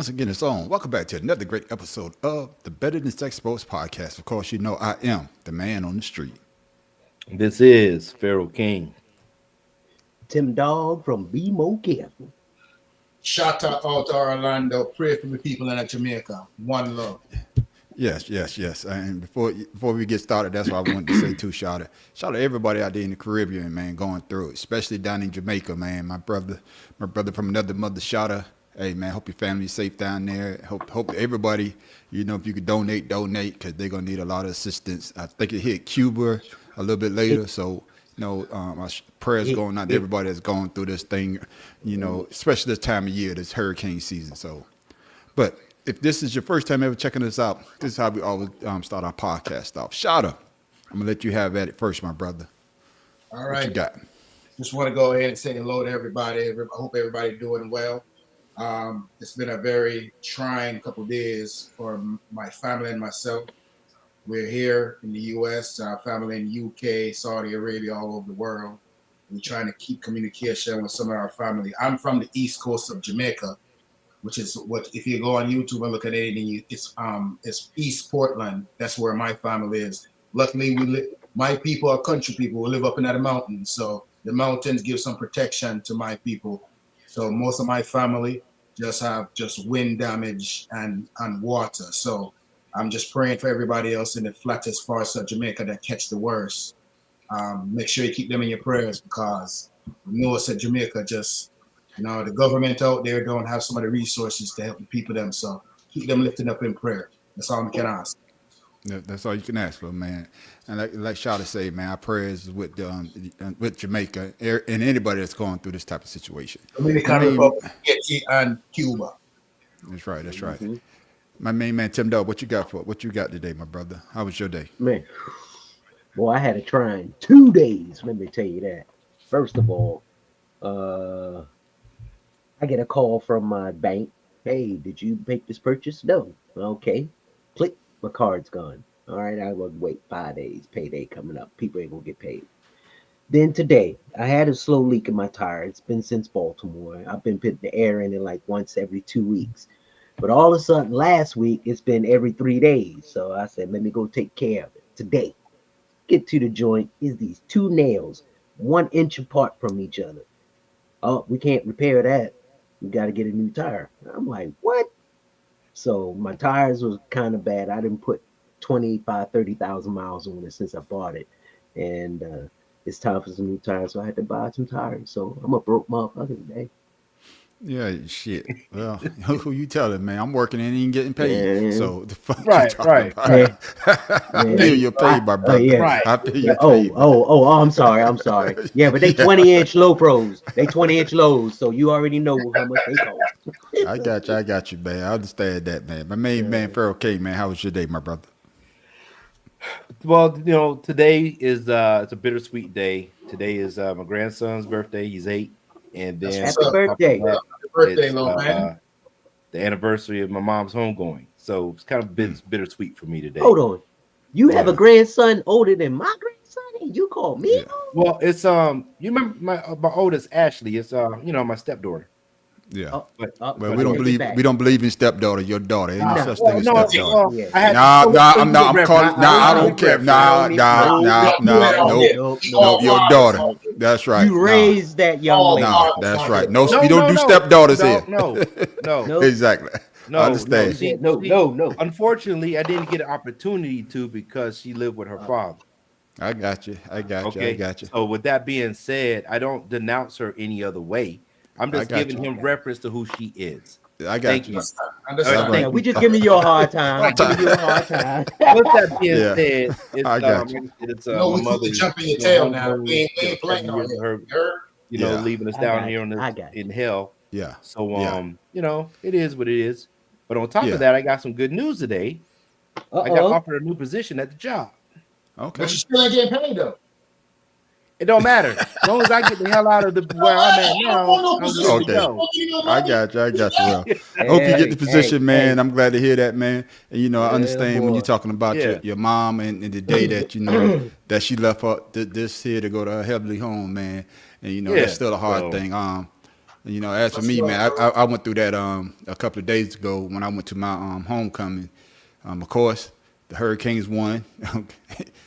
once again, it's on. Welcome back to another great episode of the Better Than Sex Sports Podcast. Of course, you know I am the man on the street. This is Pharaoh King. Tim Dog from Be More Careful. Shout out to Orlando. Pray for the people in Jamaica. One love. Yes. And before we get started, that's what I wanted to say too. Shout out everybody out there in the Caribbean, man, going through it, especially down in Jamaica, man. My brother from another mother. Shout out. Hey man, hope your family's safe down there. Hope everybody, if you could donate, because they're gonna need a lot of assistance. I think it hit Cuba a little bit later, so our prayers going out to everybody that's going through this thing. Especially this time of year, this hurricane season. So, but if this is your first time ever checking us out, this is how we always start our podcast off. Shout out. I'm gonna let you have at it first, my brother. All right. What you got? Just want to go ahead and say hello to everybody. I hope everybody's doing well. It's been a very trying couple of days for my family and myself. We're here in the U.S., our family in the U.K., Saudi Arabia, all over the world. We're trying to keep communication with some of our family. I'm from the east coast of Jamaica, which is what, if you go on YouTube and look at anything, it's East Portland. That's where my family is. Luckily, my people are country people who live up in the mountains. So the mountains give some protection to my people. So most of my family just have wind damage and water. So I'm just praying for everybody else in the flattest parts of Jamaica that catch the worst. Make sure you keep them in your prayers, because we know it's at Jamaica, the government out there don't have some of the resources to help the people them. So keep them lifted up in prayer. That's all I can ask. That's all you can ask for, man. And like Shawty say, man, our prayers with Jamaica and anybody that's going through this type of situation. Dominican Republic, Haiti, and Cuba. That's right. Mm-hmm. My main man, Tim Dog, what you got today, my brother? How was your day? Man, boy, I had a trying 2 days. Let me tell you that. First of all, I get a call from my bank. Hey, did you make this purchase? No. Okay. Click. My card's gone. All right, I will wait 5 days. Payday coming up. People ain't gonna get paid. Then today, I had a slow leak in my tire. It's been since Baltimore. I've been putting the air in it like once every 2 weeks. But all of a sudden, last week, it's been every 3 days. So I said, let me go take care of it. Today, get to the joint is these two nails, 1 inch apart from each other. Oh, we can't repair that. We got to get a new tire. I'm like, what? So my tires was kind of bad. I didn't put 30,000 miles on it since I bought it. And it's time for some new tires. So I had to buy some tires. So I'm a broke motherfucker today. Yeah, shit. Well, who you telling, man? I'm working and ain't getting paid. Yeah. So the fuck Right. about? I feel you're paid, my brother. yeah. Right. I feel you're Oh, paid. I'm sorry. Yeah, but they 20-inch low pros. They 20-inch lows. So you already know how much they cost. I got you, man. I understand that, man. My main man, Pharaoh K, man. How was your day, my brother? Well, today is it's a bittersweet day. Today is my grandson's birthday. He's 8, and then Happy birthday. Happy birthday, it's, little man. the anniversary of my mom's homegoing. So it's kind of bittersweet for me today. Hold on. You have a grandson older than my grandson, and you call me? Yeah. Well, it's you remember my oldest Ashley? It's my stepdaughter. Yeah. Well, Well, we don't believe in stepdaughter. Your daughter. Ain't no such thing as stepdaughter. Yeah. I'm calling. I don't care. No, your daughter. That's right. You raised that young lady. No, that's right. No, we don't do stepdaughters here. No. Exactly. No, I understand. See, No. Unfortunately, I didn't get an opportunity to because she lived with her father. I got you. Okay. So with that being said, I don't denounce her any other way. I'm just giving him reference to who she is. I got Thank you. you. Understand. Yeah, we just giving you a hard time. With that being said, I got you. It's No, my we mother. need to jump in your tail now. We ain't playing on her, it. leaving us I down got here you. in hell. Yeah. So it is what it is. But on top Yeah. of that, I got some good news today. I got offered a new position at the job. Okay. But you still ain't getting paid though. It don't matter. As long as I get the hell out of where I'm at now, I'm good to go. I got you. Well, I hope you get the position, man. I'm glad to hear that, man. And I understand when you're talking about your mom and the day that that she left her this here to go to her heavenly home, man. And that's still a hard thing. You know, as for me, Sure. man, I went through that a couple of days ago when I went to my homecoming. Of course, the Hurricanes won.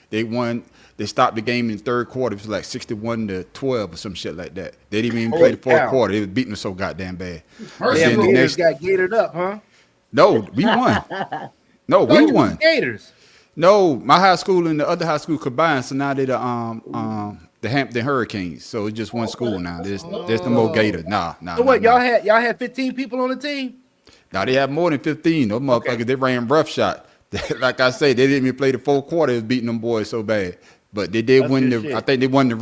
They won. They stopped the game in the third quarter. It was like 61-12 or some shit like that. They didn't even play the fourth cow. quarter. They was beating us so goddamn bad. Mercy Then Damn, the rule. Gators next- got gated up, huh? No, we won. No, Thought we you won. was Gators. No, my high school and the other high school combined. So now they're the Hampton Hurricanes. So it's just one school now. There's no more Gators. Nah. So what? Y'all had 15 people on the team? Now they have more than 15. Those motherfuckers, Okay. they ran roughshot. Like I say, they didn't even play the fourth quarter. They was beating them boys so bad. But they did That's win good the. shit. I think they won the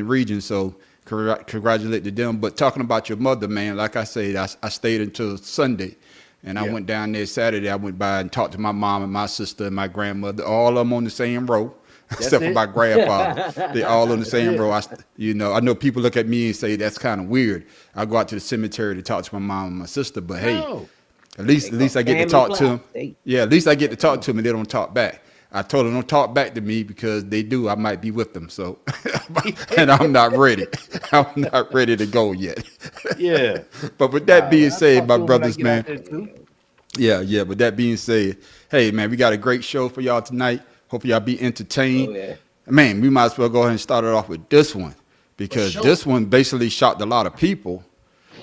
region. So congratulate to them. But talking about your mother, man, like I said, I stayed until Sunday, and I Yeah. went down there Saturday. I went by and talked to my mom and my sister and my grandmother. All of them on the same row, except for it? my grandfather. They all on the same it. row. I know people look at me and say that's kind of weird. I go out to the cemetery to talk to my mom and my sister, but hey. No. At least I get to Family talk to fly. them. Hey. Yeah, at least I get to talk to them and they don't talk back. I told them don't talk back to me because they do. I might be with them. So, and I'm not ready. I'm not ready to go yet. Yeah. But with that being I said, talk my to 'em when I brothers, get man. out there, too. Yeah. With that being said, hey, man, we got a great show for y'all tonight. Hope y'all be entertained. Oh, yeah. Man, we might as well go ahead and start it off with this one because sure. this one basically shocked a lot of people.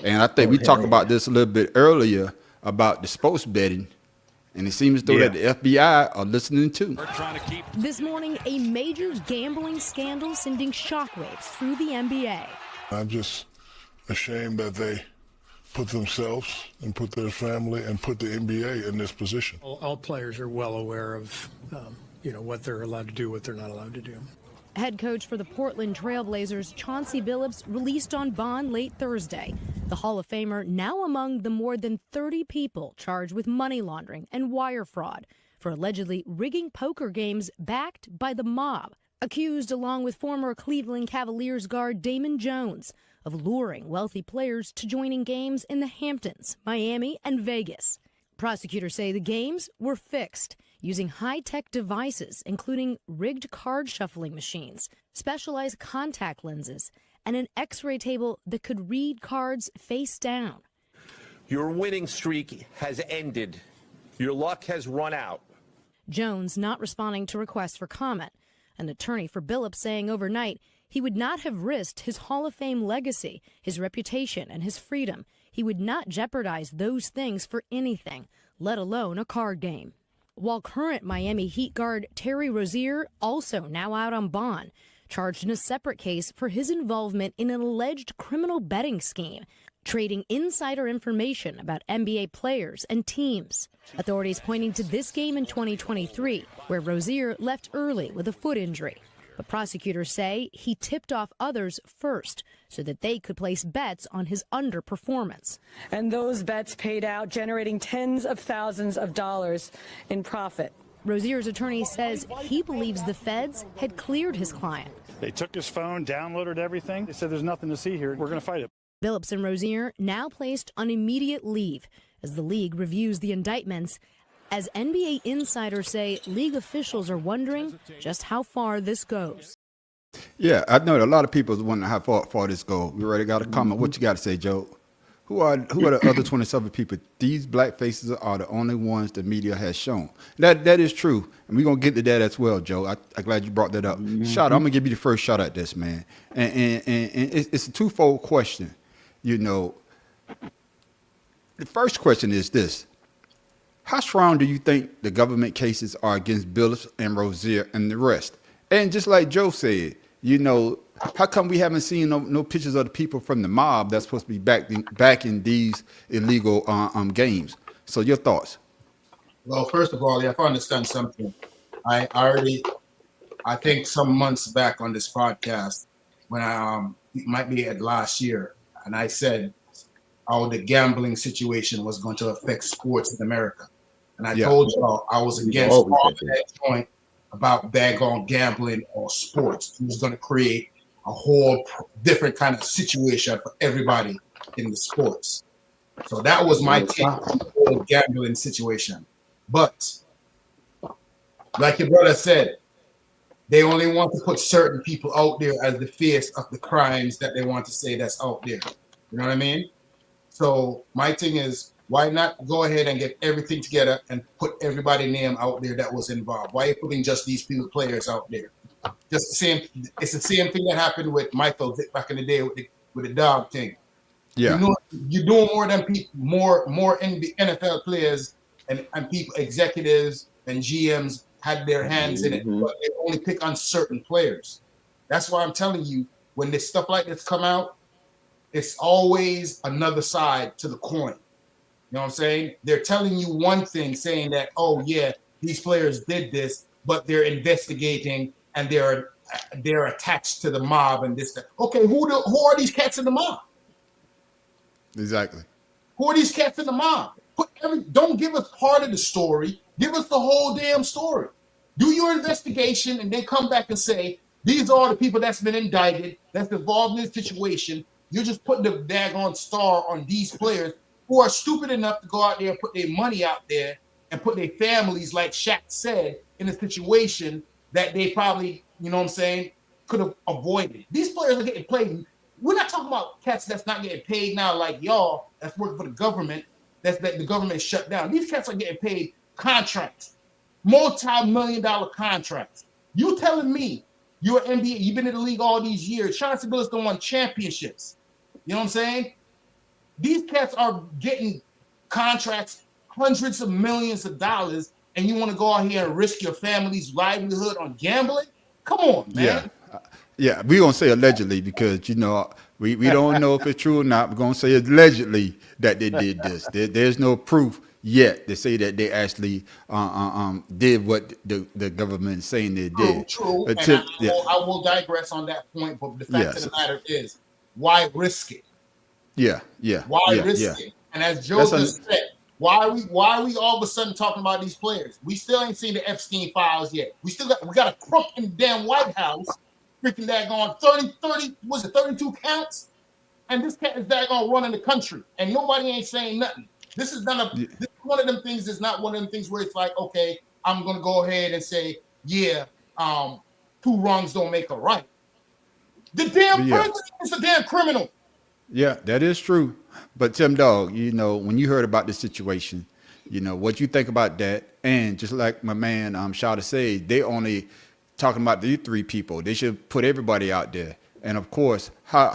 And I think we talked about this a little bit earlier about the sports betting. And it seems as though that the FBI are listening too. This morning, a major gambling scandal sending shockwaves through the NBA. I'm just ashamed that they put themselves and put their family and put the NBA in this position. All players are well aware of, what they're allowed to do, what they're not allowed to do. Head coach for the Portland Trailblazers, Chauncey Billups, released on bond late Thursday. The Hall of Famer now among the more than 30 people charged with money laundering and wire fraud for allegedly rigging poker games backed by the mob. Accused, along with former Cleveland Cavaliers guard Damon Jones, of luring wealthy players to joining games in the Hamptons, Miami, and Vegas. Prosecutors say the games were fixed using high-tech devices, including rigged card shuffling machines, specialized contact lenses, and an X-ray table that could read cards face down. Your winning streak has ended. Your luck has run out. Jones not responding to requests for comment. An attorney for Billups saying overnight he would not have risked his Hall of Fame legacy, his reputation, and his freedom. He would not jeopardize those things for anything, let alone a card game. While current Miami Heat guard Terry Rozier also now out on bond, charged in a separate case for his involvement in an alleged criminal betting scheme, trading insider information about NBA players and teams. Authorities pointing to this game in 2023, where Rozier left early with a foot injury. But prosecutors say he tipped off others first so that they could place bets on his underperformance. And those bets paid out, generating tens of thousands of dollars in profit. Rozier's attorney says he believes the feds had cleared his client. They took his phone, downloaded everything. They said there's nothing to see here. We're going to fight it. Billups and Rozier now placed on immediate leave as the league reviews the indictments. As NBA insiders say, league officials are wondering just how far this goes. Yeah, I know a lot of people is wondering how far this goes. We already got a comment. What you got to say, Joe? Who are the other 27 people? These black faces are the only ones the media has shown. That is true, and we're gonna get to that as well, Joe. I'm glad you brought that up. Shot, I'm gonna give you the first shot at this, man. And it's a twofold question. You know, the first question is this: how strong do you think the government cases are against Billups and Rozier and the rest? And just like Joe said, you know, how come we haven't seen no pictures of the people from the mob that's supposed to be back in these illegal games? So your thoughts? Well, first of all, you have to understand something. I think some months back on this podcast, when it might be at last year, and I said how the gambling situation was going to affect sports in America. And I told y'all I was against all that joint about daggone gambling or sports. It was going to create a whole different kind of situation for everybody in the sports. So that was my take on the whole gambling situation. But like your brother said, they only want to put certain people out there as the face of the crimes that they want to say that's out there. You know what I mean? So my thing is, why not go ahead and get everything together and put everybody's name out there that was involved? Why are you putting just these few players out there? Just the same. It's the same thing that happened with Michael Vick back in the day with the dog thing. You Yeah. know, you're doing more than people, more NFL players and people, executives and GMs had their hands in it, but they only pick on certain players. That's why I'm telling you, when this stuff like this come out, it's always another side to the coin. You know what I'm saying? They're telling you one thing, saying that, oh yeah, these players did this, but they're investigating and they're attached to the mob and this. That. Okay, who are these cats in the mob? Exactly. Who are these cats in the mob? Don't give us part of the story. Give us the whole damn story. Do your investigation and then come back and say, these are the people that's been indicted, that's involved in this situation. You're just putting the daggone star on these players who are stupid enough to go out there and put their money out there and put their families, like Shaq said, in a situation that they probably, you know what I'm saying, could have avoided. These players are getting played. We're not talking about cats that's not getting paid now, like y'all that's working for the government. That the government shut down. These cats are getting paid contracts, multi-million-dollar contracts. You telling me you're an NBA, you've been in the league all these years. Chauncey Billups done won championships. You know what I'm saying? These cats are getting contracts, hundreds of millions of dollars, and you want to go out here and risk your family's livelihood on gambling? Come on, man. Yeah. Yeah, we're gonna say allegedly because we don't know if it's true or not. We're gonna say allegedly that they did this. There's no proof yet to say that they actually did what the government is saying they did. True. And I will digress on that point, but the fact of the matter is, why risk it? Yeah. Why risk it? And as Joe just said, why are we all of a sudden talking about these players? We still ain't seen the Epstein files yet. We got a crook in the damn White House. Freaking daggone 32 counts? And this cat is daggone running the country. And nobody ain't saying nothing. This is one of them things is not one of them things where it's like, okay, I'm gonna go ahead and say, yeah, two wrongs don't make a right. The damn president is a damn criminal. Yeah, that is true. But Tim Dog, when you heard about this situation, what you think about that, and just like my man Shada said, they only talking about these three people. They should put everybody out there. And of course, how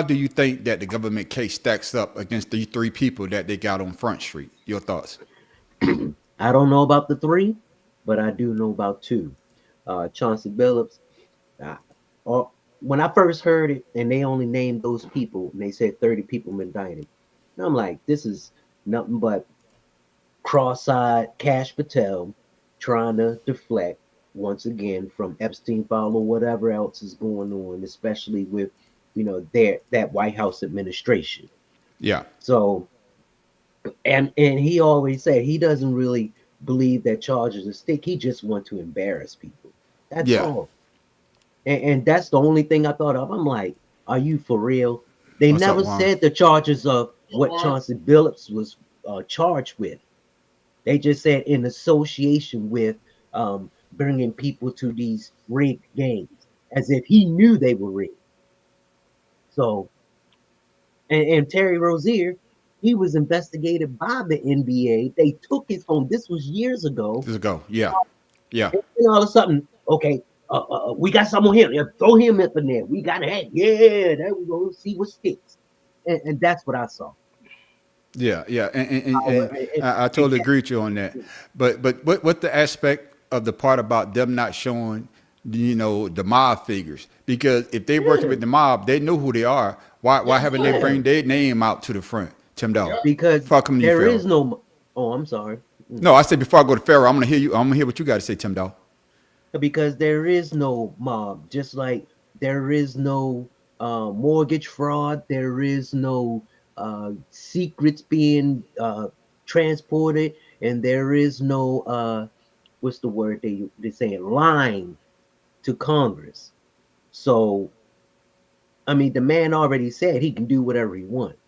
do you think that the government case stacks up against these three people that they got on Front Street? Your thoughts? I don't know about the three, but I do know about two. Chauncey Billups. When I first heard it, and they only named those people, and they said 30 people indicted, and I'm like, this is nothing but cross-eyed Cash Patel trying to deflect once again from Epstein file or whatever else is going on, especially with that White House administration. Yeah. So and he always said he doesn't really believe that charges are stick. He just wants to embarrass people. That's all. And that's the only thing I thought of. I'm like, are you for real? They never said the charges of what Chauncey Billups was charged with. They just said in association with bringing people to these rigged games, as if he knew they were rigged. So, and Terry Rozier, he was investigated by the NBA. They took his home. This was years ago. Yeah. And all of a sudden, okay, we got someone here. Yeah, throw him up in there. We got to have, there we go. See what sticks. And that's what I saw. Yeah, and I totally agree with you on that. But what the aspect of the part about them not showing, the mob figures? Because if they're working with the mob, they know who they are. Why haven't they bring their name out to the front, Tim Dog? Because there is no. Oh, I'm sorry. No, I said before I go to Pharaoh, I'm gonna hear you. I'm gonna hear what you got to say, Tim Dog. Because there is no mob, just like there is no mortgage fraud, there is no secrets being transported, and there is no what's the word they say, lying to Congress. So I mean, the man already said he can do whatever he wants.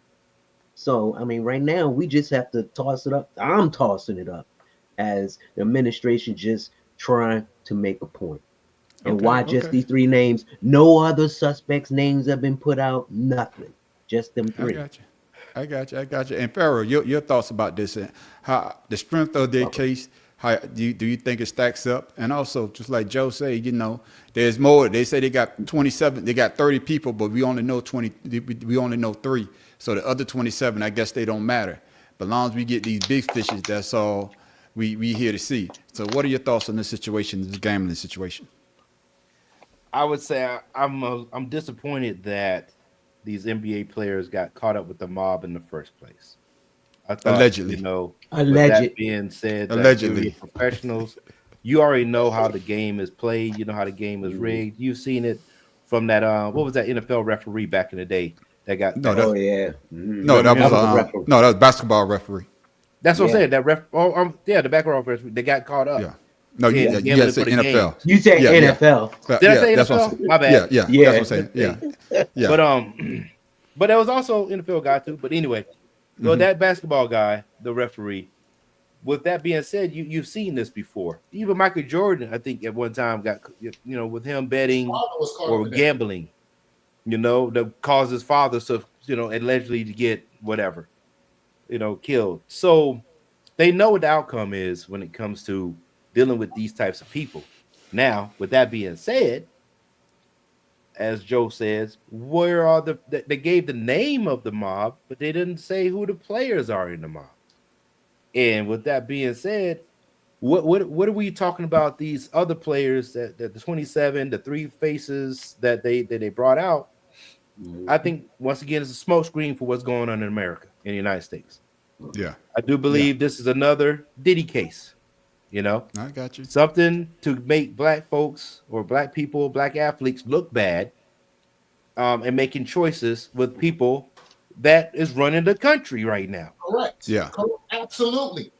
So I mean, right now we just have to toss it up. I'm tossing it up as the administration just trying to make a point. And Okay, why just okay. these 3 names? No other suspects' names have been put out. Nothing. Just them I 3. got you. I got you. I got you. And Pharaoh, your thoughts about this and how the strength of their case, how do you think it stacks up? And also, just like Joe said, there's more. They say they got 27, they got 30 people, but we only know 20, we only know 3. So the other 27, I guess they don't matter. But as long as we get these big fishes, that's all we here to see. So what are your thoughts on this situation, this gambling situation? I would say I'm disappointed that these NBA players got caught up with the mob in the first place. I thought, Allegedly. with that Alleged. being said, that Allegedly. you're professionals, you already know how the game is played. You know how the game is rigged. You've seen it from that. What was that NFL referee back in the day that got? No, that, Oh yeah. no, that That was a was referee. no, that was basketball referee. That's what I'm Yeah. saying. That the background referee, they got caught up. Yeah. No, Yeah, you gambling gotta say for the NFL. You said Yeah, yeah. NFL. Did I say that's what I'm NFL? saying. My bad. Yeah, Yeah. that's what I'm saying. Yeah. But there was also NFL guy too. But anyway, so that basketball guy, the referee. With that being said, you've seen this before. Even Michael Jordan, I think, at one time got with him betting Father was caught or up in that. gambling, that caused his father to allegedly to get whatever, killed. So they know what the outcome is when it comes to dealing with these types of people. Now, with that being said, as Joe says, where are they gave the name of the mob, but they didn't say who the players are in the mob. And with that being said, what are we talking about? These other players that the 27, the 3 faces that they brought out. I think once again it's a smokescreen for what's going on in America, in the United States. Yeah. I do believe this is another Diddy case. I got you. Something to make black folks or black people, black athletes look bad, and making choices with people that is running the country right now. Correct. Yeah. Absolutely.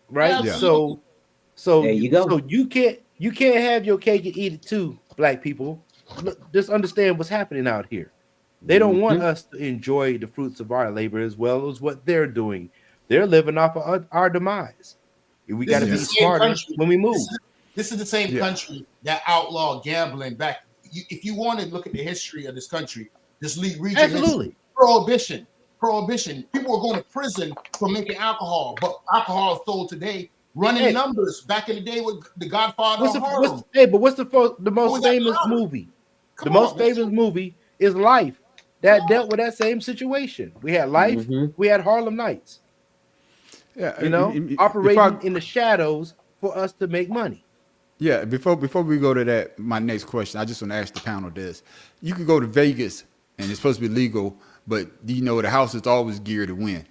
Right. Yeah. So There you go. So you can't have your cake and eat it too, black people. Look, just understand what's happening out here. They don't want us to enjoy the fruits of our labor as well as what they're doing. They're living off of our demise. We got to be This is the same smarter country. when we move. This is the same country that outlawed gambling back. If you want to look at the history of this country, just read your Absolutely. history. Prohibition. People were going to prison for making alcohol, but alcohol is sold today. Running numbers back in the day with the Godfather of Harlem. What's the most famous movie? The most famous movie is Life. That dealt with that same situation. We had Life. We had Harlem Nights. Yeah. Operating in the shadows for us to make money. Yeah, before we go to that, my next question, I just want to ask the panel this. You could go to Vegas and it's supposed to be legal, but the house is always geared to win.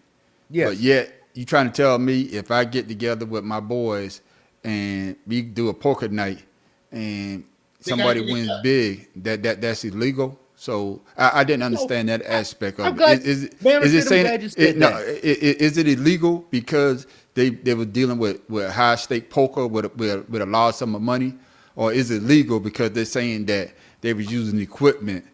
Yes. But yet you trying to tell me if I get together with my boys and we do a poker night and somebody wins big, that's illegal? So I didn't understand that aspect of it. Is it illegal because they were dealing with high stake poker with a large sum of money, or is it legal because they're saying that they were using equipment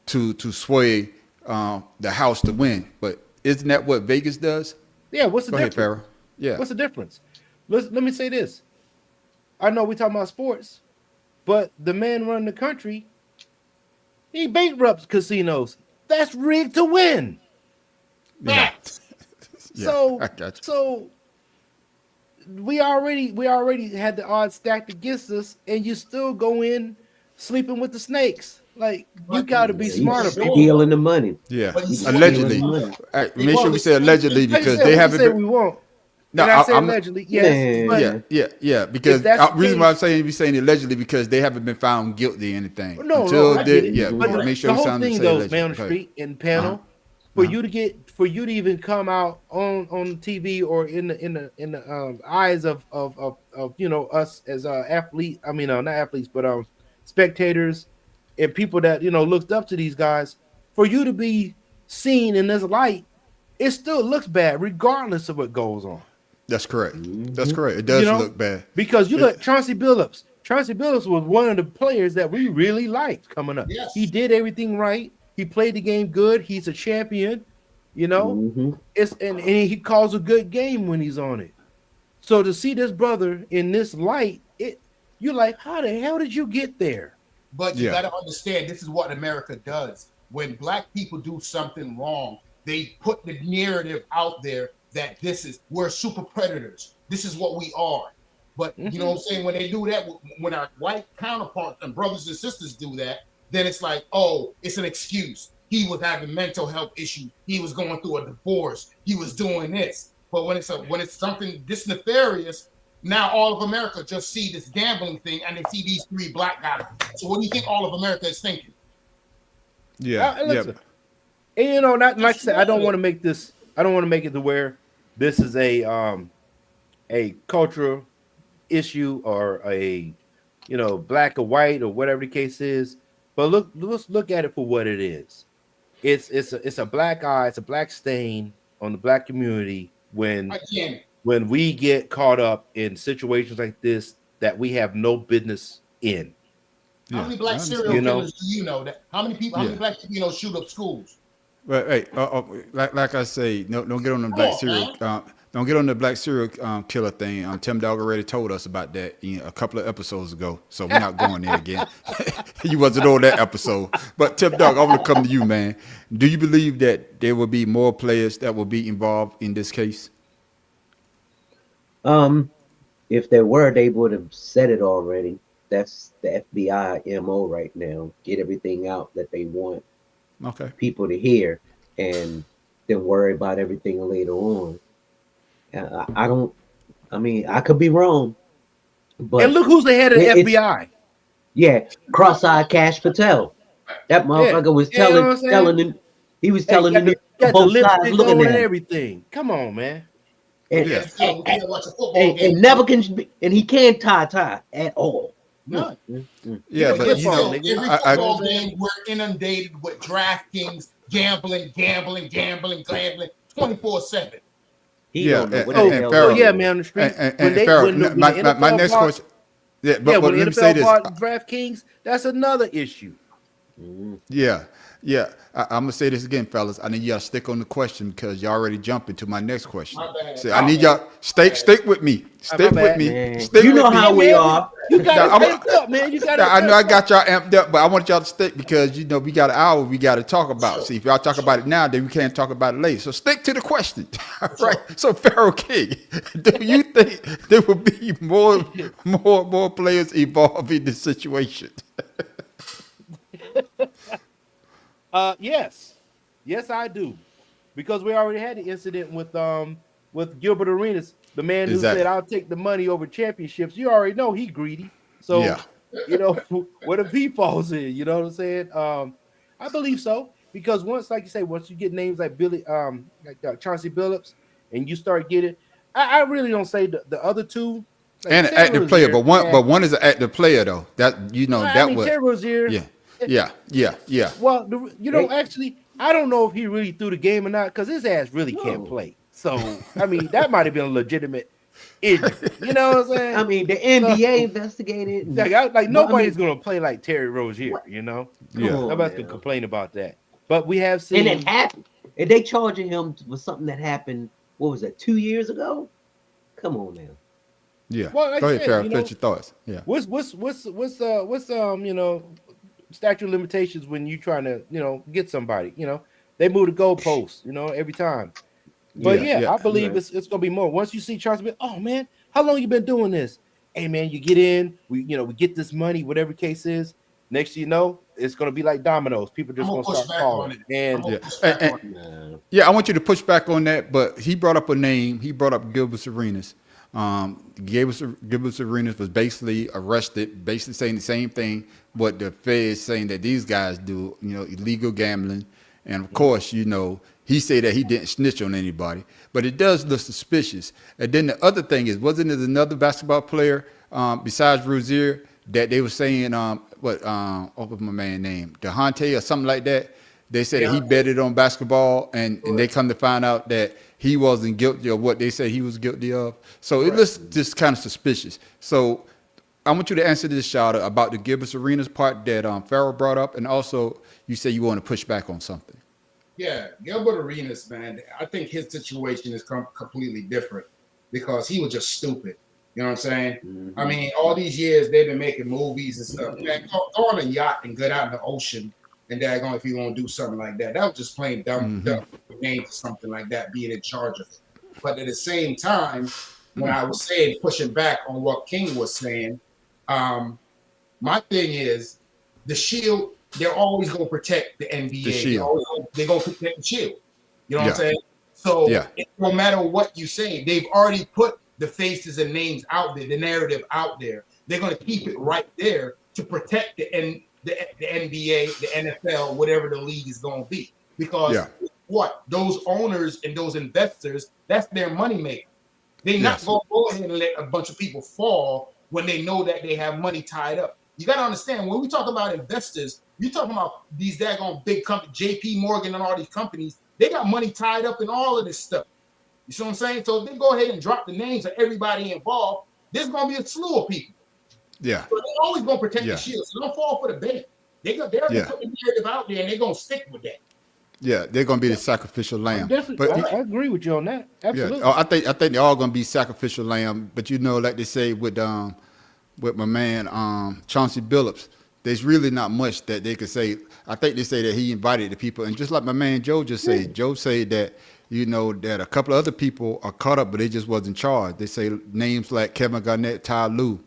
to sway the house to win? But isn't that what Vegas does? Yeah. What's the Go ahead, difference? Farrah. Yeah. What's the difference? Let me say this. I know we talking about sports, but the man running the country, he bankrupts casinos. That's rigged to win. Yeah. So, I got you. so we already had the odds stacked against us, and you still go in sleeping with the snakes. Like, you got to be smarter. Stealing the money. Yeah, He's allegedly. stealing the money. Make sure we say allegedly because they haven't. We won't. No, And I say I'm allegedly. Yes. but yeah. Because If that's the reason why I'm case- saying allegedly because they haven't been found guilty or anything. No, I get it. yeah. But Make sure the we whole sound thing, say though, allegedly. man on the Okay. street and panel, for you to even come out on TV or in the eyes of us as athletes. I mean, not athletes, but spectators and people that looked up to these guys. For you to be seen in this light, it still looks bad, regardless of what goes on. That's correct. That's correct. It does look bad Because you look Chauncey Billups. Chauncey Billups was one of the players that we really liked coming up. Yes. He did everything right. He played the game good. He's a champion. It's and he calls a good game when he's on it. So to see this brother in this light, you're like, how the hell did you get there? But you Yeah. got to understand, this is what America does. When black people do something wrong, they put the narrative out there that we're super predators. This is what we are. But you know what I'm saying? When they do that, when our white counterparts and brothers and sisters do that, then it's like, oh, it's an excuse. He was having mental health issues. He was going through a divorce. He was doing this. But when it's something this nefarious, now all of America just see this gambling thing and they see these 3 black guys. So what do you think all of America is thinking? Yeah. Listen, and you know, not like I said, I don't want to make it to where this is a cultural issue or a black or white or whatever the case is. But let's look at it for what it is. It's a black eye, it's a black stain on the black community when we get caught up in situations like this that we have no business in. How many black serial killers do you know? That how many people? How many black people shoot up schools? But hey, like I say, don't get on the black serial. Don't get on the black serial killer thing. Tim Dog already told us about that a couple of episodes ago, so we're not going there again. You wasn't on that episode. But Tim Dog, I want to come to you, man. Do you believe that there will be more players that will be involved in this case? If there were, they would have said it already. That's the FBI MO right now. Get everything out that they want people to hear, and then worry about everything later on. I could be wrong, but and look who's the head of the FBI. Yeah, cross-eyed Cash Patel. That motherfucker was telling the both sides looking at everything. Come on, man. And never can, and he can't tie at all. No. Yeah, but every football game we're inundated with DraftKings, gambling, 24/7. Yeah, man, on the street. My next question. Yeah, but when let the me say this. DraftKings, that's another issue. Yeah. I'm gonna say this again, fellas. I need y'all to stick on the question because y'all already jumping to my next question. So I need y'all stick with me. Stick with me. Stick you know with how me. we are. You got it amped up, man. I know I got y'all amped up, but I want y'all to stick because we got an hour we got to talk about. See, if y'all talk about it now, then we can't talk about it later. So stick to the question. All right. So Pharaoh King, do you think there will be more players involved in this situation? Yes, I do, because we already had the incident with Gilbert Arenas, the man who said, "I'll take the money over championships." You already know he greedy, so what if he falls in? You know what I'm saying? I believe so, because once you get names like Chauncey Billups, and you start getting, I really don't say the other two. Like and an active player, but one is an active player though. That Terry Rozier. Yeah. Well, actually, I don't know if he really threw the game or not because his ass really can't play. So, I mean, that might have been a legitimate injury. You know what I'm saying? I mean, the NBA investigated. Nobody's going to play like Terry Rozier, you know? Nobody's going to complain about that. But we have seen. And it happened. And they charging him for something that happened, what was that, 2 years ago? Come on now. Yeah. Well, go ahead, Farrah. Finish your thoughts. Yeah. What's statute of limitations when you trying to get somebody? They move the goalposts every time. But I believe it's gonna be more. Once you see Charles, oh man, how long you been doing this? Hey man, you get in, we get this money, whatever case is. Next you know, it's gonna be like dominoes. People just gonna start calling. I want you to push back on that. But he brought up a name. He brought up Gilbert Arenas. Gilbert Arenas was basically arrested, basically saying the same thing what the Feds saying that these guys do, illegal gambling. And of course, he said that he didn't snitch on anybody, but it does look suspicious. And then the other thing is, wasn't there another basketball player besides Rozier that they were saying, what was my man name? DeHonte or something like that? They said that he betted on basketball and they come to find out that he wasn't guilty of what they said he was guilty of. So it looks just kind of suspicious. So I want you to answer this, Shada, about the Gilbert Arenas part that Farrah brought up. And also you say you want to push back on something. Yeah, Gilbert Arenas, man, I think his situation is completely different because he was just stupid. You know what I'm saying? Mhm. I mean, all these years they've been making movies and stuff. Man, go on a yacht and get out in the ocean and daggone if you want to do something like that. That was just plain dumb name for something like that, being in charge of it. But at the same time, when I was saying pushing back on what King was saying, my thing is the Shield. They're always going to protect the NBA. The Shield. They're going to protect the Shield. You know what I'm Yeah. saying? So Yeah. no matter what you say, they've already put the faces and names out there, the narrative out there. They're going to keep it right there to protect the NBA, the NFL, whatever the league is going to be. Because what? Those owners and those investors, that's their money maker. They're not going to go ahead and let a bunch of people fall when they know that they have money tied up. You got to understand, when we talk about investors, you're talking about these daggone big companies, JP Morgan and all these companies. They got money tied up in all of this stuff. You see what I'm saying? So if they go ahead and drop the names of everybody involved, there's going to be a slew of people. Yeah. So they're always going to protect the Shield. So don't fall for the bait. They're going to put the narrative out there, and they're going to stick with that. Yeah, they're going to be the sacrificial lamb. Definitely, I agree with you on that. Absolutely. Yeah, I think they're all going to be sacrificial lamb. But you know, like they say with my man Chauncey Billups, there's really not much that they could say. I think they say that he invited the people, and just like my man Joe just said, Joe said that that a couple of other people are caught up, but they just wasn't charged. They say names like Kevin Garnett, Ty Lue,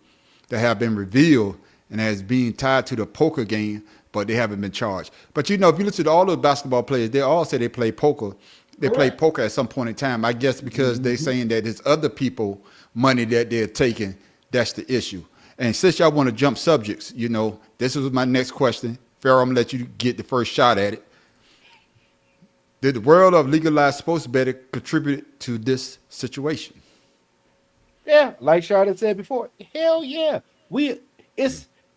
that have been revealed and as being tied to the poker game, but they haven't been charged. But if you listen to all those basketball players, they all say they play poker. They play poker at some point in time. I guess because they're saying that it's other people money that they're taking. That's the issue. And since y'all want to jump subjects, this was my next question. Pharaoh, I'm going to let you get the first shot at it. Did the world of legalized sports betting contribute to this situation? Yeah, like Charlotte said before, hell yeah.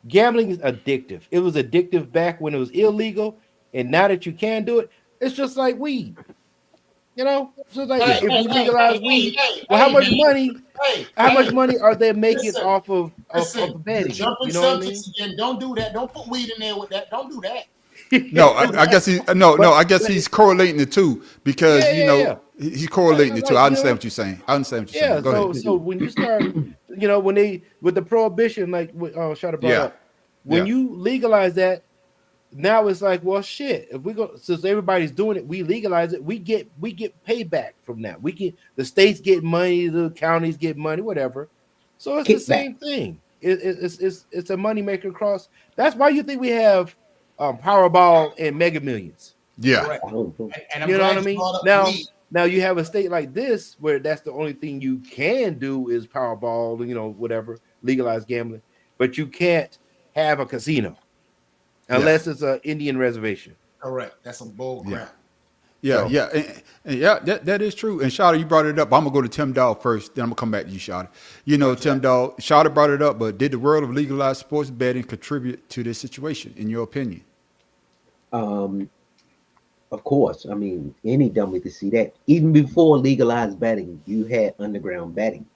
Gambling is addictive. It was addictive back when it was illegal, and now that you can do it, it's just like weed. If you legalize weed, how much money are they making off of betting? Jumping subjects again. Don't do that. Don't put weed in there with that. Don't do that. No, I guess he's correlating the two because he's correlating the two. I understand what you're saying. Yeah. Go ahead. So when you start, with the prohibition, like Shada brought up, when you legalize that, now it's like, well, shit. If we go, since everybody's doing it, we legalize it. We get payback from that. The states get money, the counties get money, whatever. So it's the same thing. It's a money maker across. That's why you think we have Powerball and Mega Millions. Yeah. Right. And you know what I mean? Now you have a state like this where that's the only thing you can do is Powerball, whatever, legalized gambling, but you can't have a casino unless it's an Indian reservation. Correct. That's some bull crap. That is true. And Shada, you brought it up. I'm gonna go to Tim Dog first, then I'm gonna come back to you, Shada. Tim Dog, Shada brought it up, but did the world of legalized sports betting contribute to this situation, in your opinion? Of course. I mean, any dummy could see that. Even before legalized betting, you had underground betting.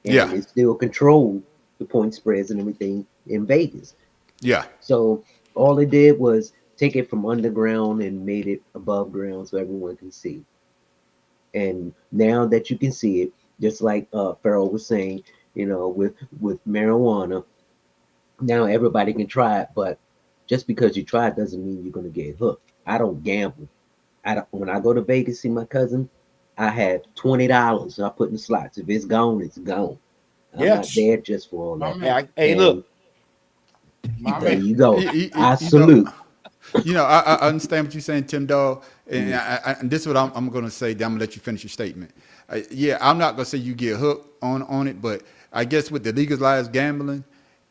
And it still controlled the point spreads and everything in Vegas. Yeah. So all it did was take it from underground and made it above ground so everyone can see. And now that you can see it, just like Pharaoh was saying, with marijuana, now everybody can try it, but just because you try it doesn't mean you're going to get hooked. I don't gamble. When I go to Vegas, see my cousin, I have $20 I put in the slots. If it's gone, it's gone. I'm not there just for all that. Hey, look. There you go. I salute. I understand what you're saying, Tim Dog, and this is what I'm going to say. Then I'm going to let you finish your statement. I'm not going to say you get hooked on it, but I guess with the legalized gambling,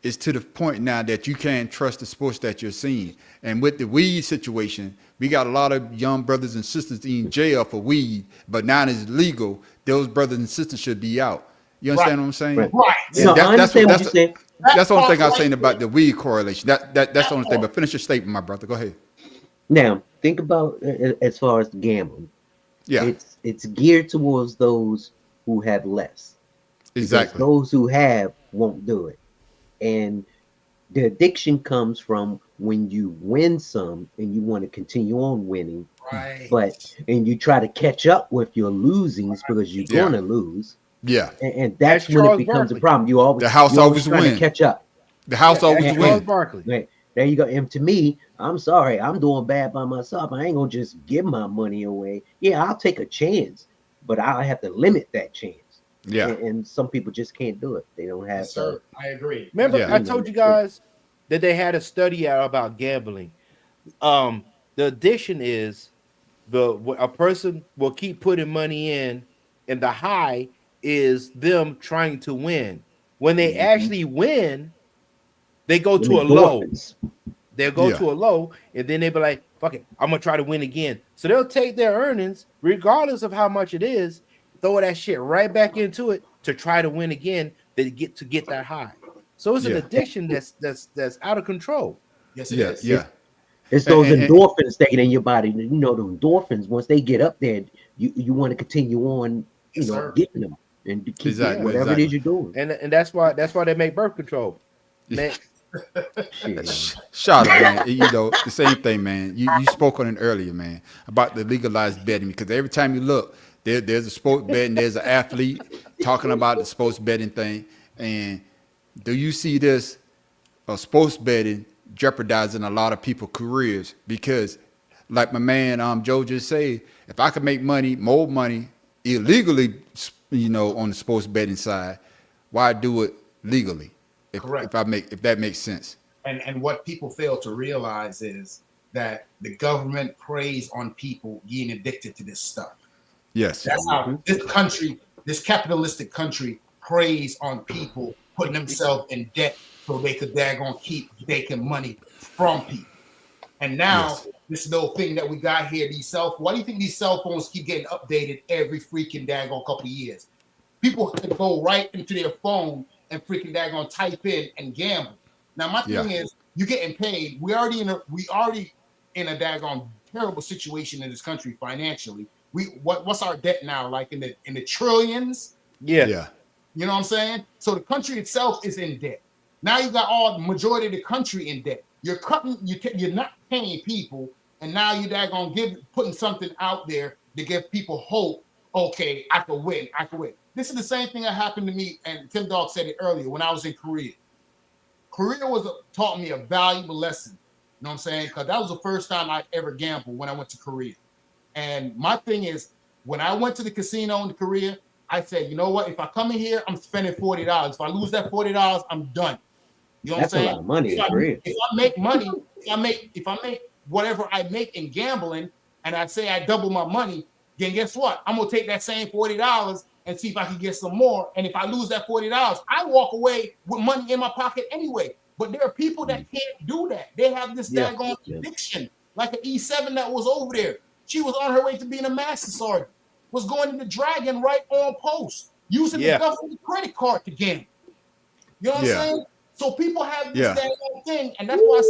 it's to the point now that you can't trust the sports that you're seeing. And with the weed situation, we got a lot of young brothers and sisters in jail for weed, but now it's legal. Those brothers and sisters should be out. You understand what I'm saying? Right. Yeah, I understand what you're saying. That's the only thing I'm saying about the weed correlation. That's the only thing. But finish your statement, my brother. Go ahead. Now, think about as far as the gambling. Yeah. It's geared towards those who have less. Exactly. Because those who have won't do it. And the addiction comes from when you win some and you want to continue on winning. Right. And you try to catch up with your losings because you're going to lose. Yeah. And that's when Charles it becomes Barkley. a problem. You always The house you're always trying win. to catch up. The house always and- Charles wins. Barkley. Right. There you go. And to me, I'm sorry, I'm doing bad by myself. I ain't gonna just give my money away. Yeah, I'll take a chance, but I'll have to limit that chance. Yeah. And some people just can't do it. They don't have Yes, sir. I agree. Remember, Yeah. I told you guys that they had a study out about gambling. The addition is a person will keep putting money in, and the high is them trying to win. When they actually win, they go to a low. They'll go Yeah. to a low, and then they'll be like, fuck it, I'm gonna try to win again. So they'll take their earnings, regardless of how much it is, throw that shit right back into it to try to win again, to get that high. So it's an Yeah. addiction that's out of control. Yes, it Yeah. is. Yeah. It's those And- endorphins taken in your body. You know, the endorphins, once they get up there, you want to continue on, Yes, you know, sir. getting them and to keep Exactly, doing whatever exactly. it is you're doing. And that's why they make birth control. Man, Shit. Shout out, man. You know, the same thing, man. You spoke on it earlier, man, about the legalized betting, because every time you look, there's a sports betting, there's an athlete talking about the sports betting thing. And do you see this sports betting jeopardizing a lot of people's careers? Because like my man Joe just said, if I could make money, more money illegally, you know, on the sports betting side, why do it legally? Correct. If that makes sense. And what people fail to realize is that the government preys on people being addicted to this stuff. Yes. That's how this country, this capitalistic country, preys on people putting themselves in debt so they could daggone keep making money from people. And now Yes. this little thing that we got here, why do you think these cell phones keep getting updated every freaking daggone couple of years? People can go right into their phone and freaking daggone type in and gamble. Now my thing is, you're getting paid. We already in a daggone terrible situation in this country financially. What's our debt now? Like in the trillions? yeah. Yeah. You know what I'm saying? So the country itself is in debt. Now you got all the majority of the country in debt. You're cutting. You're not paying people, and now you're daggone putting something out there to give people hope. Okay, I could win. I could win. This is the same thing that happened to me, and Tim Dog said it earlier when I was in Korea. Korea taught me a valuable lesson. You know what I'm saying? Because that was the first time I ever gambled when I went to Korea. And my thing is, when I went to the casino in Korea, I said, you know what? If I come in here, I'm spending $40. If I lose that $40, I'm done. You know what I'm That's a saying? lot of money. If I make money, if I make whatever I make in gambling, and I say I double my money, then guess what? I'm gonna take that same $40 and see if I can get some more. And if I lose that $40, I walk away with money in my pocket anyway. But there are people that can't do that. They have this daggone addiction, like an E7 that was over there. She was on her way to being a master sergeant, was going into Dragon right on post, using the government credit card to gamble. You know what I'm saying? So people have this daggone thing, and that's why I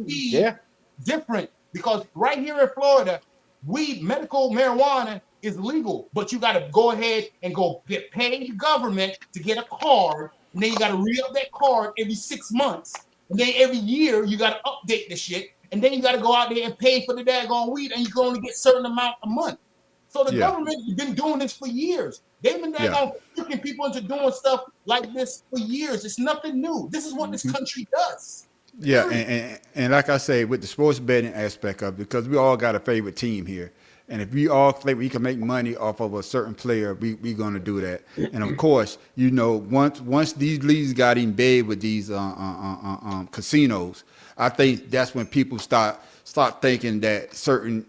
say different. Because right here in Florida, medical marijuana is legal, but you got to go ahead and go get paid the government to get a card, and then you got to re-up that card every 6 months, and then every year you got to update the shit, and then you got to go out there and pay for the daggone weed, and you can only get a certain amount a month. So the government has been doing this for years. They've been tricking people into doing stuff like this for years. It's nothing new. This is what this country does. Yeah, and like I say, with the sports betting aspect of it, because we all got a favorite team here, and if we all think we can make money off of a certain player, we're going to do that. And of course, you know, once these leagues got in bed with these casinos, I think that's when people start thinking that certain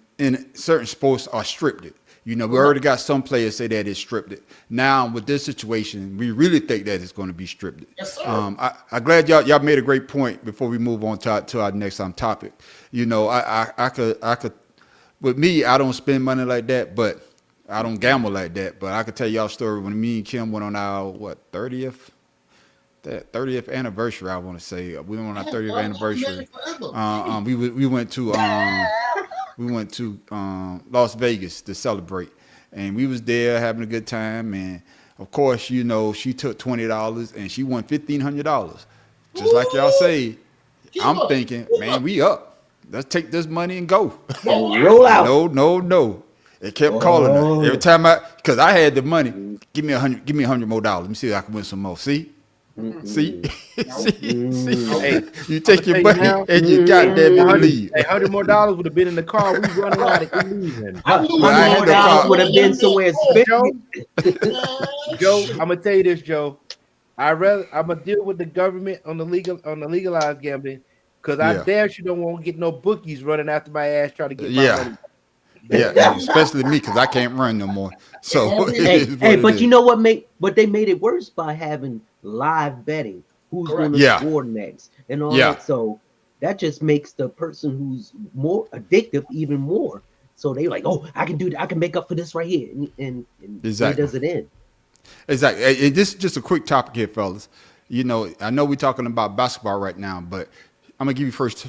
sports are scripted. You know, we already got some players say that it's scripted. Now with this situation, we really think that it's going to be scripted. Yes, sir. I'm glad y'all made a great point before we move on to our next topic. You know, I could, with me, I don't spend money like that, but I don't gamble like that. But I could tell y'all a story when me and Kim went on our 30th anniversary. I want to say we went on our 30th anniversary. We went to Las Vegas to celebrate, and we was there having a good time. And of course, you know, she took $20 and she won $1,500. Just like y'all say, I'm thinking, man, we up. Let's take this money and go. Roll out. No. It kept calling her every time because I had the money. Give me $100 more. Let me see if I can win some more. See, see, see. Hey, You take your I'ma money tell you now, and you goddamn it leave. Hey, $100 more would have been in the car. We running out of leaving. $100 would have been somewhere Joe, special. Joe, I'm gonna tell you this, Joe. I'm gonna deal with the government on the legalized gambling because I damn sure don't want to get no bookies running after my ass trying to get my money. Yeah, especially me because I can't run no more. So but you know what they made it worse by having live betting. Who's going to score next and all that. So that just makes the person who's more addictive even more. So they like, oh, I can do that. I can make up for this right here, and where does it end? Exactly. This is just a quick topic here, fellas. You know, I know we're talking about basketball right now, but I'm gonna give you first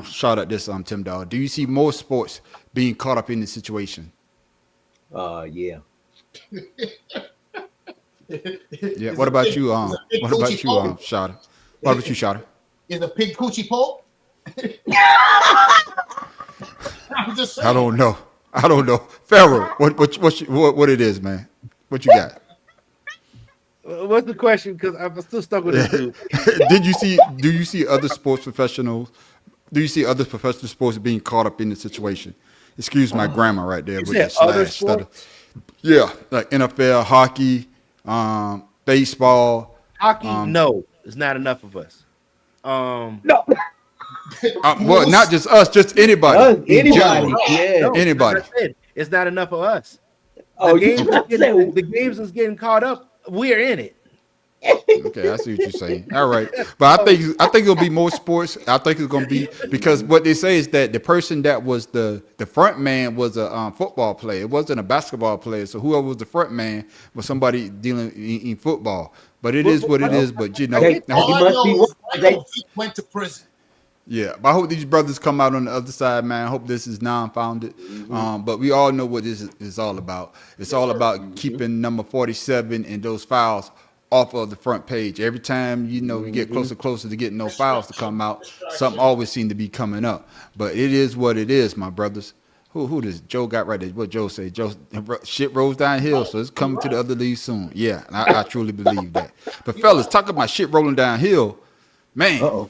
shot at this, Tim Dog. Do you see more sports being caught up in the situation? Yeah. Yeah. What about you? What about you, Shada? What about you, Shada? Is a pig coochie pole? I'm just saying. I don't know. Pharaoh, what it is, man? What you got? What's the question? Because I'm still stuck with it. Do you see other sports professionals? Do you see other professional sports being caught up in the situation? Excuse my grammar right there. With the other slash sports? Yeah, like NFL, hockey, baseball. Hockey, no, it's not enough of us. No. Well, not just us, just anybody. Anybody. No, anybody. It's not enough of us. The games is getting caught up. We're in it. Okay, I see what you're saying. All right, but I think it'll be more sports. I think it's gonna be because what they say is that the person that was the front man was a football player. It wasn't a basketball player. So whoever was the front man was somebody dealing in football. But it is what it is. But you know, they went to prison. Yeah, but I hope these brothers come out on the other side, man. I hope this is non-founded. But we all know what this is all about. It's all about keeping number 47 and those files off of the front page. Every time, you know, you get closer to getting those files to come out, something always seems to be coming up. But it is what it is, my brothers. Who does Joe got right there? What Joe say? Joe, shit rolls downhill, so it's coming to the other league soon. Yeah, I truly believe that. But fellas, talking about shit rolling downhill, man.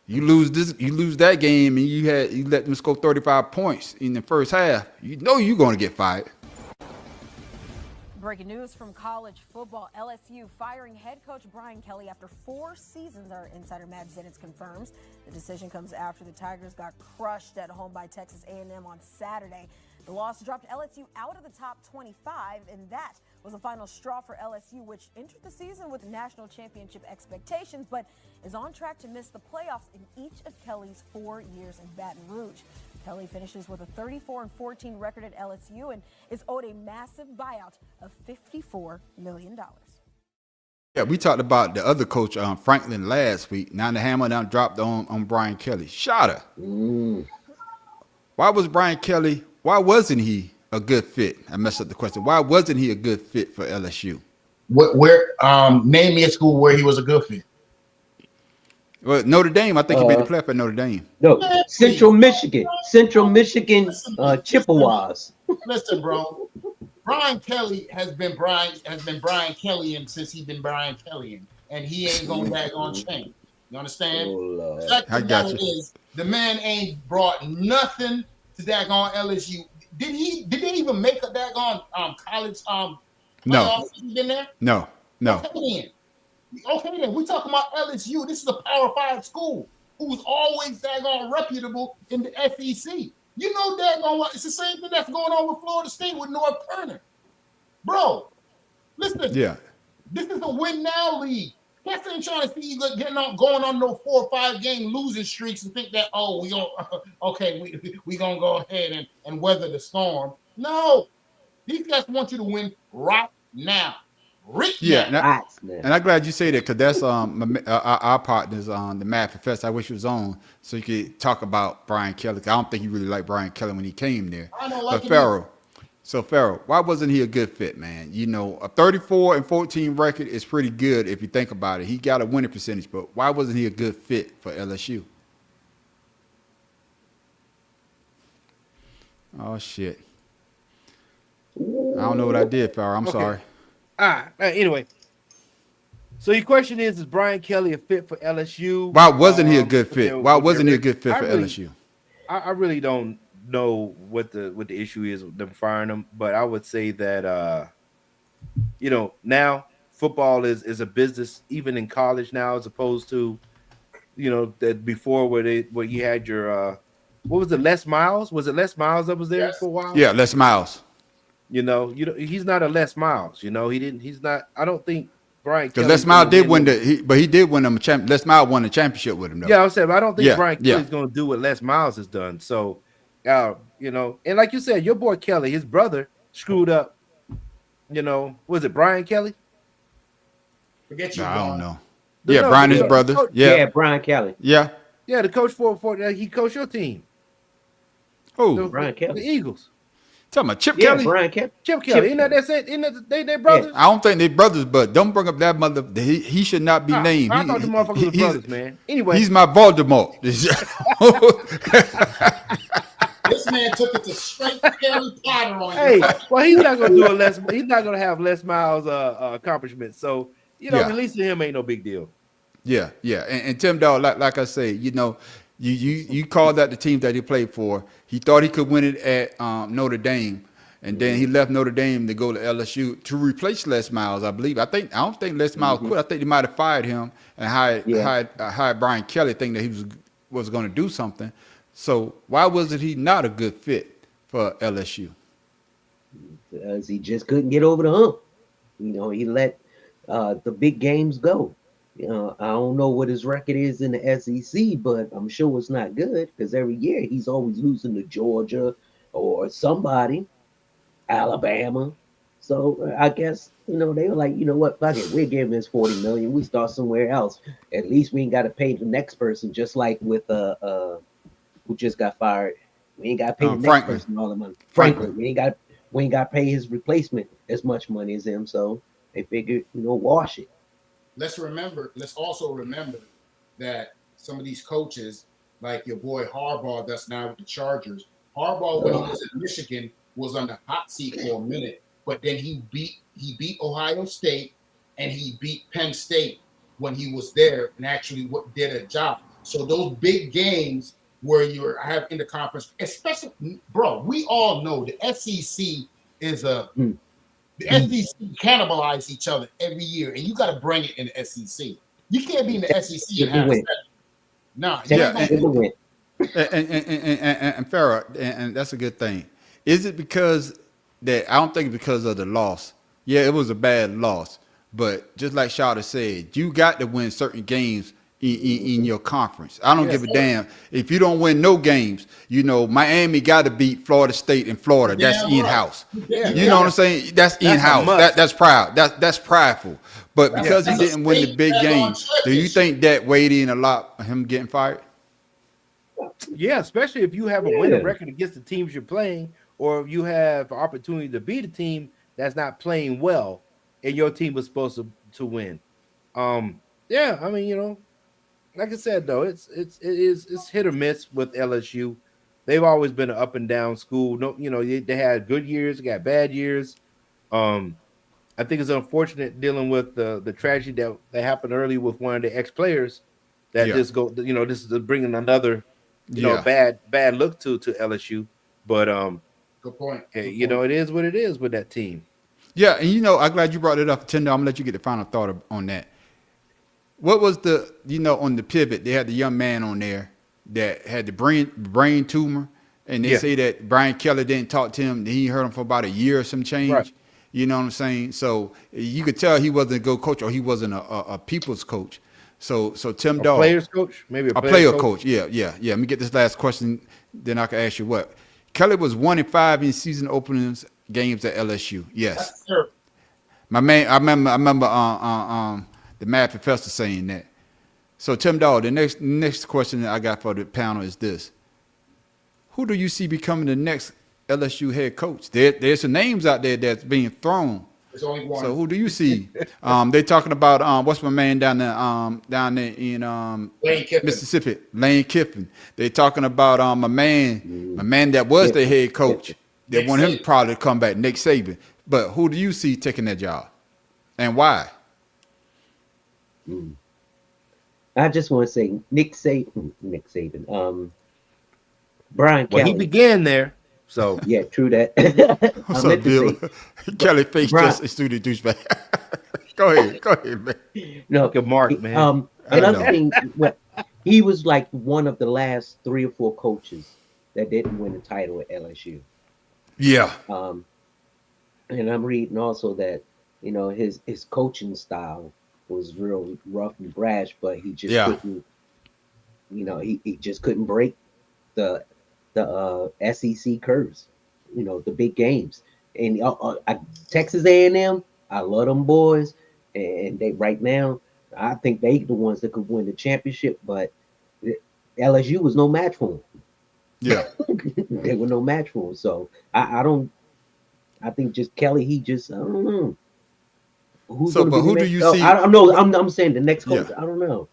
You lose that game, and you let them score 35 points in the first half. You know you're going to get fired. Breaking news from college football. LSU firing head coach Brian Kelly after 4 seasons, our insider Matt Zenitz confirms. The decision comes after the Tigers got crushed at home by Texas A&M on Saturday. The loss dropped LSU out of the top 25, and that was the final straw for LSU, which entered the season with national championship expectations, but is on track to miss the playoffs in each of Kelly's 4 years in Baton Rouge. Kelly finishes with a 34-14 record at LSU and is owed a massive buyout of $54 million. Yeah, we talked about the other coach, Franklin, last week. Now the hammer now dropped on Brian Kelly. Shotta. Why wasn't he a good fit? I messed up the question. Why wasn't he a good fit for LSU? Where name me a school where he was a good fit. Well, Notre Dame. I think he made the playoff at Notre Dame. No, Central Michigan, Chippewas. Listen, bro. Brian Kelly has been Brian Kellyan since he's been Brian Kellyan, and he ain't gonna daggone change. You understand? I got you. The man ain't brought nothing to daggone LSU. Did they even make a daggone college No. Been there? No. Okay, then we talking about LSU. This is a Power 5 school who's always daggone reputable in the SEC. You know daggone what? It's the same thing that's going on with Florida State with North Turner. Bro, listen. Yeah. This is a win now league. Cats ain't trying to see you going on no 4 or 5 game losing streaks and think that, we gonna go ahead and weather the storm. No, these guys want you to win right now. And I'm glad you say that because that's our partners on the Mad Professor. I wish he was on so you could talk about Brian Kelly. I don't think you really liked Brian Kelly when he came there. I don't like Pharaoh. So Pharaoh, why wasn't he a good fit, man? You know, a 34-14 record is pretty good if you think about it. He got a winning percentage, but why wasn't he a good fit for LSU? Oh shit. I don't know what I did, Farrah. I'm Okay. sorry. All right. Anyway, so your question is Brian Kelly a fit for LSU? Why wasn't he a good with fit? their- Why with their wasn't he a rec- good fit I for really- LSU? I really don't know what the issue is with them firing him, but I would say that now football is a business, even in college now, as opposed to that before where you had your what was it, Les Miles? Was it Les Miles that was there for a while? Yeah, Les Miles. He's not a Les Miles. He's not. I don't think Brian. Because Kelly's Les Miles gonna did win win them. but he did win them a champ. Les Miles won the championship with him though. Yeah, I said I don't think Yeah, Brian yeah. Kelly's going to do what Les Miles has done. So, and like you said, your boy Kelly, his brother screwed up. Was it Brian Kelly? Forget you. Nah, I don't Don. know. No, Yeah, no, Brian, his no, brother. no. Yeah, Brian Kelly. yeah. Yeah, the coach for he coached your team, Who? Brian Kelly. the Eagles. Talking about Chip Yeah, Kelly? Brian Kelly. Chip Kelly, isn't that that's it? Isn't that they brothers? I don't think they brothers, but don't bring up that mother. He should not be named. I thought the motherfuckers were brothers, man. Anyway, He's my Voldemort. This man took it to straight Harry Potter on hey, you. well, he's not going to do a less. He's not going to have Les Miles accomplishments. So Yeah. releasing him ain't no big deal. Yeah, yeah. And Tim Dog, like I say, you called out the team that he played for. He thought he could win it at Notre Dame, and then he left Notre Dame to go to LSU to replace Les Miles, I believe. I don't think Les Miles quit. I think they might have fired him and hired Brian Kelly, thinking that he was going to do something. So why wasn't he not a good fit for LSU? Because he just couldn't get over the hump. He let the big games go. I don't know what his record is in the SEC, but I'm sure it's not good because every year he's always losing to Georgia or somebody, Alabama. So I guess they were like, what, fuck it, we're giving this $40 million. We start somewhere else. At least we ain't got to pay the next person. Just like with who just got fired, we ain't got to pay the next Franklin. person all the money. Franklin, we ain't got to pay his replacement as much money as him. So they figured, wash it. Let's also remember that some of these coaches, like your boy Harbaugh, that's now with the Chargers. Harbaugh, when he was in Michigan, was on the hot seat for a minute, but then he beat Ohio State and he beat Penn State when he was there and actually did a job. So those big games where you have in the conference, especially, bro, we all know the SEC is the SEC cannibalize each other every year, and you got to bring it in the SEC. You can't be in the SEC and have win. Nah, Yeah, Win. and Farrah, and that's a good thing. Is it because that? I don't think it's because of the loss. Yeah, it was a bad loss, but just like Shawty said, you got to win certain games in your conference. I don't give a damn if you don't win no games. Miami got to beat Florida State and Florida. That's Yeah, in-house. Yeah. You know what I'm saying? That's in-house. That's proud. That's prideful. But because he didn't win the big games, do you think that weighed in a lot of him getting fired? Yeah, especially if you have a winning record against the teams you're playing, or if you have an opportunity to beat a team that's not playing well, and your team was supposed to win. Yeah, I mean, like I said though, it's hit or miss with LSU. They've always been an up and down school. No, they had good years, they got bad years. I think it's unfortunate dealing with the tragedy that happened early with one of the ex-players that just go. This is bringing another bad look to LSU. But good point. It is what it is with that team. Yeah, and I'm glad you brought it up, Tinder. I'm gonna let you get the final thought on that. What was the on the pivot? They had the young man on there that had the brain tumor, and they say that Brian Kelly didn't talk to him. He heard him for about a year or some change. Right. You know what I'm saying? So you could tell he wasn't a good coach, or he wasn't a people's coach. So Tim Dog, players coach, maybe a player coach. Yeah. Let me get this last question, then I can ask you what. Kelly was 1-5 in season openings games at LSU. Yes. Sure. My man, I remember the math professor saying that. So Tim Dog, the next question that I got for the panel is this: who do you see becoming the next LSU head coach? There's some names out there that's being thrown. There's only one. So who do you see? They're talking about what's my man down there in Lane Kiffin. Mississippi, Lane Kiffin. They're talking about my man that was the head coach. They Nick want him Saban. probably to come back, Nick Saban. But who do you see taking that job, and why? I just want to say Nick Saban. Brian Well, Kelly. he began there, so Yeah, true that. What's I up, meant to Bill? say, Kelly face Brian- just a student douchebag. Go ahead, man. no, look at Mark, man. Another know. thing, what he was like one of the last 3 or 4 coaches that didn't win the title at LSU. Yeah, And I'm reading also that his coaching style was real rough and brash, but he just Yeah. couldn't. He just couldn't break the SEC curves. The big games. And Texas A&M, I love them boys, and they right now I think they the ones that could win the championship, but LSU was no match for them. yeah. They were no match for him. So I think just Kelly, I don't know. Who's So, gonna but be the who do next- you oh, see- I don't know. I'm saying the next coach. Yeah. I don't know.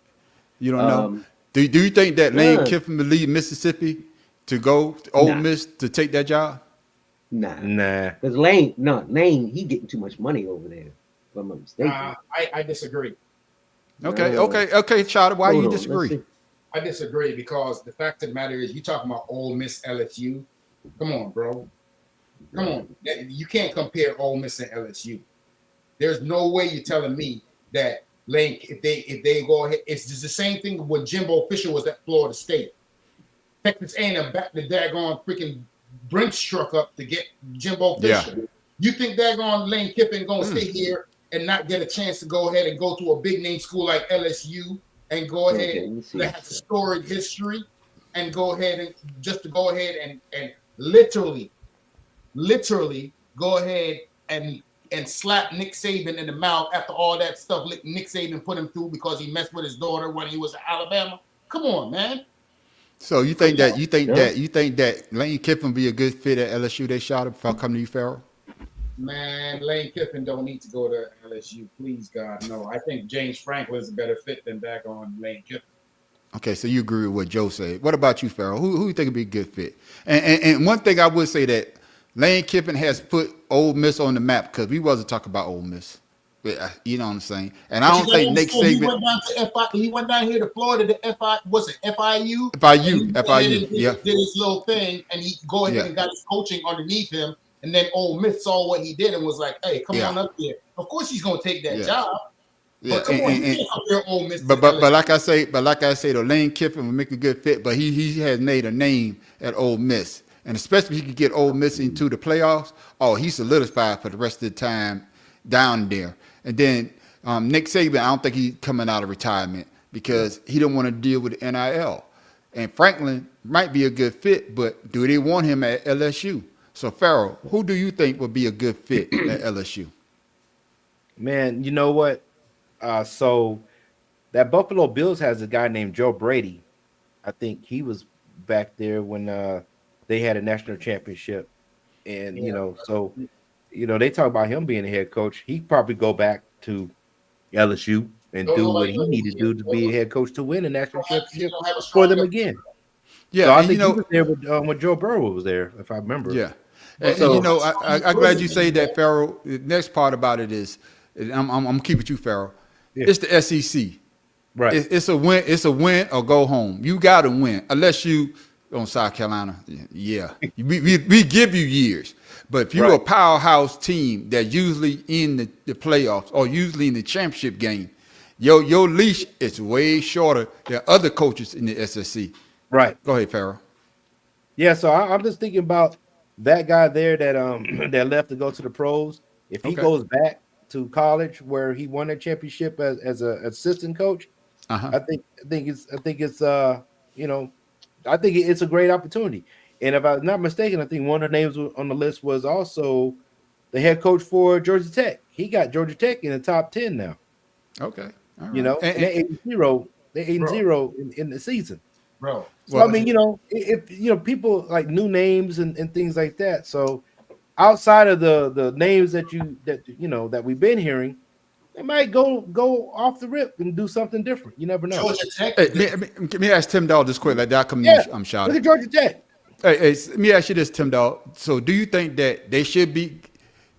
You don't know. Um, Do you think that Lane yeah. Kiffin will leave Mississippi to go to Ole Nah. Miss to take that job? Nah, nah. because Lane, he getting too much money over there. If I'm not mistaken. I disagree. Okay, Uh, okay, Charlie. Why do Hold you on, let's disagree? see. I disagree because the fact of the matter is, you talking about Ole Miss, LSU. Come on, bro. Come on. You can't compare Ole Miss and LSU. There's no way you're telling me that Lane, if they go ahead, it's just the same thing when Jimbo Fisher was at Florida State. Texas A&M back the daggone freaking Brinks truck up to get Jimbo Yeah. Fisher. You think daggone Lane Kiffin gonna stay here and not get a chance to go ahead and go to a big name school like LSU and go Okay, ahead let me see. that has a storied history and go ahead and just to go ahead and literally go ahead and slap Nick Saban in the mouth after all that stuff Nick Saban put him through because he messed with his daughter when he was at Alabama? Come on, man. So you think Yeah. that Lane Kiffin be a good fit at LSU? They shot him. If I come to you, Farrell. Man, Lane Kiffin don't need to go to LSU. Please, God, no. I think James Franklin is a better fit than back on Lane Kiffin. Okay, so you agree with what Joe said. What about you, Farrell? Who you think would be a good fit? And one thing I would say that Lane Kiffin has put Ole Miss on the map because we wasn't talking about Ole Miss. You know what I'm saying? And I don't think Nick He Saban. went down to FI. He went down here to Florida to FI. Was it FIU? FIU, And he went FIU, ahead and yeah. Did his little thing, and he go ahead Yeah. and got his coaching underneath him. And then Ole Miss saw what he did and was like, "Hey, come Yeah. on up here." Of course, he's gonna take that Yeah. job. Yeah, But come on, you can't compare Ole Miss. but like I say, the Lane Kiffin would make a good fit. But he has made a name at Ole Miss, and especially if he could get Ole Miss into the playoffs. Oh, he's solidified for the rest of the time down there. And then Nick Saban, I don't think he's coming out of retirement because he don't want to deal with NIL. And Franklin might be a good fit, but do they want him at LSU? So Farrell, who do you think would be a good fit at LSU? Man, you know what? So that Buffalo Bills has a guy named Joe Brady. I think he was back there when they had a national championship. And, they talk about him being a head coach. He'd probably go back to LSU and do what he needed to do to be a head coach to win a national championship for them again. Yeah, So I and think he was there when Joe Burrow was there, if I remember. Yeah. And, So- I'm glad you say that, Farrell. The next part about it is, I'm keeping you, Farrell. Yeah. It's the SEC. Right. It's a win. It's a win or go home. You got to win, unless you on South Carolina. Yeah, we give you years, but if you're a Right. powerhouse team that usually in the playoffs or usually in the championship game, your leash is way shorter than other coaches in the SEC. Right. Go ahead, Farrell. Yeah, so I'm just thinking about that guy there that that left to go to the pros. If he Okay. goes back to college where he won a championship as an assistant coach, Uh-huh. I think it's a great opportunity. And if I'm not mistaken, I think one of the names on the list was also the head coach for Georgia Tech. He got Georgia Tech in the top 10 now. Okay. All right. You know, and they're 8-0. They're 8-0 in the season. Bro. So I mean, if people like new names and things like that. So outside of the names that we've been hearing, they might go off the rip and do something different. You never know. Georgia Tech. Hey, let me ask Tim Dahl this quick. Like that, I'm shot. Look at Georgia Tech. Hey, let me ask you this, Tim Dahl. So, do you think that they should be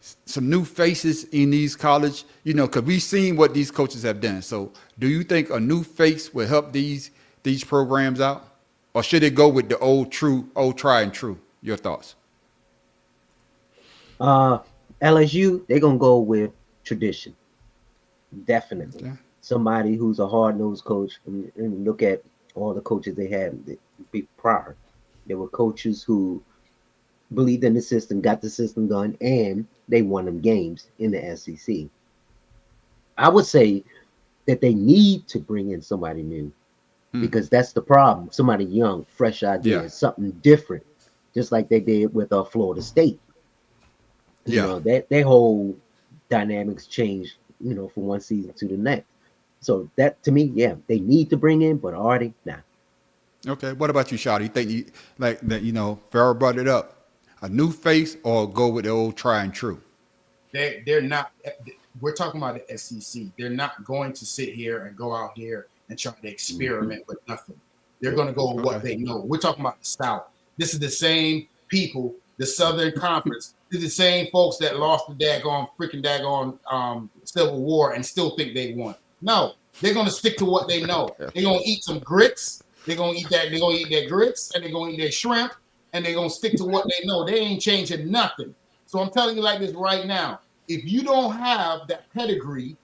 some new faces in these college, because we've seen what these coaches have done. So do you think a new face will help these programs out? Or should it go with the old try and true? Your thoughts? LSU, they're going to go with tradition. Definitely. Yeah. Somebody who's a hard-nosed coach. And look at all the coaches they had prior. There were coaches who believed in the system, got the system done, and they won them games in the SEC. I would say that they need to bring in somebody new because that's the problem. Somebody young, fresh ideas, something different, just like they did with Florida State. You know, their whole dynamics changed, from one season to the next. So that, to me, they need to bring in, but already, nah. Okay. What about you, Shawty? You think like that, Farrell brought it up, a new face or go with the old try and true? They're not. We're talking about the SEC. They're not going to sit here and go out here and try to experiment with nothing. They're going to go with what they know. We're talking about the South. This is the same people, the Southern Conference. These are the same folks that lost the daggone Civil War and still think they won. No, they're going to stick to what they know. They're going to eat some grits. They're going to eat that. They're going to eat their grits and they're going to eat their shrimp and they're going to stick to what they know. They ain't changing nothing. So I'm telling you like this right now. If you don't have that pedigree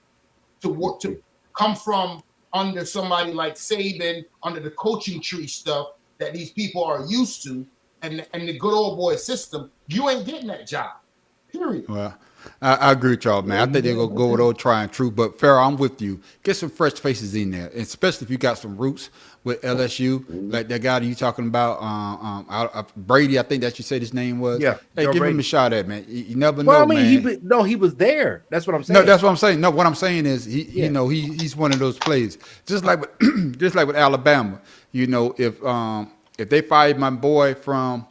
to work to come from under somebody like Saban, under the coaching tree stuff that these people are used to, and the good old boy system, you ain't getting that job. Period. Well, I agree with y'all, man. I think they're gonna go with old try and true. But Farrell, I'm with you. Get some fresh faces in there, especially if you got some roots with LSU, like that guy that you talking about, Brady. I think that you said his name was. Yeah. Hey, give Brady. him a shot at, man. You never know, Well, I mean, man. he was there. That's what I'm saying. No, that's what I'm saying. No, what I'm saying is he's one of those players. Just like with Alabama. If they fired my boy from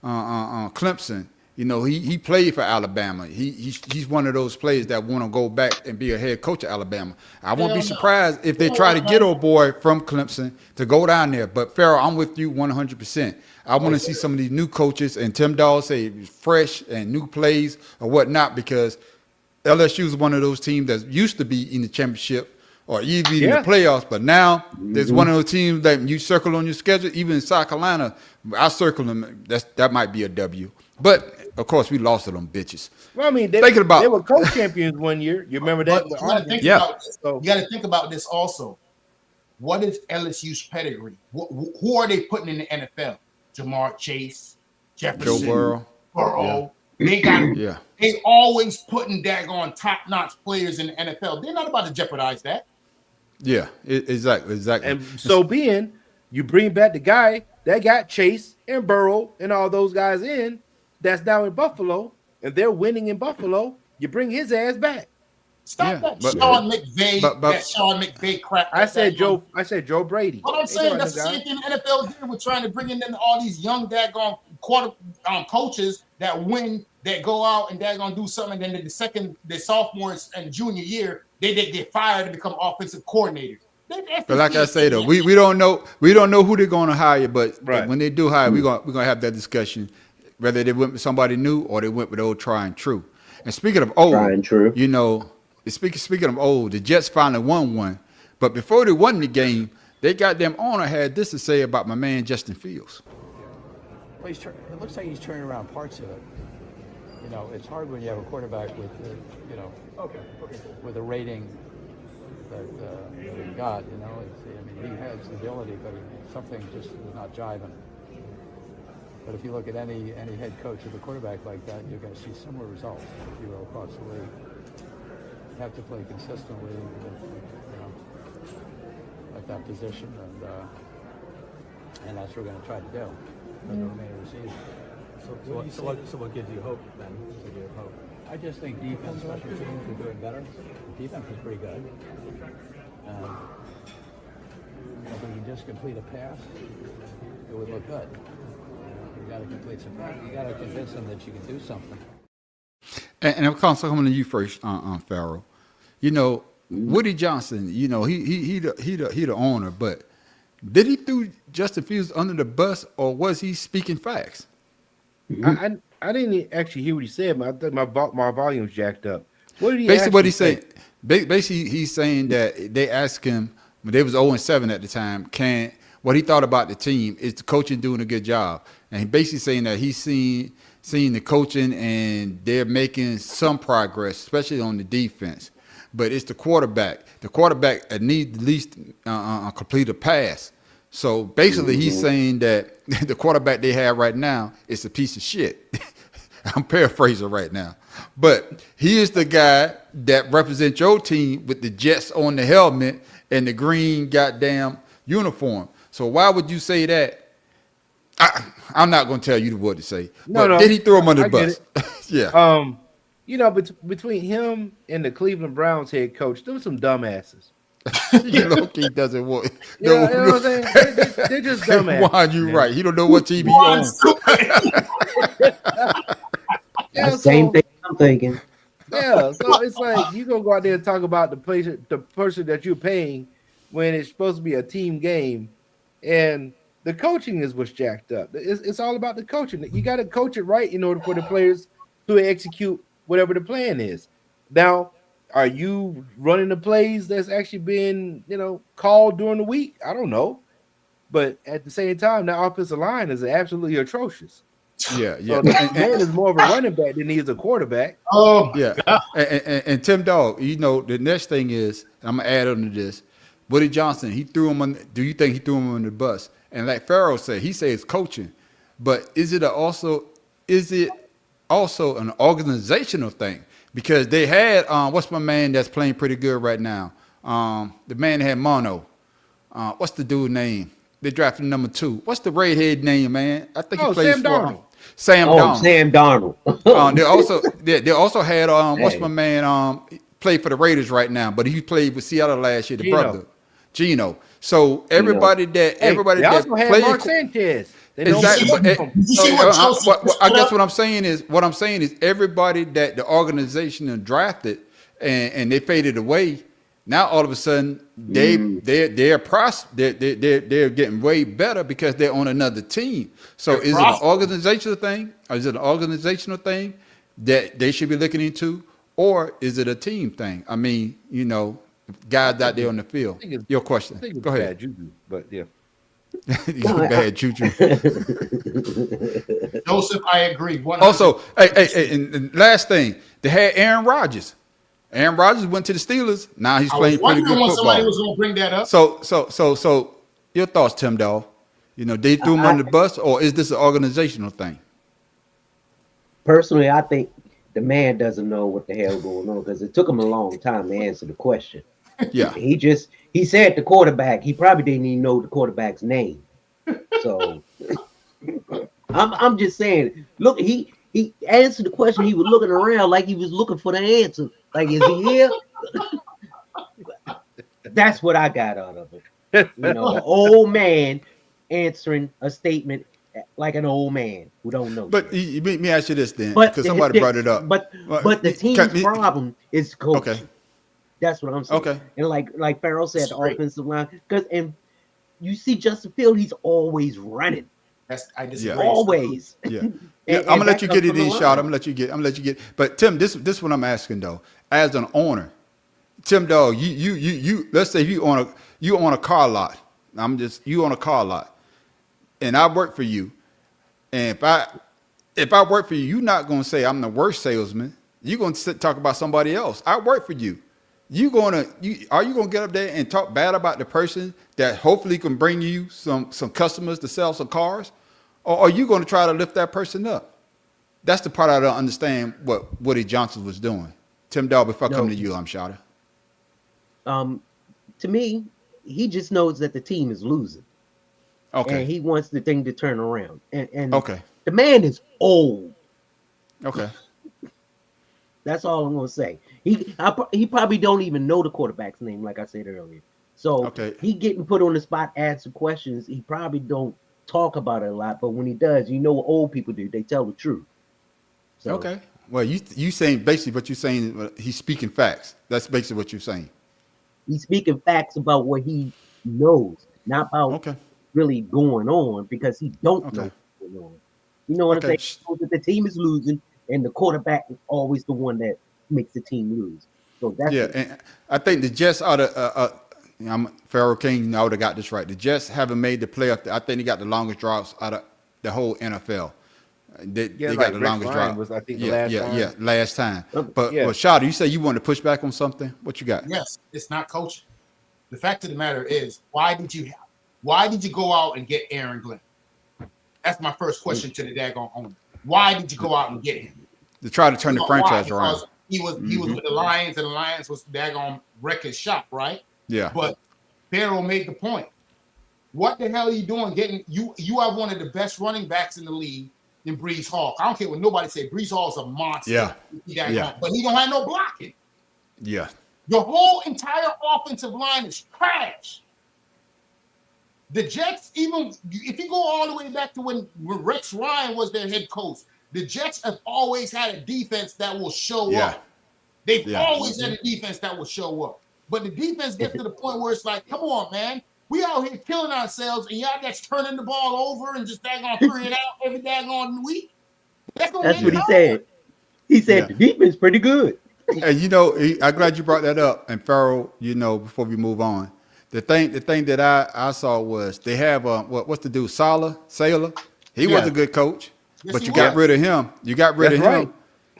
Clemson, he played for Alabama. He's one of those players that want to go back and be a head coach of Alabama. I won't be surprised if they try to get old boy from Clemson to go down there. But Farrell, I'm with you 100%. I want to see some of these new coaches, and Tim Dahl say fresh and new plays or whatnot, because LSU is one of those teams that used to be in the championship or even in the playoffs, but now there's one of those teams that you circle on your schedule. Even in South Carolina, I circle them. That might be a W. But of course, we lost to them bitches. Well, I mean, they were co-champions one year. You remember that? But you got to think about this. You got to think about this also. What is LSU's pedigree? Who are they putting in the NFL? Jamar Chase, Jefferson, Joe Burrow. They got they always putting daggone top-notch players in the NFL. They're not about to jeopardize that. Yeah, exactly. And so being, you bring back the guy that got Chase and Burrow and all those guys in, that's now in Buffalo, and they're winning in Buffalo. You bring his ass back. Stop that Sean McVay crap. I said Joe Brady. What I'm saying, that's the same thing the NFL did. We're trying to bring in all these young daggone coaches that win, that go out and they're gonna do something. And then the sophomores and junior year, they get fired and become offensive coordinators. But like I say though, we don't know who they're gonna hire, but when they do hire, we're gonna have that discussion, whether they went with somebody new or they went with old try and true. And speaking of old, try and true. Speaking of old, the Jets finally won one, but before they won the game, they goddamn owner had this to say about my man Justin Fields. Well, it looks like he's turning around parts of it. It's hard when you have a quarterback with, with a rating that he got. He has the ability, but something just is not jiving. But if you look at any head coach with a quarterback like that, you're going to see similar results, if you will, across the league. You have to play consistently, at that position, and that's what we're going to try to do for the remainder of the season. So what gives you hope then? I just think defense, special teams are doing better. The defense is pretty good. If we can just complete a pass, it would look good. You got to complete some passes. You got to convince them that you can do something. And of course, I'm coming to you first, Farrell. Woody Johnson. He the owner, but did he throw Justin Fields under the bus, or was he speaking facts? I I didn't actually hear what he said, but I think my volume's jacked up. What did he Basically, what actually he's saying, basically, he's saying that they asked him when they was 0-7 at the time. What he thought about the team is the coaching doing a good job, and he basically saying that he's seen the coaching and they're making some progress, especially on the defense. But it's the quarterback. The quarterback needs at least complete a pass. So basically, he's saying that the quarterback they have right now is a piece of shit. I'm paraphrasing right now. But he is the guy that represents your team with the Jets on the helmet and the green goddamn uniform. So why would you say that? I'm not going to tell you what to say. But did he throw him under the bus? Yeah. You know, between him and the Cleveland Browns head coach, there were some dumbasses. He doesn't want. You know what I'm saying? They're just dumbasses. Why you right? He don't know what team he owns. Same thing I'm thinking. Yeah, so it's like you gonna go out there and talk about the person that you're paying when it's supposed to be a team game, and the coaching is what's jacked up. It's all about the coaching. You got to coach it right in order for the players to execute whatever the plan is. Now, are you running the plays that's actually been called during the week? I don't know, but at the same time, that offensive line is absolutely atrocious. Yeah. So the man is more of a running back than he is a quarterback. Oh, yeah. And Tim Dog, the next thing is, I'm gonna add on to this. Woody Johnson, he threw him on. Do you think he threw him on the bus? And like Pharaoh said, he says coaching, but is it also an organizational thing? Because they had what's my man that's playing pretty good right now? The man had mono. What's the dude name? They drafted number 2. What's the redhead name, man? I think he plays Sam for Darnold. Sam Darnold. Sam Darnold. They also had what's my man played for the Raiders right now, but he played with Seattle last year. The brother, Gino. So everybody that also had played Mark Sanchez. Exactly. I guess what I'm saying is everybody that the organization drafted and they faded away. Now all of a sudden they're getting way better because they're on another team. So is it an organizational thing? Or is it an organizational thing that they should be looking into, or is it a team thing? I mean, guys out there on the field. Your question. Go ahead. Bad juju, but yeah. Bad juju. Joseph, I agree. 100%. Also, and last thing, they had Aaron Rodgers. Aaron Rodgers went to the Steelers. Now he's playing pretty good football. Somebody was going to bring that up. So, your thoughts, Tim Dawg? They threw him on the bus, or is this an organizational thing? Personally, I think the man doesn't know what the hell going on because it took him a long time to answer the question. Yeah, he said the quarterback. He probably didn't even know the quarterback's name. So I'm just saying. Look, he answered the question. He was looking around like he was looking for the answer. Like, is he here? That's what I got out of it. An old man answering a statement like an old man who don't know. But let me ask you this then, because somebody brought it up. But the team's problem is coaching. Okay. That's what I'm saying. Okay. And like Pharaoh said, the offensive line, and you see Justin Field, he's always running. I disagree. Always. Yeah. I'm gonna let you get it in, shot. I'm gonna let you get. But Tim, this is what I'm asking though. As an owner, Tim Dawg, you let's say you own a car lot. You own a car lot, and I work for you. And if I work for you, you're not gonna say I'm the worst salesman. You're gonna talk about somebody else. I work for you. Are you gonna get up there and talk bad about the person that hopefully can bring you some customers to sell some cars? Or are you going to try to lift that person up? That's the part I don't understand what Woody Johnson was doing. Tim Dawg, before I come to you, I'm Shada. To me, he just knows that the team is losing. Okay. And he wants the thing to turn around. And okay. The man is old. Okay. That's all I'm going to say. He probably don't even know the quarterback's name, like I said earlier. So he getting put on the spot, answer questions. He probably don't talk about it a lot, but when he does, what old people do. They tell the truth. So, okay. Well, you saying basically what you're saying, he's speaking facts. That's basically what you're saying. He's speaking facts about what he knows, not about really going on, because he don't know what's going on. You know what Okay. I'm saying? So that the team is losing, and the quarterback is always the one that makes the team lose. So that's Yeah, and I think the Jets ought to. I'm Pharaoh King. I would have got this right. The Jets haven't made the playoff. I think they got the longest droughts out of the whole NFL. They like got the Rex longest Ryan drought. was, I think, the yeah, last yeah, time. yeah, last time. But Yeah. Shada, you say you want to push back on something? What you got? Yes, it's not coaching. The fact of the matter is, why did you go out and get Aaron Glenn? That's my first question to the daggone owner. Why did you go out and get him? To try to turn the franchise Because around. he was with the Lions, and the Lions was daggone record shop, right? Yeah. But Pharaoh made the point. What the hell are you doing? Getting you have one of the best running backs in the league in Brees Hall. I don't care what nobody say. Brees Hall is a monster. Yeah. But he don't have no blocking. Yeah. Your whole entire offensive line is trash. The Jets, even if you go all the way back to when Rex Ryan was their head coach, the Jets have always had a defense that will show up. They've always had a defense that will show up. But the defense gets to the point where it's like, come on, man. We out here killing ourselves, and y'all that's turning the ball over and just daggone throwing it out every daggone week. That's what he said. He said the defense pretty good. And I'm glad you brought that up. And Pharaoh, before we move on, the thing that I saw was they have what's the dude, Salah? He was a good coach, but you got rid of him. You got rid of him. Right.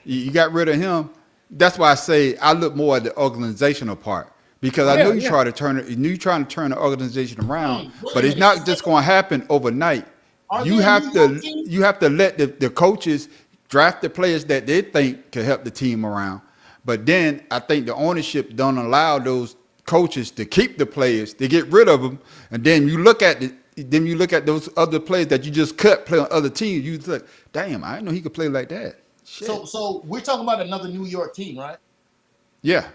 You got rid of him. That's why I say I look more at the organizational part. Because I know you're trying to turn the organization around, but it's not just going to happen overnight. You have to let the coaches draft the players that they think can help the team around. But then I think the ownership don't allow those coaches to keep the players. They get rid of them, and then you look at those other players that you just cut play on other teams. You think, damn, I didn't know he could play like that. Shit. So we're talking about another New York team, right? Yeah.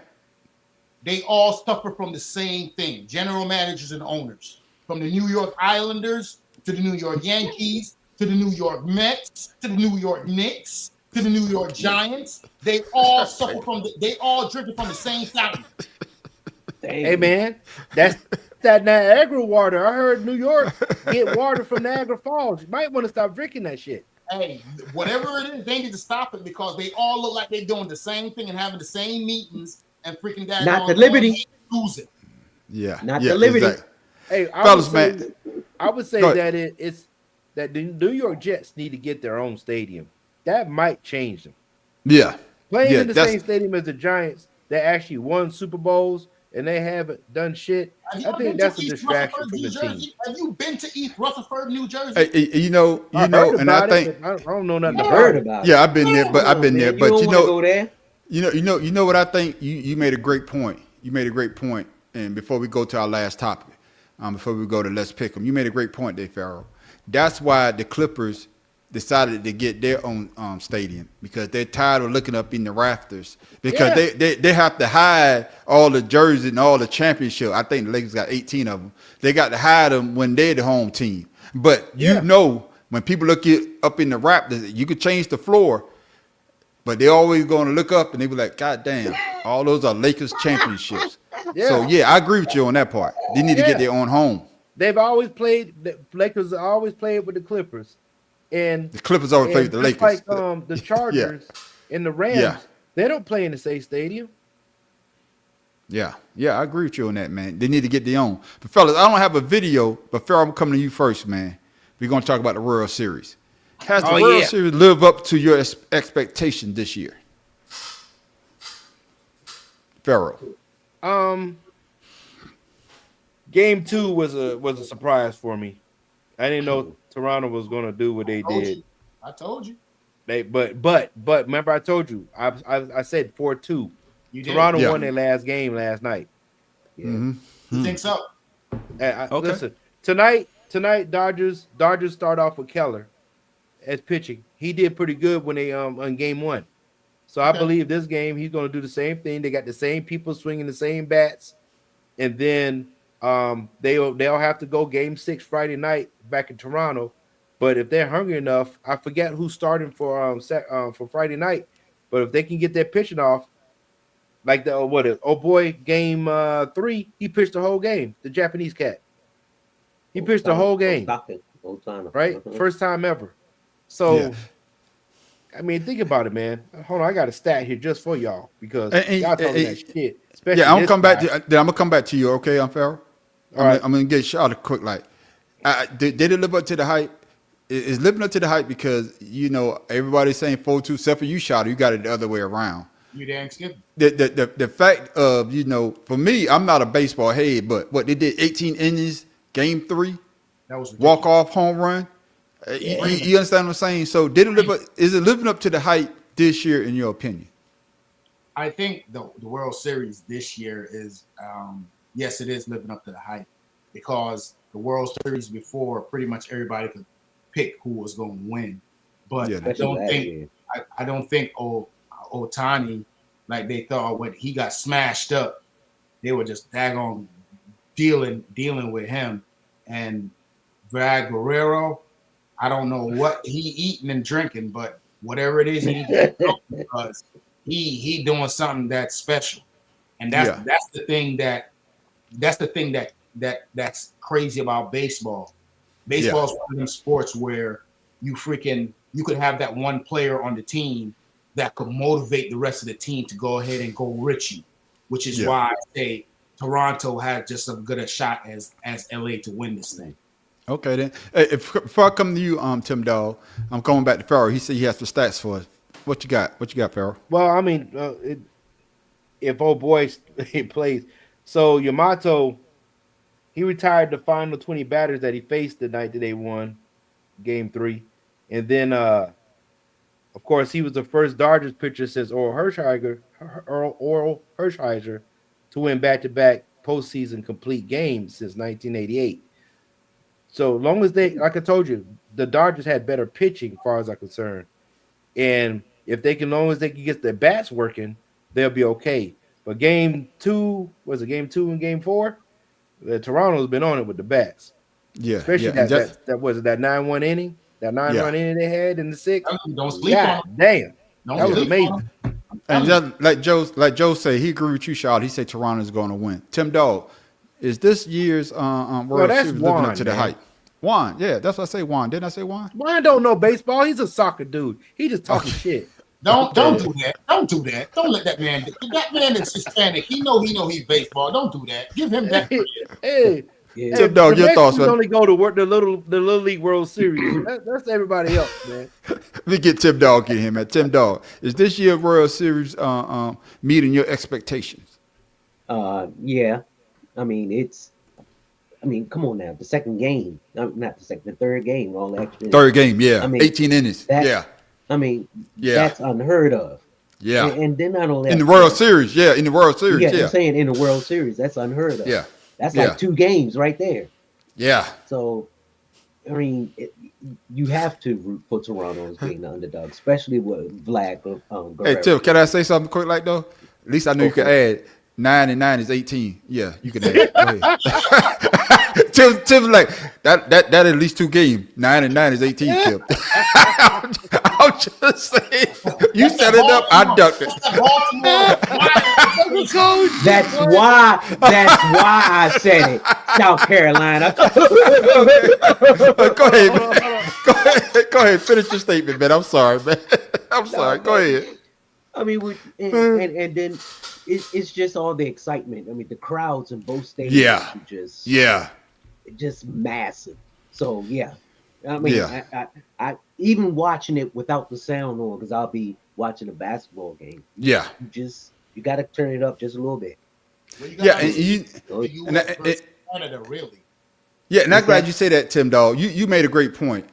They all suffer from the same thing. General managers and owners, from the New York Islanders to the New York Yankees to the New York Mets to the New York Knicks to the New York Giants. They all suffer they all drinking from the same fountain. Hey man, that's that Niagara water. I heard New York get water from Niagara Falls. You might want to stop drinking that shit. Hey, whatever it is, they need to stop it because they all look like they're doing the same thing and having the same meetings and freaking that. Not the Liberty. Losing. Yeah. Not the Liberty. Exactly. Hey, I would say that it's that the New York Jets need to get their own stadium. That might change them. Yeah. Playing in the same stadium as the Giants that actually won Super Bowls and they haven't done shit. I think that's a distraction from the team. Have you been to East Rutherford, New Jersey? And I think I don't know nothing heard about it. about it. Yeah, I've been there, but I've been there. You But don't wanna go there. You know what I think? You made a great point. You made a great point. And before we go to our last topic, before we go to Let's Pick 'em, you made a great point there, Pharaoh. That's why the Clippers decided to get their own stadium because they're tired of looking up in the rafters because they have to hide all the jerseys and all the championship. I think the Lakers got 18 of them. They got to hide them when they're the home team. But when people look up in the rafters, you could change the floor. But they're always going to look up and they be like, God damn, all those are Lakers championships. So, I agree with you on that part. They need to get their own home. They've always played, the Lakers always played with the Clippers. And the Clippers always play with the Lakers. Like the Chargers and the Rams, they don't play in the same stadium. Yeah, I agree with you on that, man. They need to get their own. But, fellas, I don't have a video, but Pharaoh, I'm coming to you first, man. We're going to talk about the World Series. Has the World Series lived up to your expectation this year? Pharaoh. Game 2 was a surprise for me. I didn't know Toronto was going to do what they did. I told you. But remember I told you I said 4-2. Toronto won their last game last night. Yeah. Mm-hmm. You think so? Listen, tonight Dodgers start off with Keller as pitching. He did pretty good when they on game 1. So I believe this game he's going to do the same thing. They got the same people swinging the same bats, and then they'll have to go game 6 Friday night back in Toronto. But if they're hungry enough, I forget who's starting for Friday night. But if they can get their pitching off, like game 3, he pitched the whole game. The Japanese cat, he pitched the whole game, right? First time ever. So, Yeah. I mean, think about it, man. Hold on, I got a stat here just for y'all because And- y'all talking and- that shit. Especially Yeah, I'm gonna this come back guy. to. Then I'm gonna come back to you. Okay, I'm Farrell. All right. I'm gonna get shot a quick like. Did it live up to the hype? It's living up to the hype because everybody's saying 4-2. Except for you, shot. You got it the other way around. You damn skip. The fact of for me, I'm not a baseball head, but what they did 18 innings, game 3, That was ridiculous. walk off home run. You understand what I'm saying? So did it live up? Is it living up to the hype this year, in your opinion? I think the World Series this year is, yes, it is living up to the hype because the World Series before, pretty much everybody could pick who was going to win. But Yeah, I don't think Ohtani, like they thought when he got smashed up, they were just daggone dealing with him. And Vlad Guerrero, I don't know what he eating and drinking, but whatever it is, he because he doing something that's special, and that's the thing that's crazy about baseball. Baseball is one of them sports where you could have that one player on the team that could motivate the rest of the team to go ahead and go rich you, which is why I say Toronto had just as good a shot as LA to win this thing. Okay, then. Hey, before I come to you, Tim Dog, I'm going back to Farrell. He said he has the stats for us. What you got? What you got, Farrell? Well, I mean, if old boy plays, so Yamato, he retired the final 20 batters that he faced the night that they won Game 3, and then, of course, he was the first Dodgers pitcher since Oral Hershiser to win back-to-back postseason complete games since 1988. So long as like I told you, the Dodgers had better pitching, as far as I'm concerned. And if they can, long as they can get their bats working, they'll be okay. But game 2 and game 4? Toronto's been on it with the bats. Yeah. Especially that 9-1 inning, that 9-run inning they had in the 6th. Don't sleep on God damn. That was amazing. And just like Joe said, he agreed with you, Charlotte. He said Toronto's going to win. Tim Dog, is this year's World Series living up to the hype? Juan, yeah, that's what I say. Juan, didn't I say Juan? Juan don't know baseball. He's a soccer dude. He just talking shit. Don't do that. Don't do that. Don't let that man. That man is Hispanic. He know he's baseball. Don't do that. Give him that. Hey, Tim Dog, your thoughts, man. Only go to work the little league World Series. That's everybody else, man. Let me get Tim Dog in here, man. Tim Dog, is this year's World Series meeting your expectations? Yeah. I mean, come on now. The second game, not the second, the third game, all extra. Third game, yeah. I mean, 18 innings, yeah. I mean, that's unheard of. Yeah. And then not only in the World Series, in the World Series, yeah. I'm saying in the World Series, that's unheard of. Yeah. That's like 2 games right there. Yeah. So, I mean, you have to root for Toronto as being the underdog, especially with Vlad. Guerrero. Hey, Tim, can I say something quick like though? At least I know you can add 9 and 9 is 18. Yeah, you can add. Go ahead. Tim's like that at least 2 games. 9 and 9 is 18. Tim. I'm just saying. You set it up. I ducked it. That's why I said it. South Carolina. Go ahead, man. Go ahead. Finish your statement, man. I'm sorry, man. I'm sorry. Go ahead. I mean, and then it's just all the excitement. I mean, the crowds in both stadiums are just massive. So yeah, I mean, I even watching it without the sound on, because I'll be watching a basketball game. Yeah, you got to turn it up just a little bit. Well, Canada, really. Yeah, and I'm glad you say that, Tim Dog. You made a great point.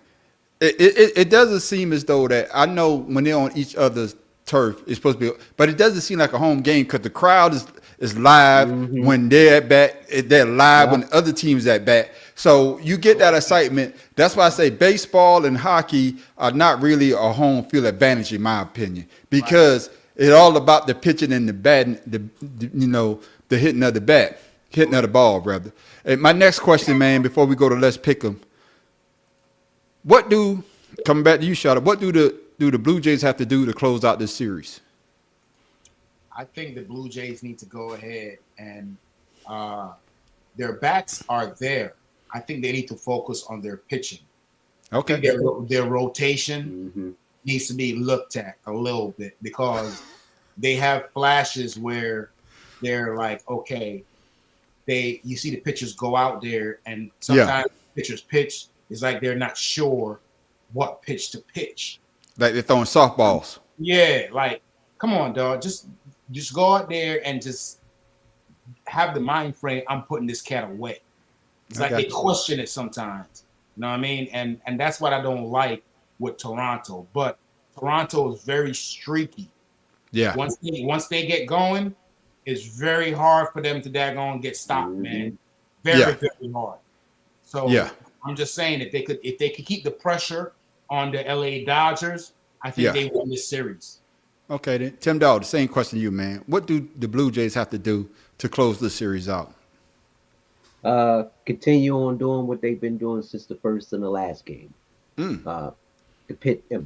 It doesn't seem as though that, I know when they're on each other's turf, it's supposed to be, but it doesn't seem like a home game because the crowd is live when they're at bat. They're live when the other team's at bat. So you get that excitement. That's why I say baseball and hockey are not really a home field advantage, in my opinion, because it's all about the pitching and the batting, the hitting of the bat, hitting of the ball, rather. And my next question, man, before we go to Let's Pick 'em, coming back to you, Shada, what do the Blue Jays have to do to close out this series? I think the Blue Jays need to go ahead and their bats are there. I think they need to focus on their pitching. Okay. I think their rotation needs to be looked at a little bit because they have flashes where they're like, okay, you see the pitchers go out there and sometimes pitchers pitch is like they're not sure what pitch to pitch. Like they're throwing softballs. Yeah, like come on, dog. Just go out there and just have the mind frame. I'm putting this cat away. It's like they question it sometimes. You know what I mean? And that's what I don't like with Toronto. But Toronto is very streaky. Yeah. Once they get going, it's very hard for them to daggone get stopped, man. Very hard. So I'm just saying if they could keep the pressure on the LA Dodgers, I think they win this series. Okay, then Tim Dog, the same question to you, man. What do the Blue Jays have to do to close the series out? Continue on doing what they've been doing since the first and the last game. The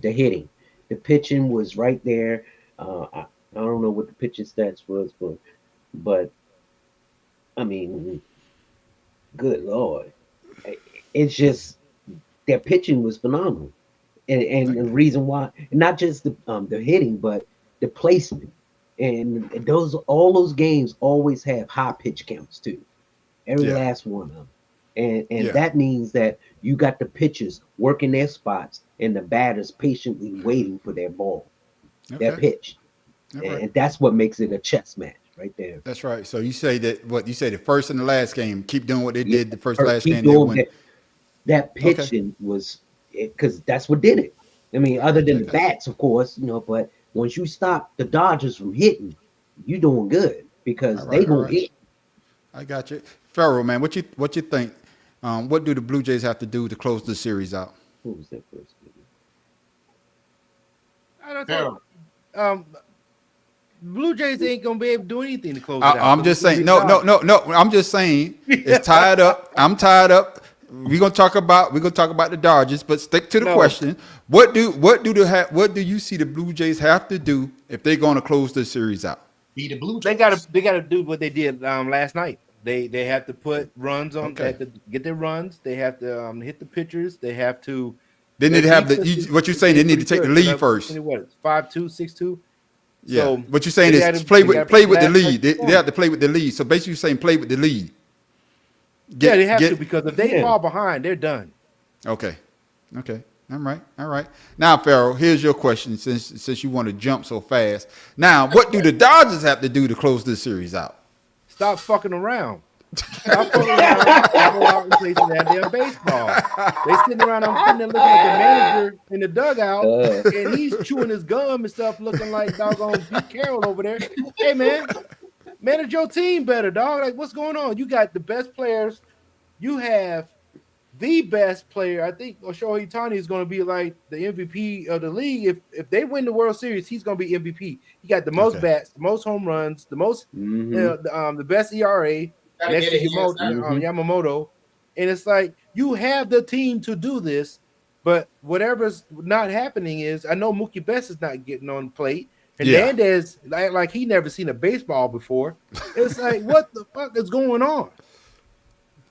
hitting, the pitching was right there. I don't know what the pitching stats was, but I mean, good Lord, it's just their pitching was phenomenal, and the reason why, not just the hitting, but the placement, and all those games always have high pitch counts too. Every last one of them. And that means that you got the pitchers working their spots and the batters patiently waiting for their ball, their pitch. And that's what makes it a chess match right there. That's right. So you say the first and the last game, keep doing what they did the first last game. That pitching was because that's what did it. I mean, other than the bats, of course, but once you stop the Dodgers from hitting, you're doing good because they gonna hit. I got you. Farrell, man, what you think? What do the Blue Jays have to do to close the series out? Who was that first? I don't know. Blue Jays ain't gonna be able to do anything to close it out. I'm just saying. No. I'm just saying it's tied up. I'm tied up. We're gonna talk about the Dodgers, but stick to the question. What do you see the Blue Jays have to do if they're gonna close the series out? Be the Blue Jays. They gotta do what they did last night. They have to put runs on. They have to get their runs. They have to hit the pitchers. They have to. They need to have what you're saying. They need to take the lead first. What 5-2, 6-2. Yeah. So what you're saying is play with the lead. They have to play with the lead. So basically, you're saying play with the lead. They have to because if they fall behind, they're done. Okay. All right. Now, Farrell, here's your question. Since you want to jump so fast, now what do the Dodgers have to do to close this series out? Stop fucking around. Stop fucking around. Go out and play some goddamn baseball. They sitting around. I'm sitting there looking at the manager in the dugout, and he's chewing his gum and stuff, looking like doggone Pete Carroll over there. Hey, man, manage your team better, dog. Like, what's going on? You got the best players. You have the best player. I think Shohei Ohtani is going to be like the MVP of the league. If they win the World Series, he's going to be MVP. He got the most bats, the most home runs, the most the best ERA next to Yamamoto. And it's like you have the team to do this, but whatever's not happening is I know Mookie Betts is not getting on the plate. Hernandez like he never seen a baseball before. It's like what the fuck is going on?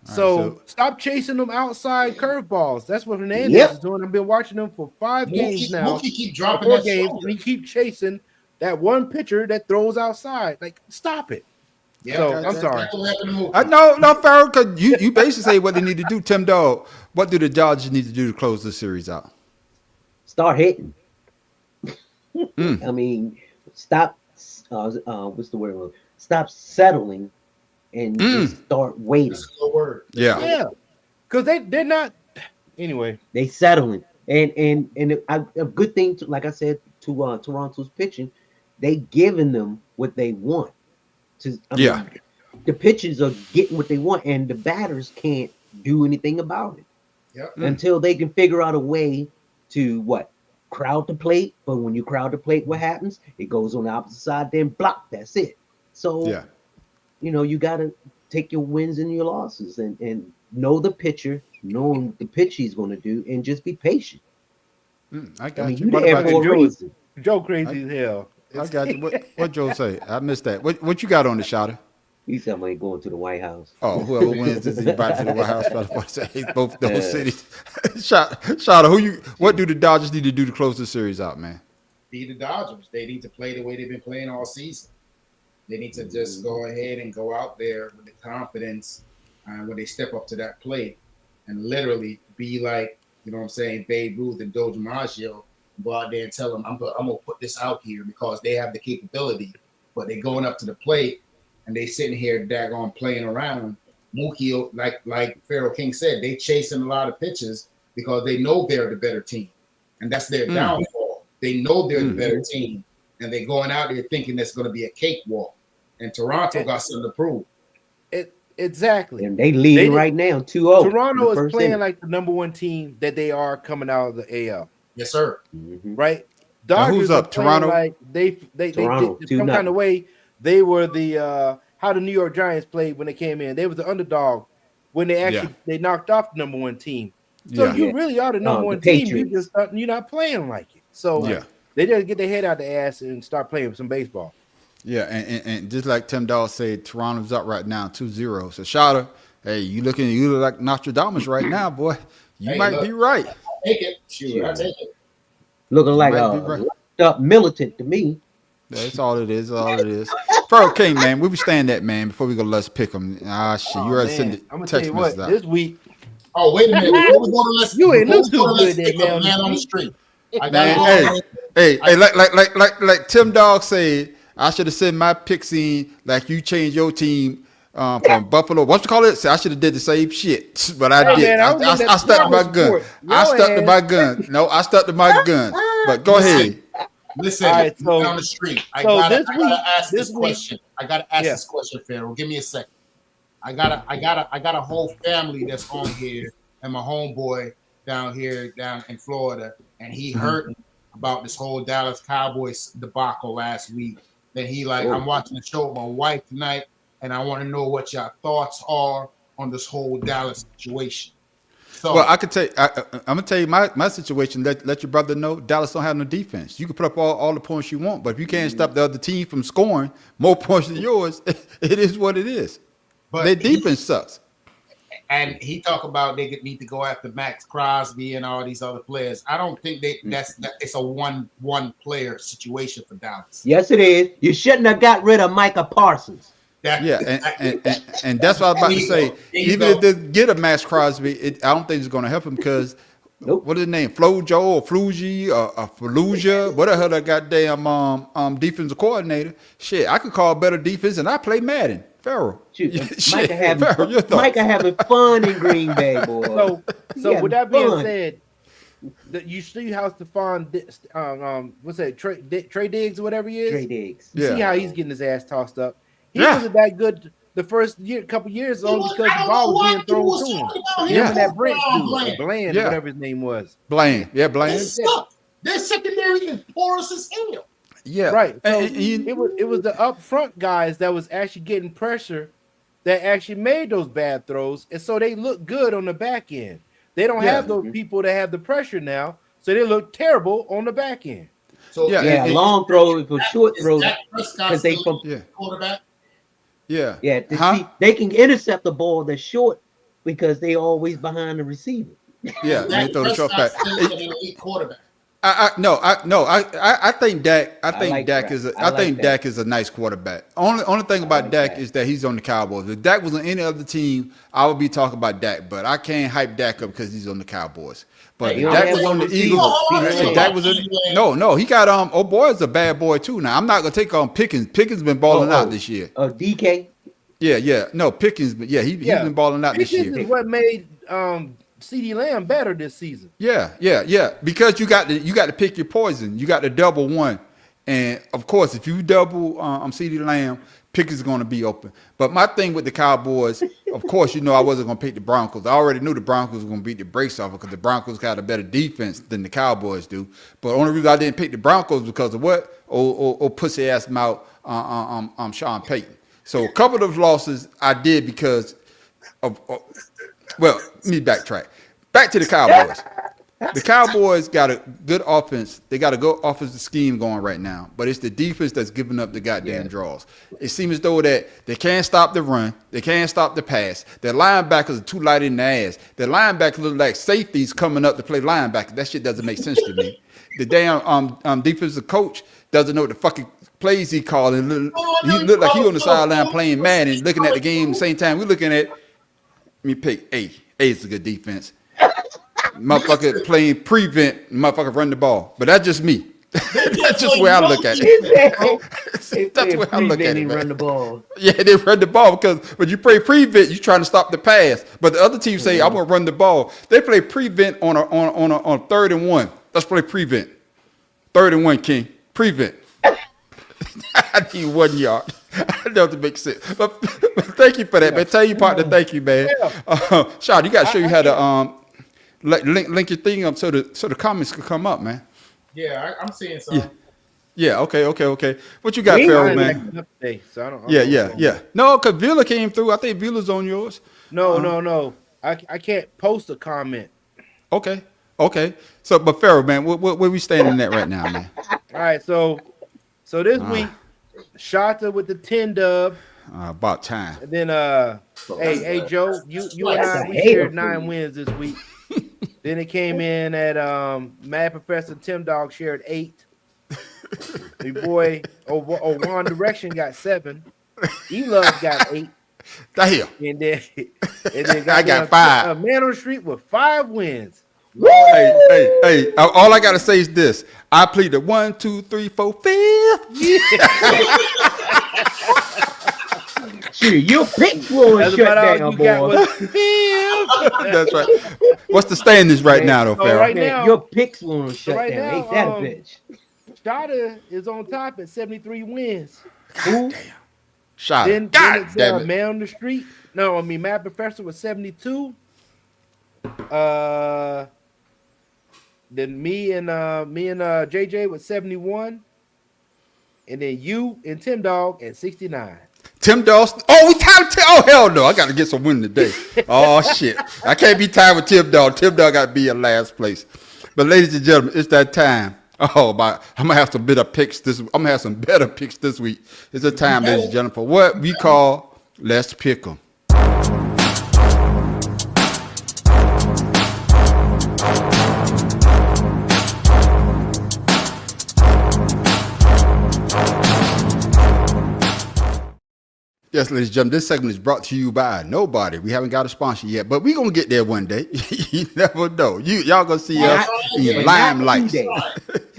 So stop chasing them outside curveballs. That's what Hernandez is doing. I've been watching them for 5 games now. Mookie keep dropping that games, and he keep chasing that one pitcher that throws outside. Like, stop it. Yeah, so I'm sorry. No, Farrell, because you basically say what they need to do. Tim Dog, what do the Dodgers need to do to close the series out? Start hitting. I mean, stop. What's the word? Stop settling. And just start waiting. Yeah. Because they're not. Anyway, they settling, and a good thing to, like I said, to Toronto's pitching, they giving them what they want. Mean, the pitchers are getting what they want, and the batters can't do anything about it until they can figure out a way to crowd the plate. But when you crowd the plate, what happens? It goes on the opposite side, then block. That's it. So you got to take your wins and your losses and know the pitcher, knowing the pitch he's going to do, and just be patient. I got you. There for a reason. Joe crazy as hell. I got you. What Joe say? I missed that. What you got on the shotter? He's somebody going to the White House. Oh, whoever wins is invited to the White House. I say both those cities. Shada, what do the Dodgers need to do to close the series out, man? Be the Dodgers. They need to play the way they've been playing all season. They need to just go ahead and go out there with the confidence when they step up to that plate and literally be like, you know what I'm saying, Babe Ruth and Joe DiMaggio. Go out there and tell them, I'm gonna put this out here because they have the capability, but they're going up to the plate and they sitting here daggone playing around. Mookie, like Pharaoh King said, they chasing a lot of pitches because they know they're the better team, and that's their downfall. They know they're the better team, and they're going out there thinking that's going to be a cakewalk. And Toronto got something to prove. Exactly. And they leading right now 2-0. Toronto is playing like the number one team that they are coming out of the AL. Yes, sir. Right. Dodgers who's up? Toronto. Like they Toronto, did some kind of way. They were the how the New York Giants played when they came in. They were the underdog when they actually they knocked off the number one team. So you really are the number one team. You're not playing like it. So they just get their head out the ass and start playing some baseball. Yeah, and just like Tim Dahl said, Toronto's up right now 2-0. So Shada, hey, you look like Nostradamus right now, boy. You might be right. I'll take it. Sure, I'll take it. Looking like a up militant to me. That's all it is. All it is. Pharaoh King, man, we be staying that, man. Before we go, let's pick them. You already send I'm gonna text tell you what. out. This week. Oh, wait a minute. Before we go to let's, you ain't look too let's good, pick there, up Man on the Street. Hey, like Tim Dog said, I should have sent my picks in like you changed your team from Buffalo. What you call it? I should have did the same shit, but I did. I stuck to my gun. I stuck to my gun. No, I stuck to my gun. But go ahead. Listen, right, so, on the street. I so gotta ask this question. I gotta ask this question, Pharaoh. Give me a second. I got a whole family that's on here, and my homeboy down in Florida, and he heard about this whole Dallas Cowboys debacle last week. Then he I'm watching the show with my wife tonight, and I want to know what your thoughts are on this whole Dallas situation. So, well, I could tell you, I'm gonna tell you my situation. Let your brother know Dallas don't have no defense. You can put up all the points you want, but if you can't stop the other team from scoring more points than yours, it is what it is. But their defense sucks. And he talked about they need to go after Max Crosby and all these other players. I don't think it's a one player situation for Dallas. Yes, it is. You shouldn't have got rid of Micah Parsons. And that's what I was about to say. Even if they get a Max Crosby, I don't think it's going to help him because what is his name? Flojo or Flugie or Fallujah, whatever that goddamn defensive coordinator. Shit, I could call better defense and I play Madden. Pharaoh. Micah having fun in Green Bay, boy. So with that being said, you see how Stephon, what's that? Trey Diggs or whatever he is. Trey Diggs. You see how he's getting his ass tossed up. He wasn't that good the first couple years only because the ball was being thrown to him. Remember that Brent dude, Bland, whatever his name was. Bland. Their secondary is porous as hell. Yeah, right. So it was the up front guys that was actually getting pressure that actually made those bad throws, and so they look good on the back end. They don't have those people that have the pressure now, so they look terrible on the back end. So long throws for short throws because they from quarterback. They can intercept the ball that's short because they always behind the receiver. Yeah, they throw the short pass. Quarterback. I think Dak. Dak is a nice quarterback. Only thing about Dak is that he's on the Cowboys. If Dak was on any other team, I would be talking about Dak. But I can't hype Dak up because he's on the Cowboys. But if Dak was on the Eagles, Dak was no. He got oh boy is a bad boy too. Now I'm not gonna take on Pickens. Pickens been balling out this year. DK. Yeah. No Pickens, but he's been balling out this year. Pickens is what made CeeDee Lamb better this season. Yeah. Because you got to pick your poison. You got to double one, and of course, if you double CeeDee Lamb, Pickens is going to be open. But my thing with the Cowboys, of course, I wasn't going to pick the Broncos. I already knew the Broncos were going to beat the brakes off because the Broncos got a better defense than the Cowboys do. But the only reason I didn't pick the Broncos because of what? Pussy ass mouth Sean Payton. So a couple of those losses I did because of well, let me backtrack. Back to the Cowboys. The Cowboys got a good offense. They got a good offensive scheme going right now, but it's the defense that's giving up the goddamn draws. It seems as though that they can't stop the run. They can't stop the pass. Their linebackers are too light in the ass. Their linebackers look like safeties coming up to play linebacker. That shit doesn't make sense to me. The damn defensive coach doesn't know what the fucking plays he calling. He look like he on the sideline playing Madden and looking at the game at the same time. We're looking at me pick A. A is a good defense. Motherfucker playing prevent, motherfucker run the ball. But that's just me. That's just where I look at it. That's where I look at it, man. Run the ball. Yeah, they run the ball because when you play prevent, you're trying to stop the pass. But the other team say, I'm gonna run the ball. They play prevent on a 3rd and 1. Let's play prevent. 3rd and 1, King. Prevent. I need 1 yard. I know to make sense. But thank you for that, man. Tell your partner, thank you, man. Sean, you gotta show you how to link your thing up so the comments can come up, man. Yeah, I'm seeing some. Yeah. Okay. What you got, Pharaoh, man? Yeah. No, because Villa came through. I think Villa's on yours. No. I can't post a comment. Okay. So, but Pharaoh, man, where we standing at right now, man? All right. So this week, Shata with the 10 dub. About time. And then hey Joe, you and I we shared 9 wins this week. Then it came in at Mad Professor Tim Dog shared 8. Your boy One Direction got 7. E-Love got 8. Damn. And then I got 5. A Man on the Street with 5 wins. Hey, all I gotta say is this. I pleaded 1, 2, 3, 4, 5th. Shoot, your picks will shut down, boy. That's right. What's the standings right now, though, Pharaoh? Right now, your picks won't shut down. Now, Ain't that a bitch? Shada is on top at 73 wins. God damn. Shada. Then it's damn it. Man on the Street. No, I mean Mad Professor was 72. Then me and JJ was 71. And then you and Tim Dog at 69. Tim Dawson. Oh, we tied with Tim. Oh, hell no. I got to get some win today. Oh, shit. I can't be tied with Tim Dog. Tim Dog got to be in last place. But, ladies and gentlemen, it's that time. Oh, I'm going to have some better picks this week. I'm going to have some better picks this week. It's a time, ladies and gentlemen, for what we call Let's Pick 'em. Yes, ladies and gentlemen, this segment is brought to you by nobody. We haven't got a sponsor yet, but we're going to get there one day. You never know. Y'all going to see us in limelight.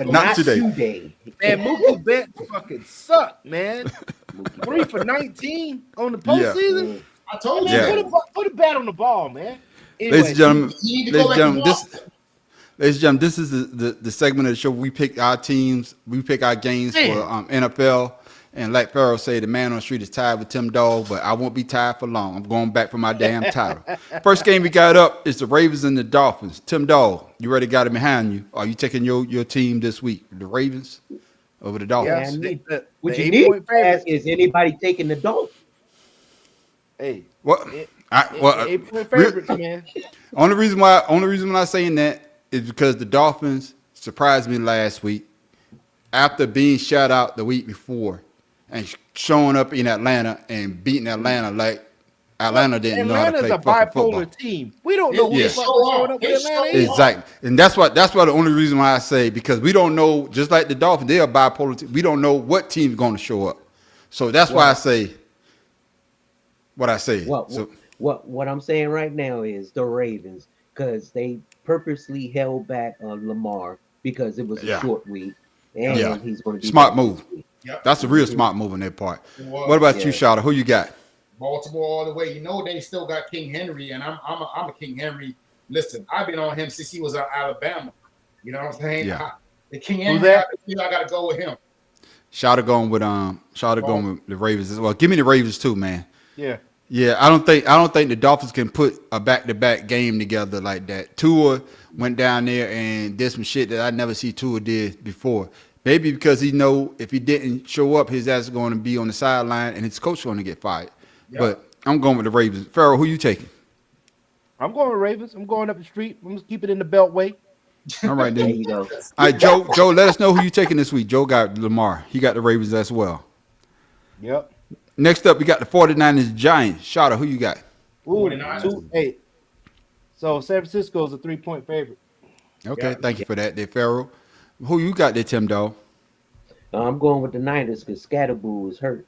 Not today. Man, Mookie Betts fucking sucked, man. 3 for 19 on the postseason. I told you, man, put a bat on the ball, man. Anyway, ladies and gentlemen, this is the segment of the show. We pick our teams. We pick our games for NFL. And like Pharaoh said, the Man on the Street is tied with Tim Dog, but I won't be tied for long. I'm going back for my damn title. First game we got up is the Ravens and the Dolphins. Tim Dog, you already got it behind you. Are you taking your team this week? The Ravens over the Dolphins? Yeah, what you need to ask is anybody taking the Dolphins? Hey. What? 8-point favorites, man. Only reason why I'm saying that is because the Dolphins surprised me last week after being shut out the week before. And showing up in Atlanta and beating Atlanta like Atlanta didn't know how to play fucking football. Atlanta's a bipolar team. We don't know who the fuck is showing up in Atlanta. Exactly. And that's why the only reason why I say, because we don't know, just like the Dolphins, they're a bipolar team. We don't know what team's going to show up. So that's why I say what I say. What I'm saying right now is the Ravens, because they purposely held back on Lamar because it was a short week. And he's going to be smart move. Yep. That's a real smart move on their part. What about you, Shada? Who you got? Baltimore all the way. You know they still got King Henry, and I'm a King Henry. Listen, I've been on him since he was at Alabama. You know what I'm saying? Yeah. The King Henry, I got to go with him. Shada going with the Ravens as well. Give me the Ravens too, man. Yeah. Yeah, I don't think the Dolphins can put a back-to-back game together like that. Tua went down there and did some shit that I never see Tua did before. Maybe because he know if he didn't show up, his ass is going to be on the sideline and his coach is going to get fired. Yep. But I'm going with the Ravens. Pharaoh, who you taking? I'm going with Ravens. I'm going up the street. I'm going to keep it in the Beltway. All right, There then. you go. All right, Joe. Joe, let us know who you taking this week. Joe got Lamar. He got the Ravens as well. Yep. Next up, we got the 49ers Giants. Shotta, who you got? Ooh, 49ers. 2-8. So San Francisco is a 3-point favorite. Okay, Yeah. thank you for that, there, Farrell. Who you got there, Tim Dog? I'm going with the Niners because Scatterboo is hurt.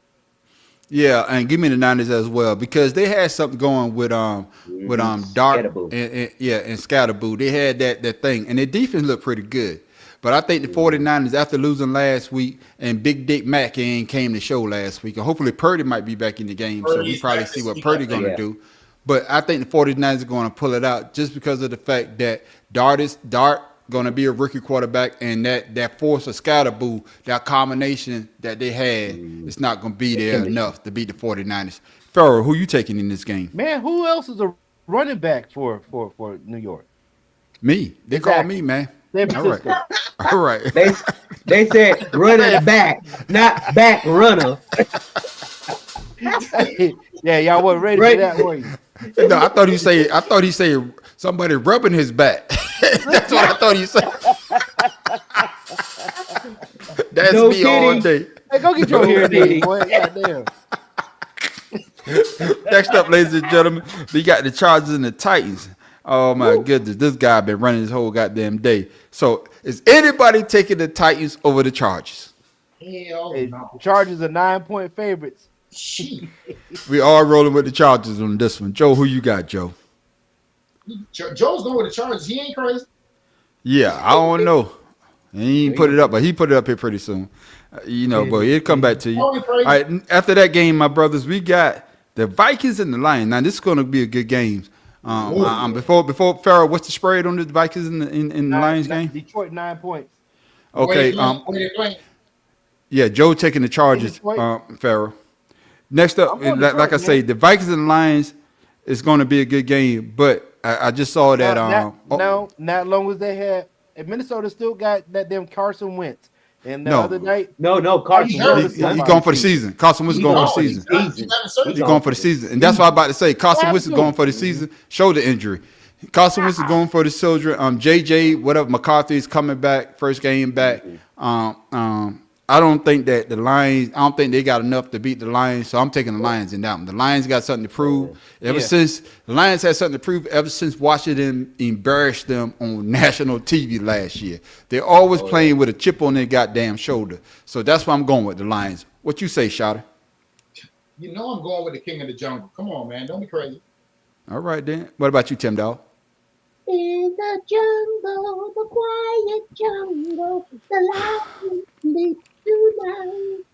Yeah, and give me the Niners as well because they had something going with Dart Scatterboo. and Scatterboo. They had that thing, and their defense looked pretty good. But I think the 49ers, after losing last week, and Big Dick Mack ain't came to show last week, and hopefully Purdy might be back in the game, so we Purdy's probably back see this what week, Purdy I going think. to do. But I think the 49ers are going to pull it out just because of the fact that Dart going to be a rookie quarterback, and that force of Scatterboo, that combination that they had, it's not going to be there enough to beat the 49ers. Farrell, who you taking in this game? Man, who else is a running back for New York? Me. They call me, man. San All right. Francisco. All right. They said running back, not back runner. Yeah, y'all wasn't ready for that, were you? No, I thought he said somebody rubbing his back. That's what I thought he said. That's No me all kidding. day. Hey, go get your hair kidding. done, boy. Goddamn. Next up, ladies and gentlemen, we got the Chargers and the Titans. Oh my goodness, this guy been running this whole goddamn day. So, is anybody taking the Titans over the Chargers? Hell Hey, no. Chargers are 9-point favorites. Shit. We all rolling with the Chargers on this one. Joe, who you got, Joe? Joe's going with the Chargers. He ain't crazy. Yeah, I don't know. He ain't put it up, but he put it up here pretty soon. But he'll come back to you. Only All crazy. right, after that game, my brothers, we got the Vikings and the Lions. Now, this is going to be a good game. Before Farrell, what's the spread on the Vikings in the Lions game? Detroit 9 points. Okay, Where they playing? yeah, Joe taking the Chargers, Detroit. Farrell. Next up, I'm going like I Detroit, say, man. the Vikings and the Lions is going to be a good game, but I just saw that. Not long as they had. And Minnesota still got that damn Carson Wentz. And the No. other night, No, Carson. He's hurt. Wentz He's is going for the season. Carson Wentz is going for the season. He's going for the season, and that's what I'm about to say. Carson Wentz is going for the season. Shoulder injury. Carson Wentz is going for the children. JJ, whatever, McCarthy is coming back, first game back. I don't think that the Lions. I don't think they got enough to beat the Lions, so I'm taking the Lions in that one. The Lions got something to prove. Ever since the Lions had something to prove, ever since Washington embarrassed them on national TV last year, they're always playing with a chip on their goddamn shoulder. So that's why I'm going with the Lions. What you say, Shotter? You know I'm going with the King of the Jungle. Come on, man. Don't be crazy. All right, then. What about you, Tim Dawg? In the jungle, the quiet jungle, the lion sleeps tonight.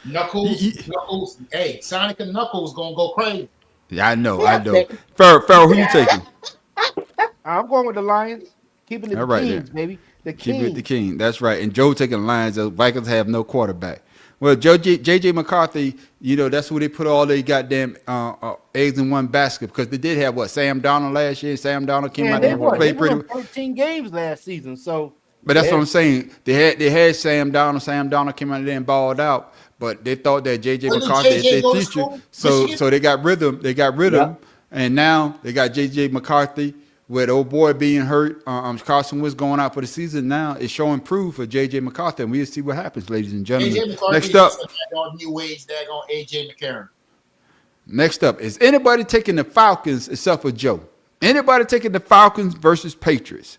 Knuckles. Hey, Sonic and Knuckles gonna go crazy. Yeah, I know. Farrell, who you taking? I'm going with the Lions. Keeping it All the right, Kings, then. baby. The Keep Kings. it the King. That's right. And Joe taking the Lions. The Vikings have no quarterback. Well, JJ McCarthy, that's where they put all their goddamn eggs in one basket because they did have Sam Darnold last year. Sam Darnold came out there and played pretty. They won 13 games last season, so. But that's what I'm saying. They had Sam Darnold. Sam Darnold came out there and balled out, but they thought that JJ McCarthy is their future. So they got rid of him. And now they got JJ McCarthy. With old boy being hurt, Carson Wentz going out for the season now. It's showing proof for J.J. McCarthy, and we'll see what happens, ladies and gentlemen. AJ McCarthy Next up, on new wage that on AJ McCarron. Next up, is anybody taking the Falcons except for Joe? Anybody taking the Falcons versus Patriots?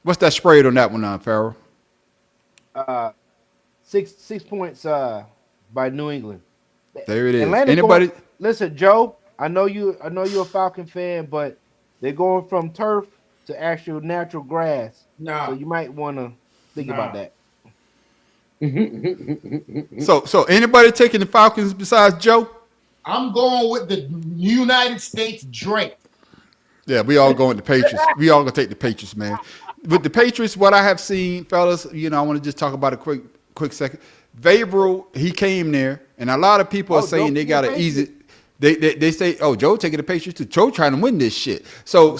What's that spread on that one, Farrell? 6 points by New England. There it is. Atlanta Anybody? Listen, Joe. I know you're a Falcon fan, but they're going from turf to actual natural grass. So you might want to think about that. So anybody taking the Falcons besides Joe? I'm going with the United States Drake. Yeah, we all going to Patriots. We all gonna take the Patriots, man. With the Patriots, what I have seen, fellas, I want to just talk about a quick second. Vavro, he came there, and a lot of people are saying they got to easy. They say, oh, Joe taking the Patriots too. Joe trying to win this shit. So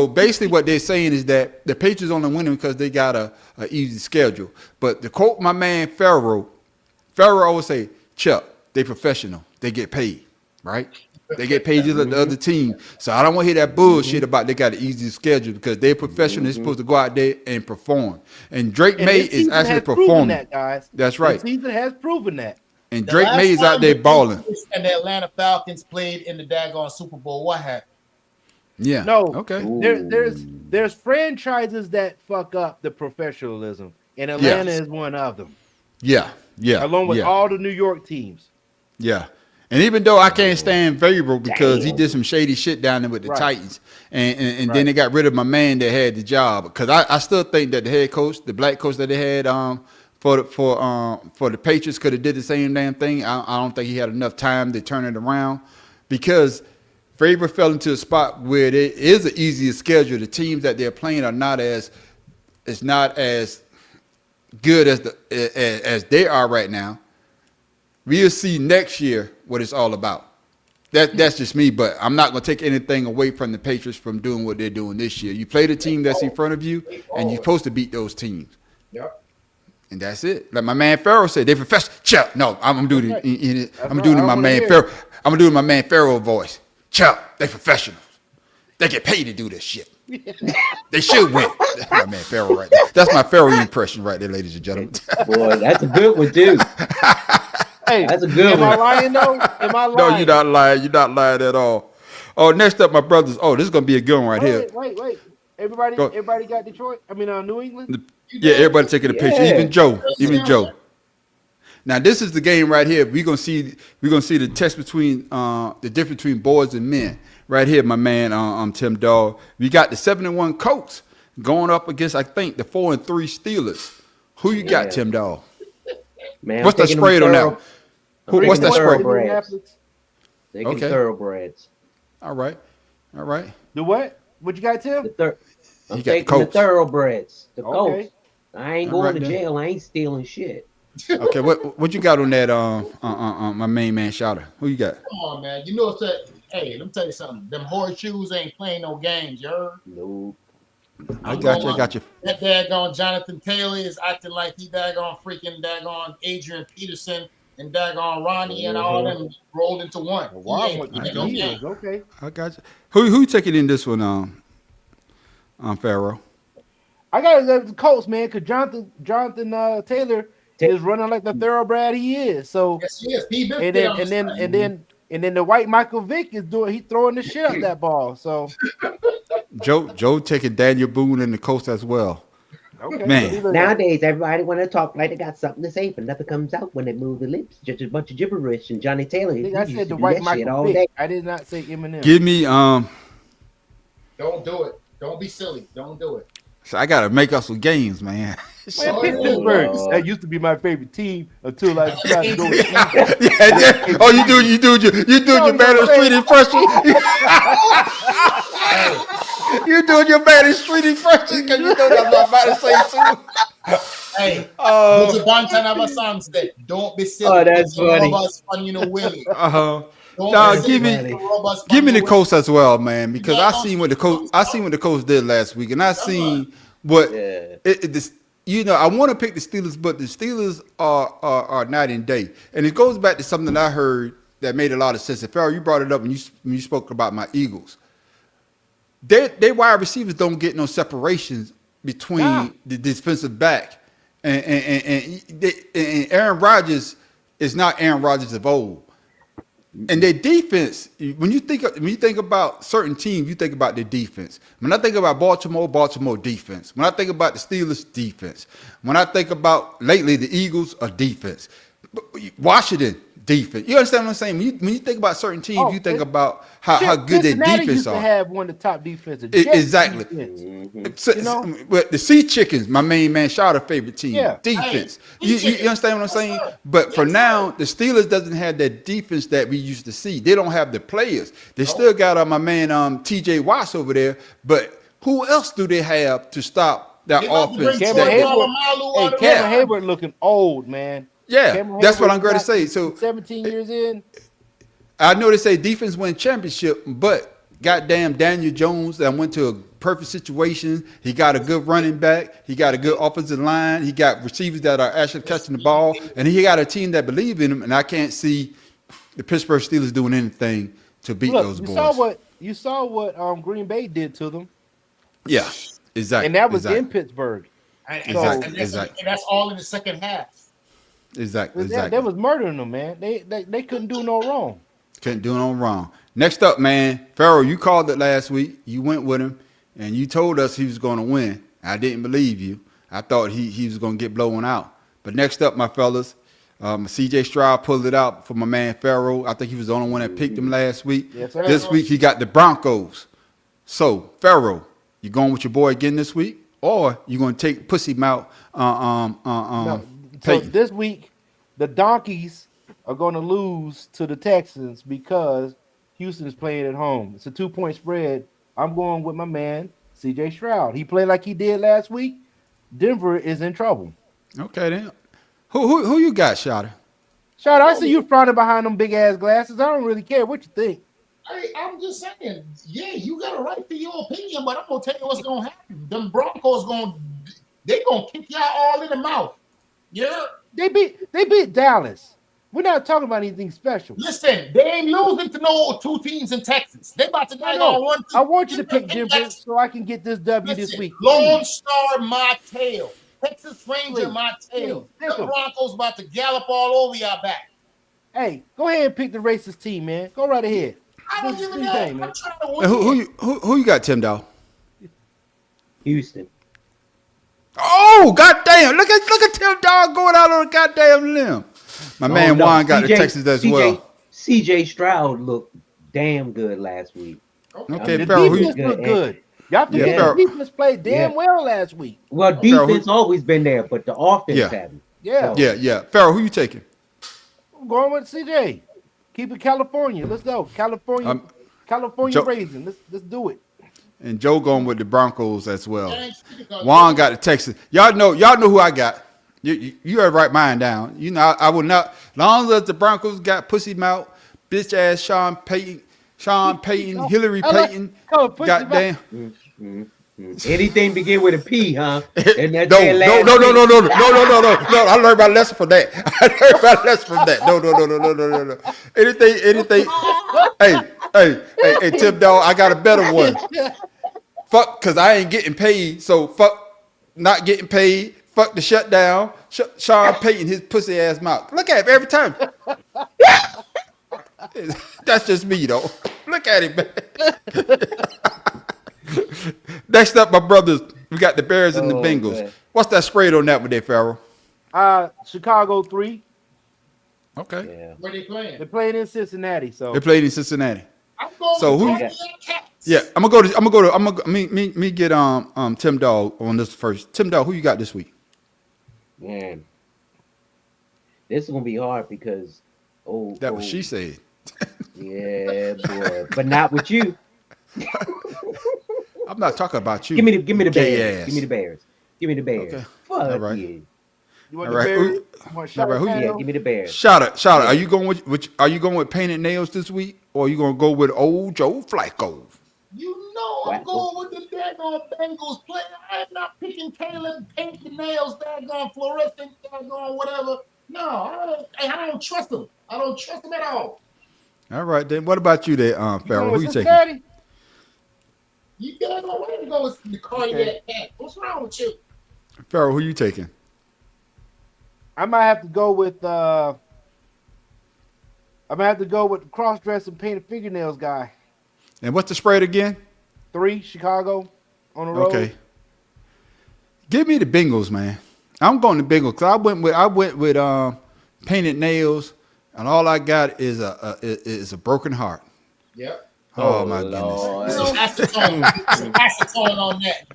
basically what they're saying is that the Patriots only winning because they got a easy schedule. But to quote my man Farrell always say, Chuck, they professional. They get paid, right? They get paid just like the other team. So I don't want to hear that bullshit about they got an easy schedule because they're professional. They're supposed to go out there and perform. And Drake May this is season actually has proven performing. that, guys. That's right. This season has proven that. And The Drake last May is out time there the balling. Patriots and the Atlanta Falcons played in the daggone Super Bowl, what happened? Yeah. No. Okay. There's franchises that fuck up the professionalism, and Atlanta is one of them. Yeah. Yeah. Along with yeah. all the New York teams. Yeah. And even though I can't stand Vrabel because he did some shady shit down there with the Right. Titans, and then they got rid of my man that had the job. Because I still think that the head coach, the black coach that they had for the Patriots, could have did the same damn thing. I don't think he had enough time to turn it around because Vrabel fell into a spot where there is an easier schedule. The teams that they're playing are not as good as they are right now. We'll see next year what it's all about. That's just me, but I'm not going to take anything away from the Patriots from doing what they're doing this year. You play the team that's in front of you, and you're supposed to beat those teams. Yep. And that's it. Like my man Farrell said, they professional. Chuck, no, I'm doing it. I'm doing it in my man Farrell. I'm doing my man Farrell voice. Chuck, they professionals. They get paid to do this shit. They should win. That's my man Farrell right there. That's my Farrell impression right there, ladies and gentlemen. Boy, that's a good one, too. Hey, That's a good am one. I lying though? Am I lying? No, you're not lying. You're not lying at all. Oh, next up, my brothers. Oh, this is gonna be a good one right here. Wait. Everybody got Detroit? I mean, New England? Yeah, everybody taking a picture. Even Joe. Now this is the game right here. We're gonna see the test between the difference between boys and men. Right here, my man Tim Dawg. We got the 7-1 Colts going up against, I think, the 4-3 Steelers. Who you got, Tim Dawg? Man, What's the spread on that? What's that spread? Taking thoroughbreds. All right. The what? What you got, Tim? I'm He got the taking the Colts. thoroughbreds. The Okay. Colts. I ain't All going right to then. jail. I ain't stealing shit. Okay, what you got on that? My main man Shouter. Who you got? Come on, man. You know what's that? Hey, let me tell you something. Them horseshoes ain't playing no games, you heard? No. I got you. That daggone Jonathan Taylor is acting like he daggone freaking daggone Adrian Peterson and daggone Ronnie and all them rolled into one. Wow, He ain't playing no game. okay. I got you. Who taking in this one? Pharaoh. I got the Colts, man, because Jonathan Taylor is running like the thoroughbred he is. So Yes, he is. He been and then the white Michael Vick is throwing the shit out that ball. So Joe taking Daniel Boone in the Colts as well. okay, Man. Nowadays, everybody want to talk like they got something to say, but nothing comes out when they move the lips. Just a bunch of gibberish. And Johnny Taylor, he I used said to the do white that shit Michael all Vick. day. I did not say Eminem. Give me Don't do it. Don't be silly. Don't do it. So I gotta make up some games, man. Man, Pittsburgh. That used to be my favorite team until I decided to go with Yeah. Oh, you do your man street impression. You doing your man street impression because you know that's what I'm about to say too. Hey, there's a bunch of our songs that don't be silly. Oh, that's funny. Robots fun, you know, Willie. Dog, give me the Colts as well, man, because I seen what the Colts did last week, and I seen what I want to pick the Steelers, but the Steelers are night and day, and it goes back to something I heard that made a lot of sense. And Farrell, you brought it up when you spoke about my Eagles. They wide receivers don't get no separations between the defensive back and Aaron Rodgers is not Aaron Rodgers of old. And their defense, when you think about certain teams, you think about their defense. When I think about Baltimore defense. When I think about the Steelers, defense. When I think about lately the Eagles, a defense. Washington, defense. You understand what I'm saying? When you think about certain teams, you think about how good their Cincinnati defense used to are. have one of the top defenses. Exactly. Defense. So, but the Sea Chickens, my main man, Shouter favorite team. Yeah. Defense. You understand what I'm saying? But for now, the Steelers doesn't have that defense that we used to see. They don't have the players. They still got my man T.J. Watts over there. But who else do they have to stop that offense? Cameron Hayward looking old, man. Yeah, Cameron that's what Hayward I'm going to got say. So 17 years in. I know they say defense win championship, but goddamn Daniel Jones that went to a perfect situation. He got a good running back. He got a good offensive line. He got receivers that are actually catching the ball, and he got a team that believe in him. And I can't see the Pittsburgh Steelers doing anything to beat Look, those you boys. saw what Green Bay did to them, Yeah, exactly. and that was exactly. in Pittsburgh. Exactly. And that's all in the second half. Exactly. They was murdering them, man. They couldn't do no wrong. Couldn't do no wrong. Next up, man, Pharaoh, you called it last week. You went with him, and you told us he was going to win. I didn't believe you. I thought he was going to get blown out. But next up, my fellas, C.J. Stroud pulled it out for my man Pharaoh. I think he was the only one that picked him last week. Yes, sir. This week, he got the Broncos. So, Pharaoh, you going with your boy again this week? Or you going to take pussy mouth So Peyton? this week, the Donkeys are going to lose to the Texans because Houston is playing at home. It's a 2-point spread. I'm going with my man C.J. Stroud. He played like he did last week. Denver is in trouble. Okay, then. Who you got, Shotter? Shout out, I see you frowning behind them big ass glasses. I don't really care what you think. I'm just saying, yeah, you got a right to your opinion, but I'm gonna tell you what's gonna happen. Them Broncos gonna kick y'all all in the mouth. Yeah, they beat Dallas. We're not talking about anything special. Listen, they ain't losing to no two teams in Texas. They about to die on one. I want you to pick Denver so I can get this W this week. Lone Star, my tail. Texas Ranger, Please. my tail. Please. The Broncos about to gallop all over y'all back. Hey, go ahead and pick the racist team, man. Go right ahead. I don't give a damn. I'm trying to win. Who you got, Tim Dow? Houston. Oh, goddamn! Look at Tim Dow going out on a goddamn limb. My man Juan got the Texans as well. C.J. Stroud looked damn good last week. Okay, the Pharaoh, defense looked good. Y'all forget the defense played damn well last week. Well, defense always been there, but the offense haven't. Yeah. Yeah. Pharaoh, who you taking? I'm going with CJ. Keep it California. Let's go. California raising. Let's do it. And Joe going with the Broncos as well. Juan got the Texans. Y'all know who I got. You have right mind down. You know I will not. Long as the Broncos got pussy mouth, bitch ass Sean Payton, Hillary Payton. Goddamn. Anything begin with a P, huh? No. I learned my lesson from that. No. Anything. Hey, Tim Dog, I got a better one. Fuck, cause I ain't getting paid. So fuck, not getting paid. Fuck the shutdown. Sean Payton, his pussy ass mouth. Look at him every time. That's just me though. Look at him, man. Next up, my brothers, we got the Bears and the Bengals. Man. What's that spread on that one there, Pharaoh? Chicago 3. Okay. Yeah. Where they playing? They're playing in Cincinnati. So they played in Cincinnati. I'm going so who? Yeah, I'm gonna get Tim Dog on this first. Tim Dog, who you got this week? Man, this is gonna be hard because that was she said. Yeah, boy, but not with you. I'm not talking about you. Give me the Bears. Give me the Bears. Give me the Bears. Okay. Fuck all right. you. You want the Bears? Yeah, give me the Bears. Shout out. Are you going with painted nails this week, or are you gonna go with old Joe Flacco? You know I'm going with the daggone Bengals player. I'm not picking Caleb, paint the nails, daggone fluorescent, daggone whatever. No, I don't trust him. I don't trust him at all. All right, then. What about you there, Pharaoh? Who you taking? You daggone way to go with the cardiac cat. What's wrong with you? Pharaoh, who you taking? I might have to go with the cross-dressing painted fingernails guy. And what's the spread again? 3, Chicago on the road. Okay. Give me the Bengals, man. I'm going to Bengals because I went with painted nails, and all I got is a broken heart. Yep. Oh my goodness. Some acetone on that.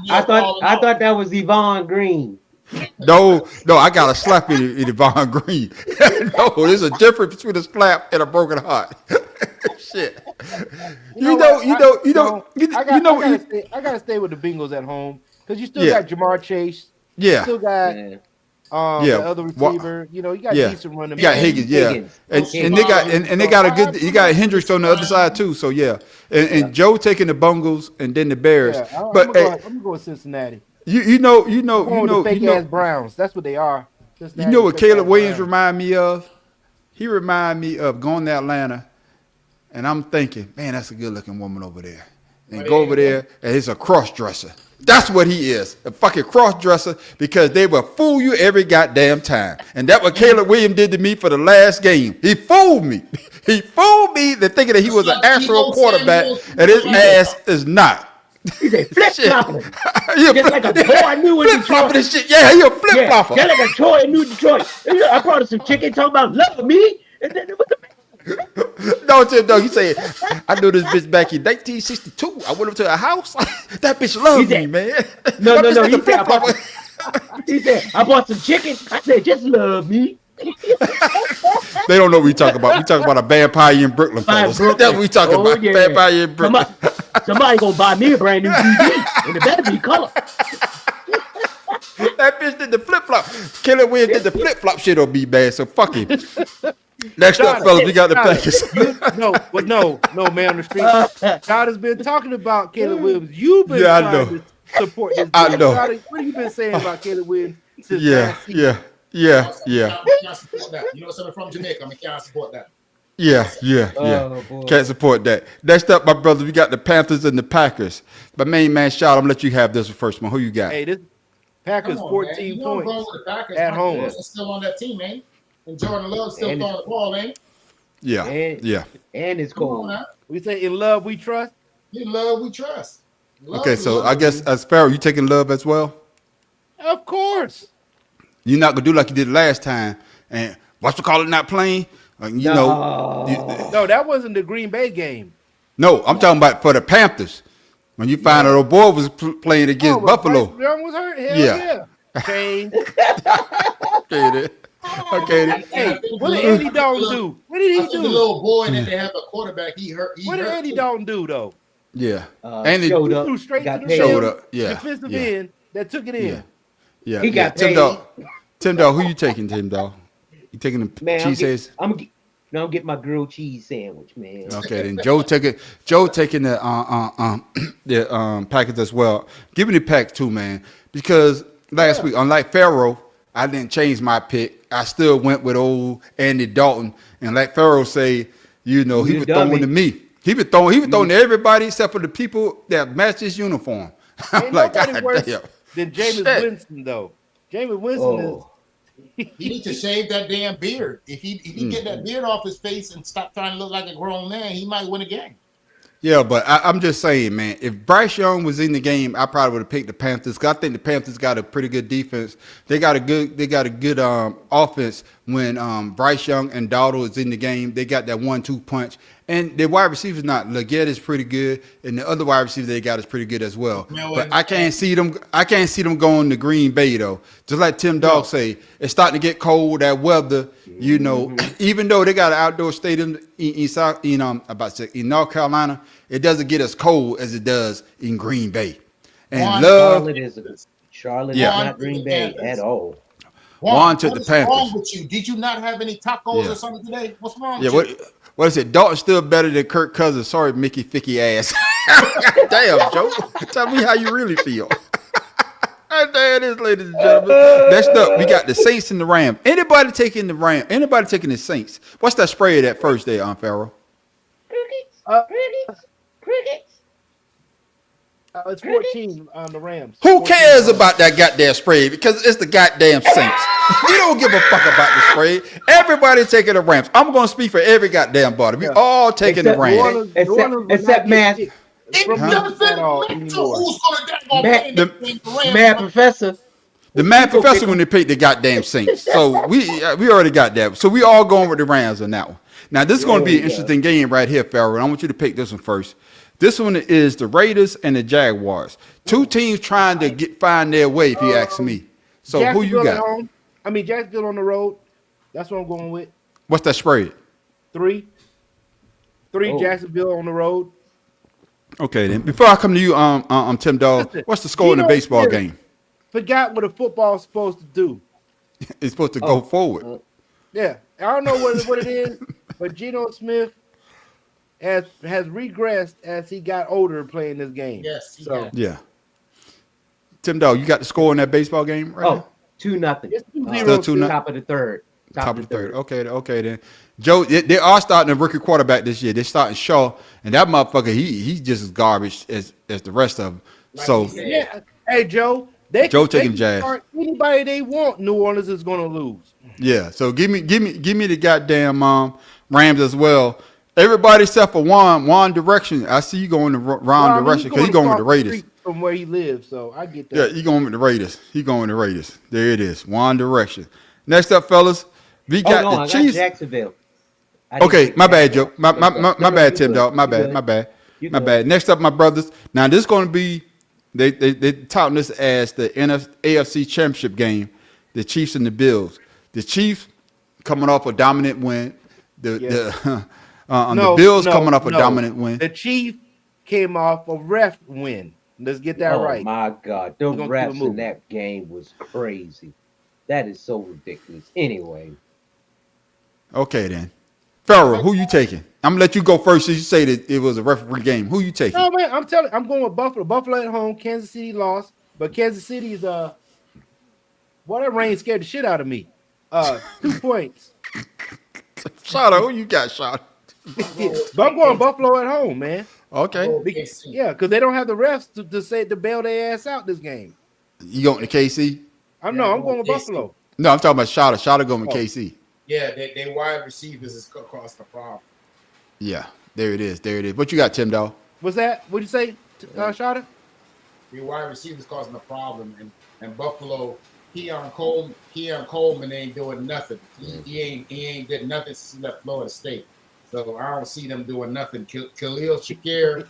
I thought that was Yvonne Green. No, I got a slap in Yvonne Green. No, there's a difference between a slap and a broken heart. Shit. I gotta stay with the Bengals at home because you still got Jamar Chase. Yeah. You still got the other receiver. You got decent running. You got Higgins, and they got a good. You got Hendricks on the other side too. So and Joe taking the Bengals and then the Bears. I'm gonna go with Cincinnati. You know, fake ass Browns. That's what they are. You know what Caleb Williams remind me of? He remind me of going to Atlanta And I'm thinking, man, that's a good looking woman over there. And go over there, and it's a cross dresser. That's what he is, a fucking cross dresser, because they will fool you every goddamn time. And that's what Caleb Williams did to me for the last game. He fooled me. He fooled me into thinking that he was an actual quarterback, and his ass is not. He's a flip flopper. Just like a boy I knew in Detroit. This shit. Yeah, he a flip flopper. Just like a toy in New Detroit. I brought her some chicken talking about love me. And then what the No, he said, I knew this bitch back in 1962. I went up to her house. That bitch loved me, man. No. He said, I bought some chicken. I said, just love me. They don't know what we talking about. We talking about a vampire in Brooklyn, fellas. That's what we talking about. Yeah. Vampire in Brooklyn. Somebody gonna buy me a brand new TV, and it better be color. That bitch did the flip flop. Killer Williams did the flip flop shit on me, man. So fuck him. Next up, fellas, we got the Packers. No, man on the street. God has been talking about Caleb Williams. You've been trying to support this. I know. What have you been saying about Caleb Williams? Yeah. I can't support that. You know something from Jamaica? I can't support that. Yeah. Can't support that. Next up, my brother, we got the Panthers and the Packers. My main man, Shaw, I'm gonna let you have this one first, man. Who you got? Hey, this Packers 14 points at home. Still on that team, man. And Jordan Love still throwing the ball, man. Yeah. And it's cold. We say in love we trust. In love we trust. Okay, so I guess as Pharaoh, you taking Love as well? Of course. You're not gonna do like you did last time and what's the call it not playing? No, that wasn't the Green Bay game. No, I'm talking about for the Panthers. When you find out a boy was playing against Buffalo. Bryce Young was hurt. Hell yeah. Shane. Okay. Hey, what did Andy Dalton do? What did he do? The little boy that they have a quarterback. He hurt. What did Andy Dalton do though? Yeah. Andy showed up. Threw straight to the showed up. Yeah. Defensive end that took it in. Yeah. He got paid. Tim Dog, who you taking, Tim Dog? You taking the cheese heads? I'm getting my grilled cheese sandwich, man. Okay, then Joe taking the Packers as well. Give me the Pack too, man. Because last week, unlike Pharaoh, I didn't change my pick. I still went with old Andy Dalton. And like Pharaoh say, he was throwing to me. He was throwing to everybody except for the people that matched his uniform. Ain't like, nobody worse than Jameis Winston, though. Jameis Winston is. He needs to shave that damn beard. If he get that beard off his face and stop trying to look like a grown man, he might win a game. Yeah, but I'm just saying, man, if Bryce Young was in the game, I probably would have picked the Panthers. Cause I think the Panthers got a pretty good defense. They got a good offense when Bryce Young and Dowdle is in the game. They got that 1-2 punch. And their wide receivers Leggett is pretty good, and the other wide receiver they got is pretty good as well. But I can't see them going to Green Bay though. Just like Tim Dog say, it's starting to get cold. That weather, even though they got an outdoor stadium in North Carolina, it doesn't get as cold as it does in Green Bay. And Charlotte is not Green Bay at all. Juan took the Panthers. What's wrong with you? Did you not have any tacos or something today? What's wrong with you? What is it? Dalton's still better than Kirk Cousins. Sorry, Mickey Ficky ass. Damn, Joe. Tell me how you really feel. There it is, ladies and gentlemen. Next up, we got the Saints and the Rams. Anybody taking the Rams? Anybody taking the Saints? What's that spread that first day on Pharaoh? Crickets. It's 14 on the Rams. Who cares about that goddamn spread? Because it's the goddamn Saints. We don't give a fuck about the spread. Everybody taking the Rams. I'm going to speak for every goddamn body. We all taking the Rams. Except Matt. Mad Professor. The Mad Professor when they picked the goddamn Saints. So we already got that. So we all going with the Rams on that one. Now this is going to be an interesting game right here, Pharaoh. And I want you to pick this one first. This one is the Raiders and the Jaguars. Two teams trying to find their way, if you ask me. So who you got? Jacksonville on the road. That's what I'm going with. What's that spread? 3. Jacksonville on the road. Okay, then. Before I come to you, Tim Dawes, what's the score in the baseball game? Forgot what a football is supposed to do. It's supposed to go forward. Yeah, I don't know what it is, but Geno Smith has regressed as he got older playing this game. Yes. Yeah. Tim Dawes, you got the score in that baseball game right now? 2-0. It's 2-0. Still 2-0. Top of the third. Top of the third. Okay then. Joe, they are starting a rookie quarterback this year. They're starting Shaw, and that motherfucker, he's just as garbage as the rest of them. So yeah, hey Joe, Joe they taking can Jazz. start anybody they want. New Orleans is going to lose. Yeah. So give me the goddamn Rams as well. Everybody except for Juan Direction. I see you going the wrong direction because he's going with the Raiders. From where he lives, so I get that. Yeah, he going with the Raiders. There it is. One Direction. Next up, fellas, we got the Chiefs. Got Jacksonville. Okay, my bad, Joe. My bad, Tim, dog. My bad. Next up, my brothers. Now this is going to be they touting this as the AFC Championship game. The Chiefs and the Bills. The Chiefs coming off a dominant win. The Bills coming off a dominant win. The Chiefs came off a ref win. Let's get that right. Oh my God, the refs in that game was crazy. That is so ridiculous. Anyway. Okay then, Farrell, who you taking? I'm gonna let you go first. Since you say that it was a referee game, who you taking? No man, I'm going with Buffalo. Buffalo at home. Kansas City lost, but Kansas City is that rain scared the shit out of me. 2 points. Shot, who you got, Shot? But I'm going Buffalo at home, man. Okay. Yeah, because they don't have the refs to bail their ass out this game. You going to KC? I'm going with Buffalo. No, I'm talking about Shot. Shot going with KC. Yeah, they wide receivers is causing the problem. Yeah, there it is. What you got, Tim, dog? What's that? What'd you say, Shot? The wide receivers causing the problem, and Buffalo, Keon Coleman ain't doing nothing. He ain't did nothing since he left Florida State. So I don't see them doing nothing. Khalil Shakir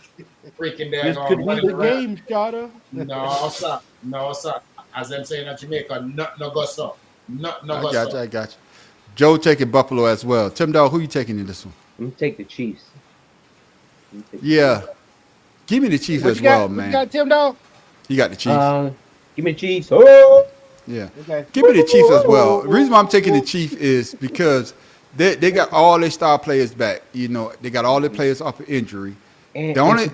freaking that. This could be the game, Shada. No, stop. As I'm saying in Jamaica, no go stop. No go stop. I got you. Joe taking Buffalo as well. Tim Dog, who you taking in this one? I'm gonna take the Chiefs. Yeah. Give me the Chiefs as well, man. You got Tim Dog? You got the Chiefs. Give me the Chiefs. Oh! Yeah. Okay. Give me the Chiefs as well. The reason why I'm taking the Chiefs is because they got all their star players back. You know, they got all their players off of injury. The only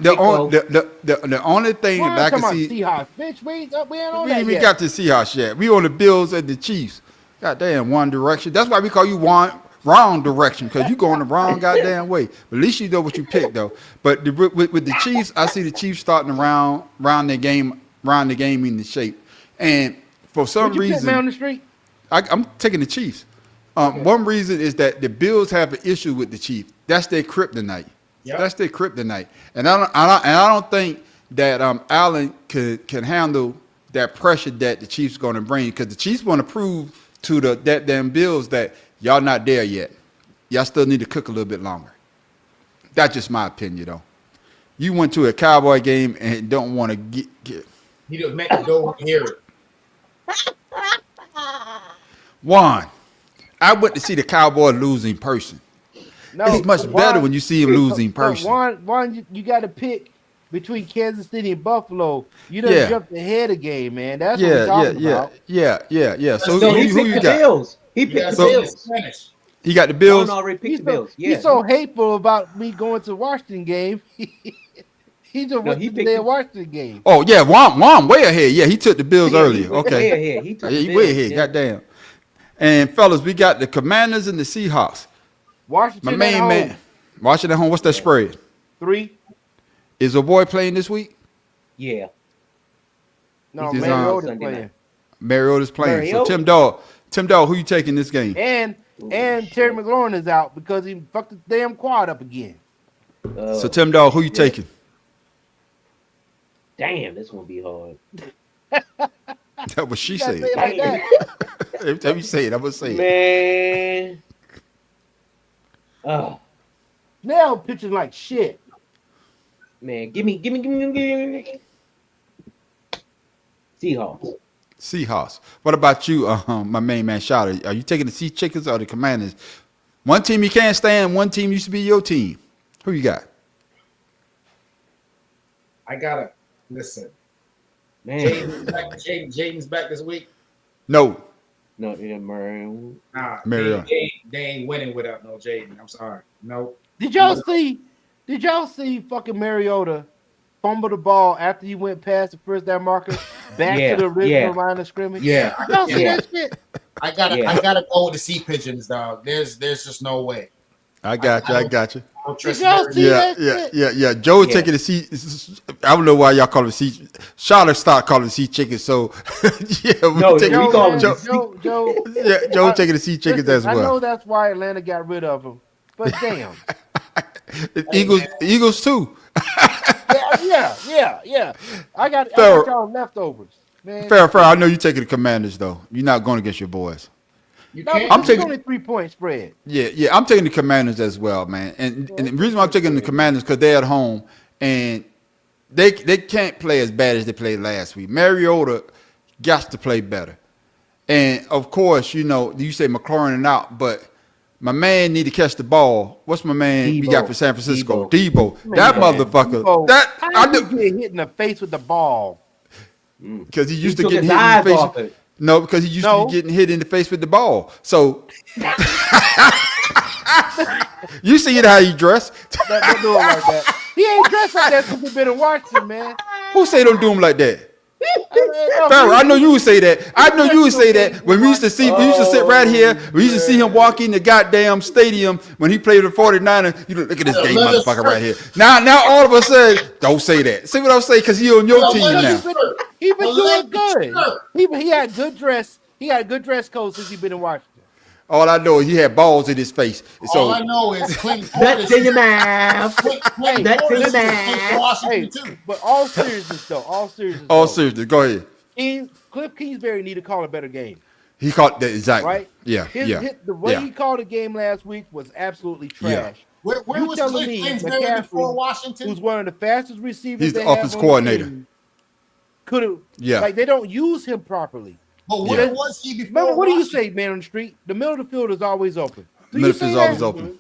thing that I can see. Seahawks. Bitch, we ain't on we that ain't yet. got the Seahawks yet. We on the Bills and the Chiefs. Goddamn, one direction. That's why we call you wrong direction, because you going the wrong goddamn way. But at least you know what you picked though. But with the Chiefs, I see the Chiefs starting around the game in the shape. And for some reason, man on the street? I'm taking the Chiefs. One reason is that the Bills have an issue with the Chiefs. That's their kryptonite. Yep. That's their kryptonite. And I don't think that Allen can handle that pressure that the Chiefs going to bring, because the Chiefs want to prove to that damn Bills that y'all not there yet. Y'all still need to cook a little bit longer. That's just my opinion, though. You went to a Cowboy game and don't want to get. He just meant to go and hear it. Juan, I went to see the Cowboy lose in person. No, it's much better when you see him lose in person. Juan, you got to pick between Kansas City and Buffalo. You done jumped ahead of game, man. That's what we're talking about. Yeah. So who you got? Bills. He picked the Bills. He got the Bills. Picked the Bills. Yeah. He's so hateful about me going to Washington game. He just went to the Washington game. Oh yeah, Juan way ahead. Yeah, he took the Bills earlier. Okay. He took the Bills, way ahead. Goddamn. And fellas, we got the Commanders and the Seahawks. Washington, my main man. Washington at home. What's that spread? 3. Is a boy playing this week? Yeah. No, Mariota's playing. Mariota's playing. So Tim Dog, who you taking this game? And Terry McLaurin is out because he fucked the damn quad up again. So Tim Dog, who you taking? Damn, this gonna be hard. That's what she said. Like Every time you say it, I'm gonna say it. Man. Now pitching like shit. Man, give me. Seahawks. What about you, my main man, Shouter? Are you taking the Sea Chickens or the Commanders? One team you can't stand, one team used to be your team. Who you got? I gotta listen. Man, Jaden's back this week. No, Mario. Nah, Mario. They ain't winning without no Jaden. I'm sorry. No. Did y'all see fucking Mariota fumble the ball after he went past the first down marker back to the original line of scrimmage? Yeah. Y'all see that shit? I gotta go with the Sea Pigeons, dog. There's just no way. I got you. I don't trust y'all see that Yeah. Joe taking the sea. I don't know why y'all call it sea. Charlotte start calling it sea chicken. So yeah, we call them Joe. Yeah, Joe taking the sea chickens as well. I know that's why Atlanta got rid of them, but damn. Eagles too. Yeah. I got y'all leftovers, man. Fair. I know you taking the Commanders though. You're not going against your boys. I'm taking only 3-point spread. Yeah. I'm taking the Commanders as well, man. And the reason why I'm taking the Commanders because they're at home and they can't play as bad as they played last week. Mariota got to play better. And of course, you say McLaurin out, but my man need to catch the ball. What's my man we got for San Francisco? Debo. That motherfucker. I do get hit in the face with the ball. Because he used to get hit in the face. No, because he used to be getting hit in the face with the ball. So you see how he dressed? Don't do it like that. He ain't dressed like that since he been in Washington, man. Who say don't do him like that? Farrell, I know you would say that. I know you would say that when we used to sit right here. We used to see him walk in the goddamn stadium when he played with the 49ers. You look at this gay motherfucker right here. Now all of a sudden, don't say that. See what I'm saying? Because he on your team now. He been doing good. He had good dress. He had good dress code since he been in Washington. All I know is he had balls in his face. So all I know is Clinton Nuts in your mouth. Nuts in your mouth. Hey, but all seriousness, though. All seriousness. Go ahead. Cliff Kingsbury need to call a better game. He called that exactly. Right? Yeah. The way he called the game last week was absolutely trash. Yeah. Where was Cliff Kingsbury before Washington? Who's one of the fastest receivers? He's the offensive coordinator. Could have. Yeah. Like they don't use him properly. But where was he before? Remember, what do you say, man, on the street? The middle of the field is always open. Middle of the field is always open.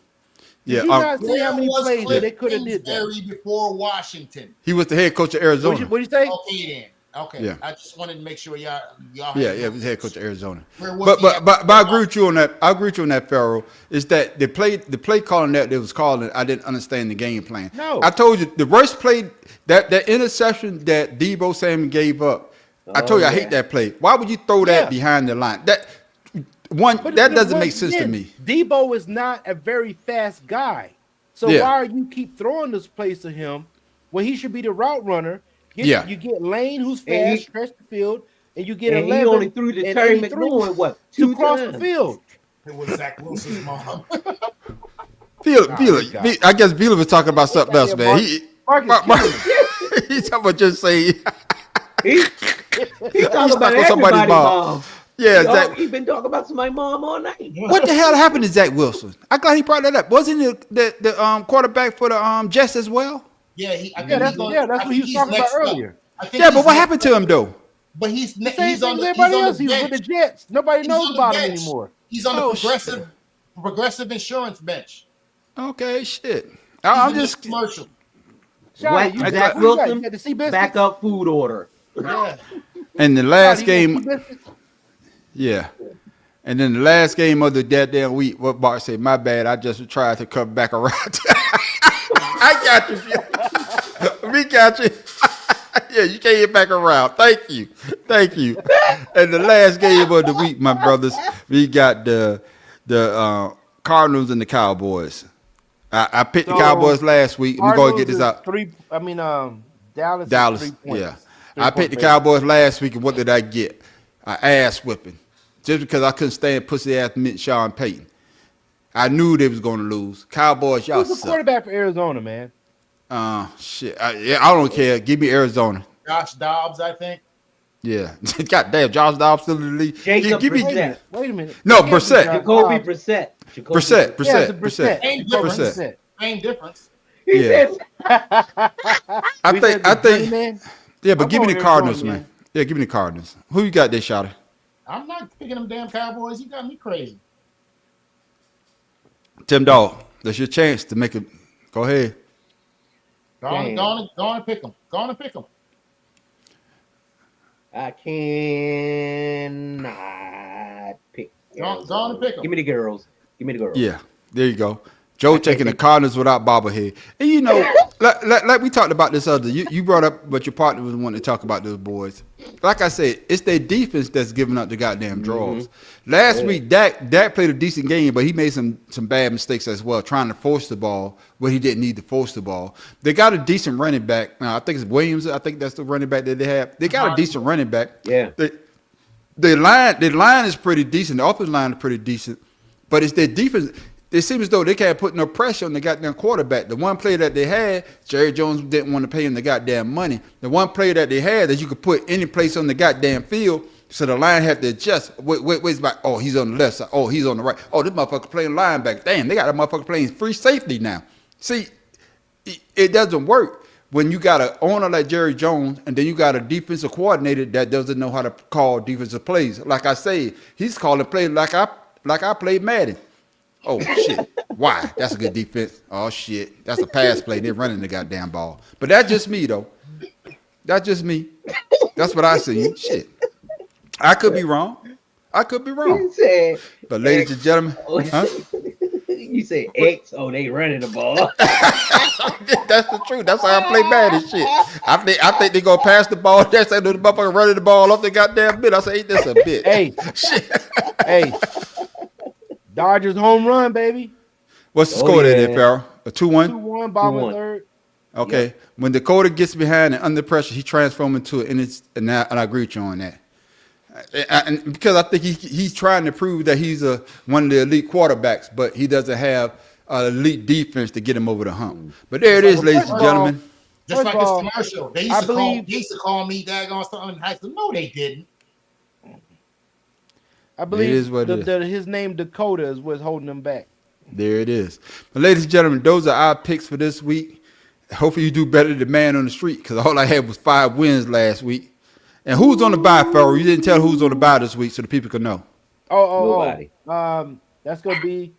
Yeah. Did you not see how many plays that they could have did that? Before Washington. He was the head coach of Arizona. What do you say? Okay, then. Okay. Yeah. I just wanted to make sure y'all. Yeah, he was head coach of Arizona. But I agree with you on that. I agree with you on that, Farrell. Is that the play calling that they was calling? I didn't understand the game plan. No. I told you the worst play that interception that Debo Samuel gave up. I told you I hate that play. Why would you throw that behind the line? That doesn't make sense to me. Debo is not a very fast guy. So why are you keep throwing this plays to him when he should be the route runner? You get Lane, who's fast, stretch the field, and you get 11. He only threw to Terry McLaurin, two across times. the field. It was Zach Wilson's mom. I guess Vila was talking about something else, man. He's talking about just saying. He's talking about somebody's mom. Yeah, he's been talking about somebody's mom all night. What the hell happened to Zach Wilson? I'm glad he brought that up. Wasn't he the quarterback for the Jets as well? Yeah, that's what he was talking about earlier. But what happened to him though? But he's on everybody else. He was with the Jets. Nobody knows about him anymore. He's on the progressive insurance bench. Okay, shit. I'm just commercial. Zach Wilson, backup food order. Yeah. And the last game, and then the last game of the goddamn week, what Bart said, my bad, I just tried to come back around. I got you. We got you. Yeah, you can't get back around. Thank you. And the last game of the week, my brothers, we got the Cardinals and the Cowboys. I picked the Cowboys last week. We're going to get this out. Dallas. 3 points. Yeah. I picked the Cowboys last week, and what did I get? An ass whipping. Just because I couldn't stand pussy ass Sean Payton. I knew they was going to lose. Cowboys, y'all Who's the quarterback for Arizona, man? Shit. I don't care. Give me Arizona. Josh Dobbs, I think. Yeah. Goddamn, Josh Dobbs still in the league. Jacob Brissett. Wait a minute. No, Brissett. Jacoby Brissett. Brissett. Same difference. He says. I think. Yeah, but give me the Cardinals, man. Yeah, give me the Cardinals. Who you got there, Shouter? I'm not picking them damn Cowboys. You got me crazy. Tim Dawg, that's your chance to make it. Go ahead. Go on and pick them. Go on and pick them. I cannot pick. Go on and pick them. Give me the girls. Yeah, there you go. Joe taking the Cardinals without bobblehead. And like we talked about this other. You brought up what your partner was wanting to talk about those boys. Like I said, it's their defense that's giving up the goddamn draws. Last week, Dak played a decent game, but he made some bad mistakes as well, trying to force the ball where he didn't need to force the ball. They got a decent running back. Now, I think it's Williams. I think that's the running back that they have. They got a decent running back. Yeah. The line is pretty decent. The offensive line is pretty decent, but it's their defense. It seems as though they can't put no pressure on the goddamn quarterback. The one player that they had, Jerry Jones didn't want to pay him the goddamn money. The one player that they had that you could put any place on the goddamn field, so the line had to adjust. Wait, back. Oh, he's on the left side. Oh, he's on the right. Oh, this motherfucker playing linebacker. Damn, they got a motherfucker playing free safety now. See, it doesn't work when you got an owner like Jerry Jones and then you got a defensive coordinator that doesn't know how to call defensive plays. Like I say, he's calling plays like I played Madden. Oh, shit. Why? That's a good defense. Oh, shit. That's a pass play. They're running the goddamn ball. But that's just me, though. That's just me. That's what I see. Shit. I could be wrong. But ladies and gentlemen, You say X, they running the ball. That's the truth. That's how I play Madden shit. I think they gonna pass the ball. That's how the motherfucker running the ball off the goddamn bit. I say, ain't this a bit? Hey, shit. Hey. Dodgers home run, baby. What's the score there, Farrell? A 2-1? 2-1, bottom third. Okay. Yep. When Dakota gets behind and under pressure, he transforms into it, and I agree with you on that. And because I think he's trying to prove that he's one of the elite quarterbacks, but he doesn't have an elite defense to get him over the hump. But there it is, ladies and gentlemen. Just like this commercial, they used to call me daggone something in high school. No, they didn't. I believe his name Dakota is what's holding him back. There it is. But ladies and gentlemen, those are our picks for this week. Hopefully you do better than the man on the street, because all I had was 5 wins last week. And who's on the bye, Farrell? You didn't tell who's on the bye this week so the people can know. Nobody. That's going to be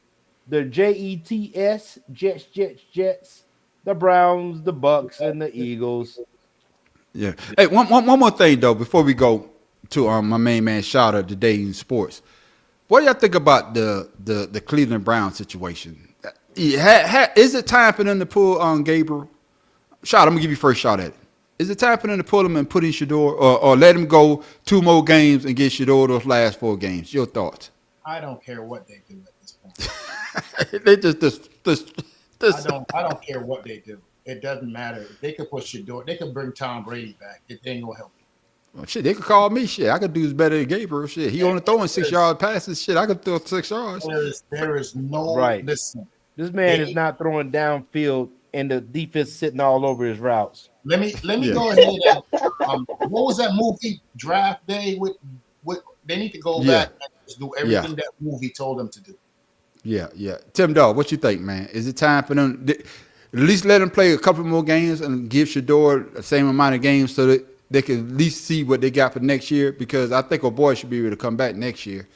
the Jets, Jets, the Browns, the Bucks, and the Eagles. Yeah. Hey, one more thing, though, before we go to my main man, Shada, today in sports. What do y'all think about the Cleveland Browns situation? Is it time for them to pull on Gabriel? Shada, I'm going to give you first shot at it. Is it time for them to pull him and put in Shador, or let him go 2 more games and get Shador those last 4 games? Your thoughts? I don't care what they do at this point. They just I don't care what they do. It doesn't matter. They could put Shador. They could bring Tom Brady back. It ain't gonna help. Well, shit, they could call me. Shit, I could do better than Gabriel. Shit, he only throwing 6-yard passes. Shit, I could throw 6 yards. There is no right. Listen, this man is not throwing downfield, and the defense sitting all over his routes. Let me go ahead and what was that movie Draft Day with they need to go back and just do everything that movie told them to do. Yeah. Tim Dawg, what you think, man? Is it time for them at least let them play a couple more games and give Shador the same amount of games so that they can at least see what they got for next year? Because I think our boy should be able to come back next year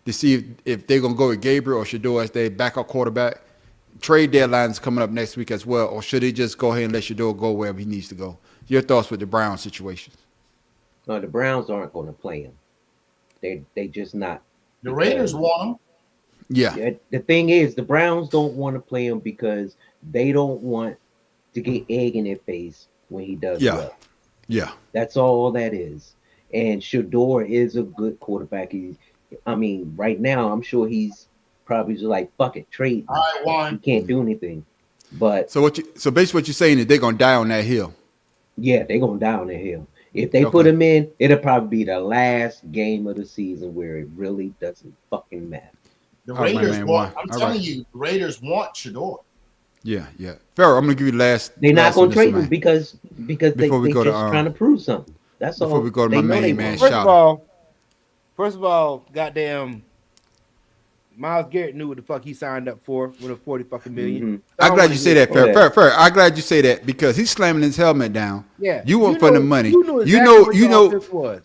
to see if they're going to go with Gabriel or Shador as their backup quarterback. Trade deadline is coming up next week as well, or should they just go ahead and let Shador go wherever he needs to go? Your thoughts with the Browns situation? No, the Browns aren't going to play him. They just not. The Raiders want him. Yeah. The thing is, the Browns don't want to play him because they don't want to get egg in their face when he does well. Yeah. That's all that is. And Shador is a good quarterback. Right now, I'm sure he's probably just like, fuck it, trade. I won. He can't do anything. But so basically what you're saying is they're gonna die on that hill. Yeah, they're gonna die on that hill. If they put him in, it'll probably be the last game of the season where it really doesn't fucking matter. The Raiders want. I'm telling you, the Raiders want Shador. Yeah. Farrell, I'm gonna give you the last. They're not gonna trade him because they're just trying to prove something. That's all. Before we go to my main man, First of all, goddamn. Myles Garrett knew what the fuck he signed up for with a $40 million. Mm-hmm. I'm glad you say that, Fair. I'm glad you say that because he's slamming his helmet down. Yeah, you want for the money. You know,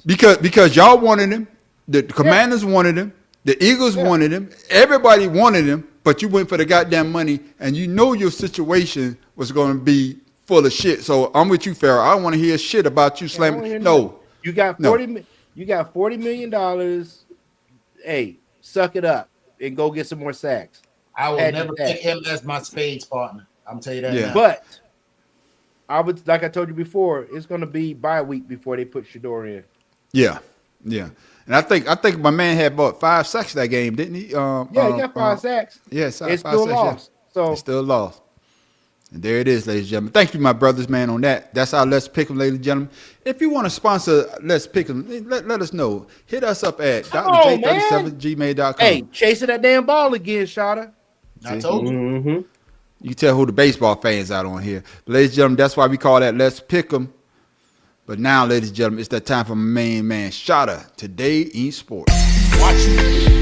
because y'all wanted him. The Commanders wanted him. The Eagles wanted him. Everybody wanted him, but you went for the goddamn money, and you know your situation was going to be full of shit. So I'm with you, Farrell. I don't want to hear shit about you slamming. No, you got $40 million. Hey, suck it up and go get some more sacks. I will never pick him as my spades partner. I'm telling you that now. I would, like I told you before, it's going to be bye week before they put Shador in. Yeah, yeah. And I think my man had about 5 sacks that game, didn't he? He got 5 sacks. Yes, it's still lost. Yeah. So it's still lost. And there it is, ladies and gentlemen. Thank you, my brothers, man, on that. That's our Let's Pick 'em, ladies and gentlemen. If you want to sponsor Let's Pick 'em, let us know. Hit us up at drj37gmail.com. Hey, chasing that damn ball again, Shada. I told you. Mm-hmm. You can tell who the baseball fans out on here. But ladies and gentlemen, that's why we call that Let's Pick 'em. But now, ladies and gentlemen, it's that time for my main man, Shada, Today in Sports. Watch it.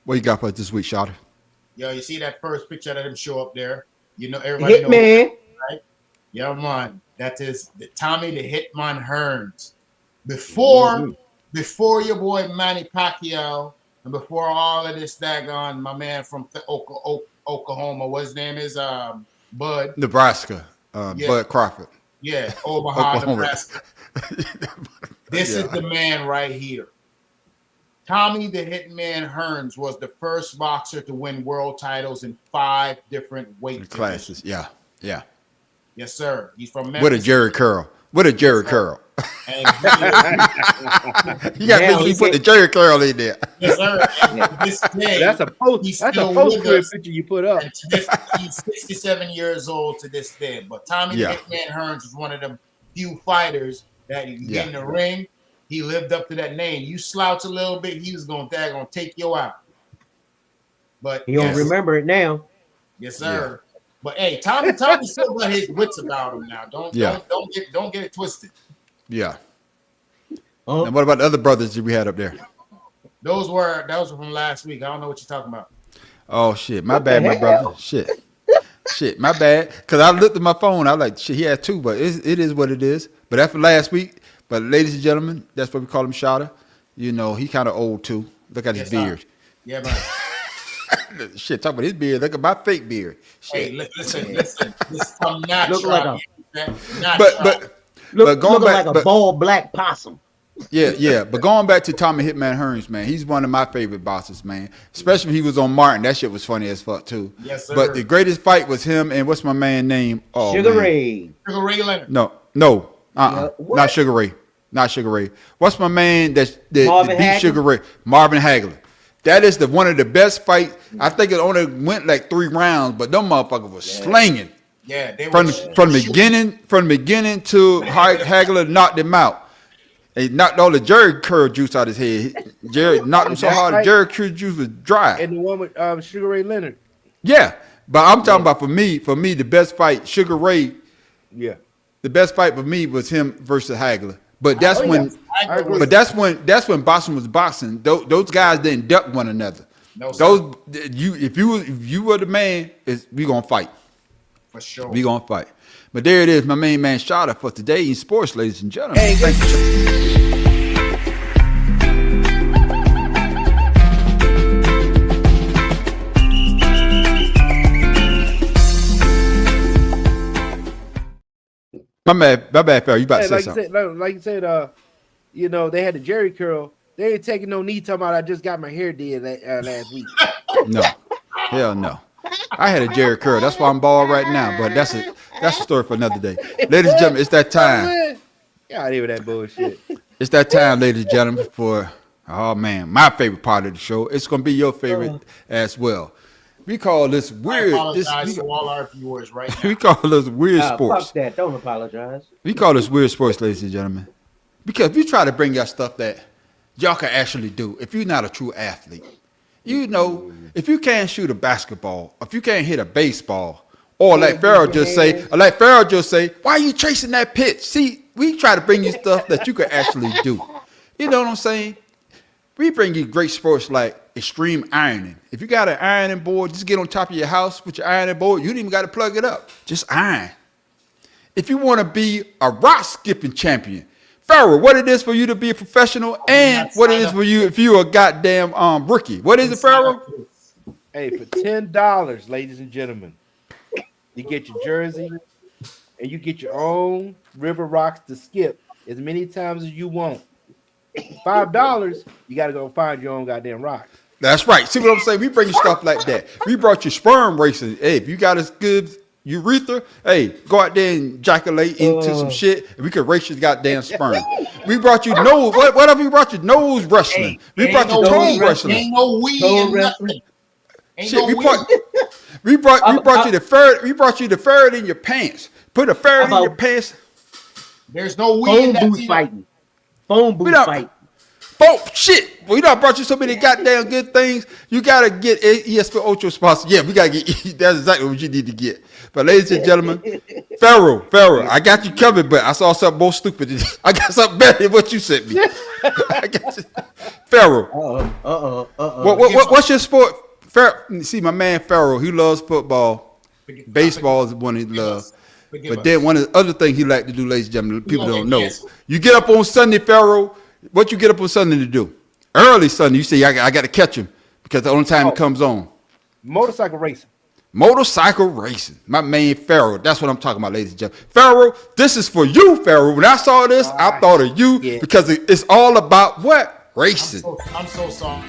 What you got for us this week, Shada? Yo, you see that first picture that him show up there? You know, everybody knows, Hitman. right? Yeah, man. That is Tommy the Hitman Hearns. Before your boy Manny Pacquiao, and before all of this daggone, my man from Oklahoma, what his name is? Bud. Nebraska. Bud Crawford. Yeah, Omaha, Nebraska. This is the man right here. Tommy the Hitman Hearns was the first boxer to win world titles in 5 different weight classes. Yeah. Yes, sir. He's from Memphis. With a Jerry curl. You got to make put the Jerry curl in there. Yes, sir. And this day, that's a post-career picture you put up. He's 67 years old to this day. But Tommy the Hitman Hearns was one of the few fighters that you get in the ring. He lived up to that name. You slouch a little bit, he was going to take you out. But you don't remember it now. Yes, sir. Yeah. But hey, Tommy still got his wits about him now. Don't get it twisted. Yeah. And what about the other brothers that we had up there? Those were from last week. I don't know what you're talking about. Oh shit, my bad, my brother. Shit, my bad. Cause I looked at my phone. I was like, shit, he had 2, but it is what it is. But after last week. But ladies and gentlemen, that's what we call him, Shada. You know, he kind of old too. Look at his beard. Yeah, man. Shit, talk about his beard. Look at my fake beard. Shit. Hey, listen. This come natural. But going back, like a bald black possum. Yeah. But going back to Tommy Hitman Hearns, man, he's one of my favorite boxers, man. Especially when he was on Martin. That shit was funny as fuck too. Yes, sir. But the greatest fight was him and what's my man name? Oh, Sugar Ray. Sugar Ray Leonard. No. Not Sugar Ray. Not Sugar Ray. What's my man that beat Sugar Ray? Marvin Hagler. That is one of the best fights. I think it only went like 3 rounds, but them motherfuckers was slinging. Yeah, they from the beginning to Hagler knocked him out. He knocked all the Jerry curl juice out his head. Jerry knocked him so hard the Jerry curl juice was dry. And the one with Sugar Ray Leonard. Yeah, but I'm talking about for me, the best fight, Sugar Ray. Yeah. The best fight for me was him versus Hagler. But that's that's when boxing was boxing. Those guys didn't duck one another. No, sir. If you were the man, we gonna fight. For sure. We gonna fight. But there it is, my main man Shada for Today in Sports, ladies and gentlemen. Hey, thank you. My bad, Farrell. You about to say something? Like you said, they had the Jerry curl. They ain't taking no knee. Talking about I just got my hair did last week. No, hell no. I had a Jerry curl. That's why I'm bald right now. But that's a story for another day. Ladies and gentlemen, it's that time. Y'all even that bullshit. It's that time, ladies and gentlemen, for my favorite part of the show. It's gonna be your favorite as well. We call this weird. I apologize to all our viewers right now. We call this weird sports. Fuck that. Don't apologize. We call this weird sports, ladies and gentlemen, because we try to bring y'all stuff that y'all can actually do. If you're not a true athlete, if you can't shoot a basketball, if you can't hit a baseball, or like Farrell just say, why are you chasing that pitch? See, we try to bring you stuff that you can actually do. You know what I'm saying? We bring you great sports like extreme ironing. If you got an ironing board, just get on top of your house with your ironing board. You don't even got to plug it up. Just iron. if you want to be a rock skipping champion. Pharaoh, what it is for you to be a professional and what it is for you if you're a goddamn rookie. What is it, Pharaoh? Hey, for $10, ladies and gentlemen, you get your jersey and you get your own river rocks to skip as many times as you want. $5, you got to go find your own goddamn rocks. That's right. See what I'm saying? We bring you stuff like that. We brought you sperm racing. Hey, if you got a good urethra, hey, go out there and ejaculate into some shit, and we could race your goddamn sperm. We brought you nose. What have we brought you? Nose wrestling. We brought you toe wrestling. Ain't no weed in nothing. Ain't Shit, no we weed. brought you the ferret. We brought you the ferret in your pants. Put a ferret in your pants. There's no weed in that. Phone booth fighting. Phone booth fight. Shit. We done brought you so many goddamn good things. You gotta get ESPN Ultra sponsor. Yeah, we gotta get. That's exactly what you need to get. But ladies and gentlemen, Pharaoh, I got you covered, but I saw something more stupid. I got something better than what you sent me. I got you. Pharaoh. What's your sport? See, my man Pharaoh, he loves football. Baseball is one he loves. But then one of the other things he like to do, ladies and gentlemen, people don't know. You get up on Sunday, Pharaoh. What you get up on Sunday to do? Early Sunday, you say, I got to catch him because the only time it comes on. Motorcycle racing. Motorcycle racing. My man Pharaoh. That's what I'm talking about, ladies and gentlemen. Pharaoh, this is for you, Pharaoh. When I saw this, I thought of you because it's all about what? Racing. I'm so sorry.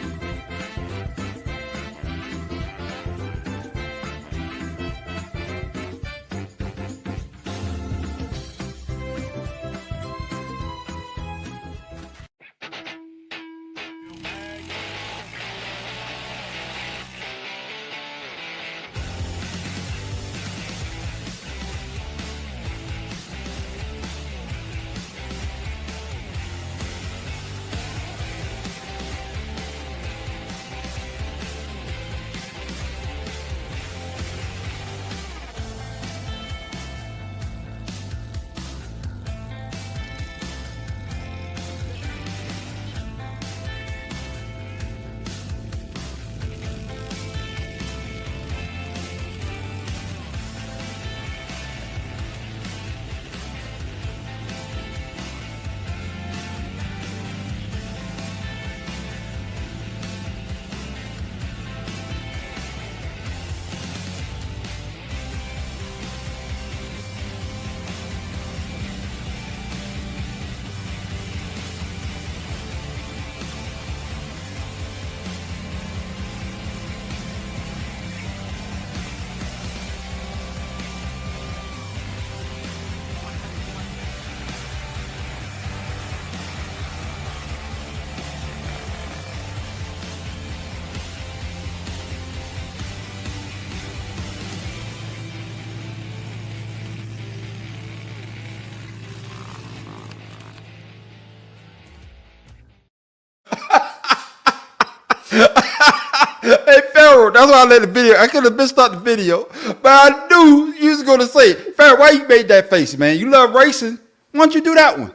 Hey, Pharaoh, that's why I let the video. I could have missed out the video, but I knew you was going to say, Pharaoh, why you made that face, man? You love racing. Why don't you do that one?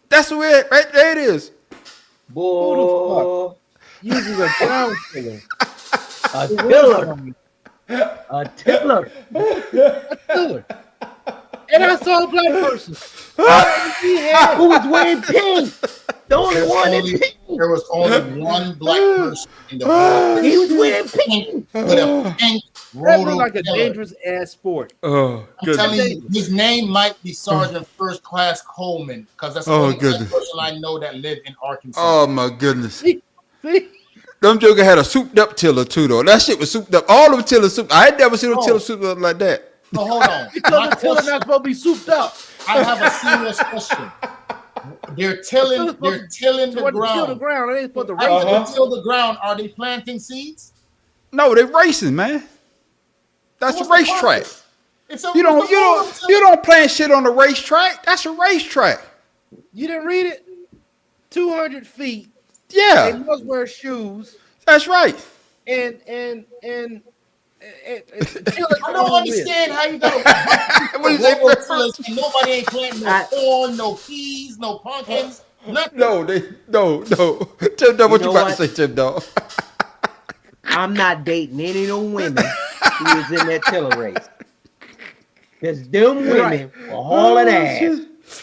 That's the way, right there it is. Boy. Using a clown figure. A tiller. A tiller. A tiller. And I saw a black person. Who was wearing pink? The only one in pink. There was only one black person in the world. He was wearing pink. With a pink That looked like a dangerous ass sport. Oh, I'm telling you, his name might be Sergeant First Class Coleman because that's the only black person I know that lived in Arkansas. Oh my goodness. Them joker had a souped up tiller too, though. That shit was souped up. All of them tillers souped. I had never seen them tiller souped up like that. So hold on. Because the tiller not supposed to be souped up. I have a serious question. They're tilling the ground. Till the ground. They ain't supposed to race. After they till the ground, are they planting seeds? No, they racing, man. That's a racetrack. You don't you don't plant shit on the racetrack. That's a racetrack. You didn't read it? 200 feet. Yeah. They must wear shoes. That's right. And I don't understand how you got a nobody ain't planting no corn, no peas, no pumpkins, nothing. No. Tim Dog, what you about to say, Tim Dog? I'm not dating any no women who is in that tiller race. Because them women Right. were hauling ass.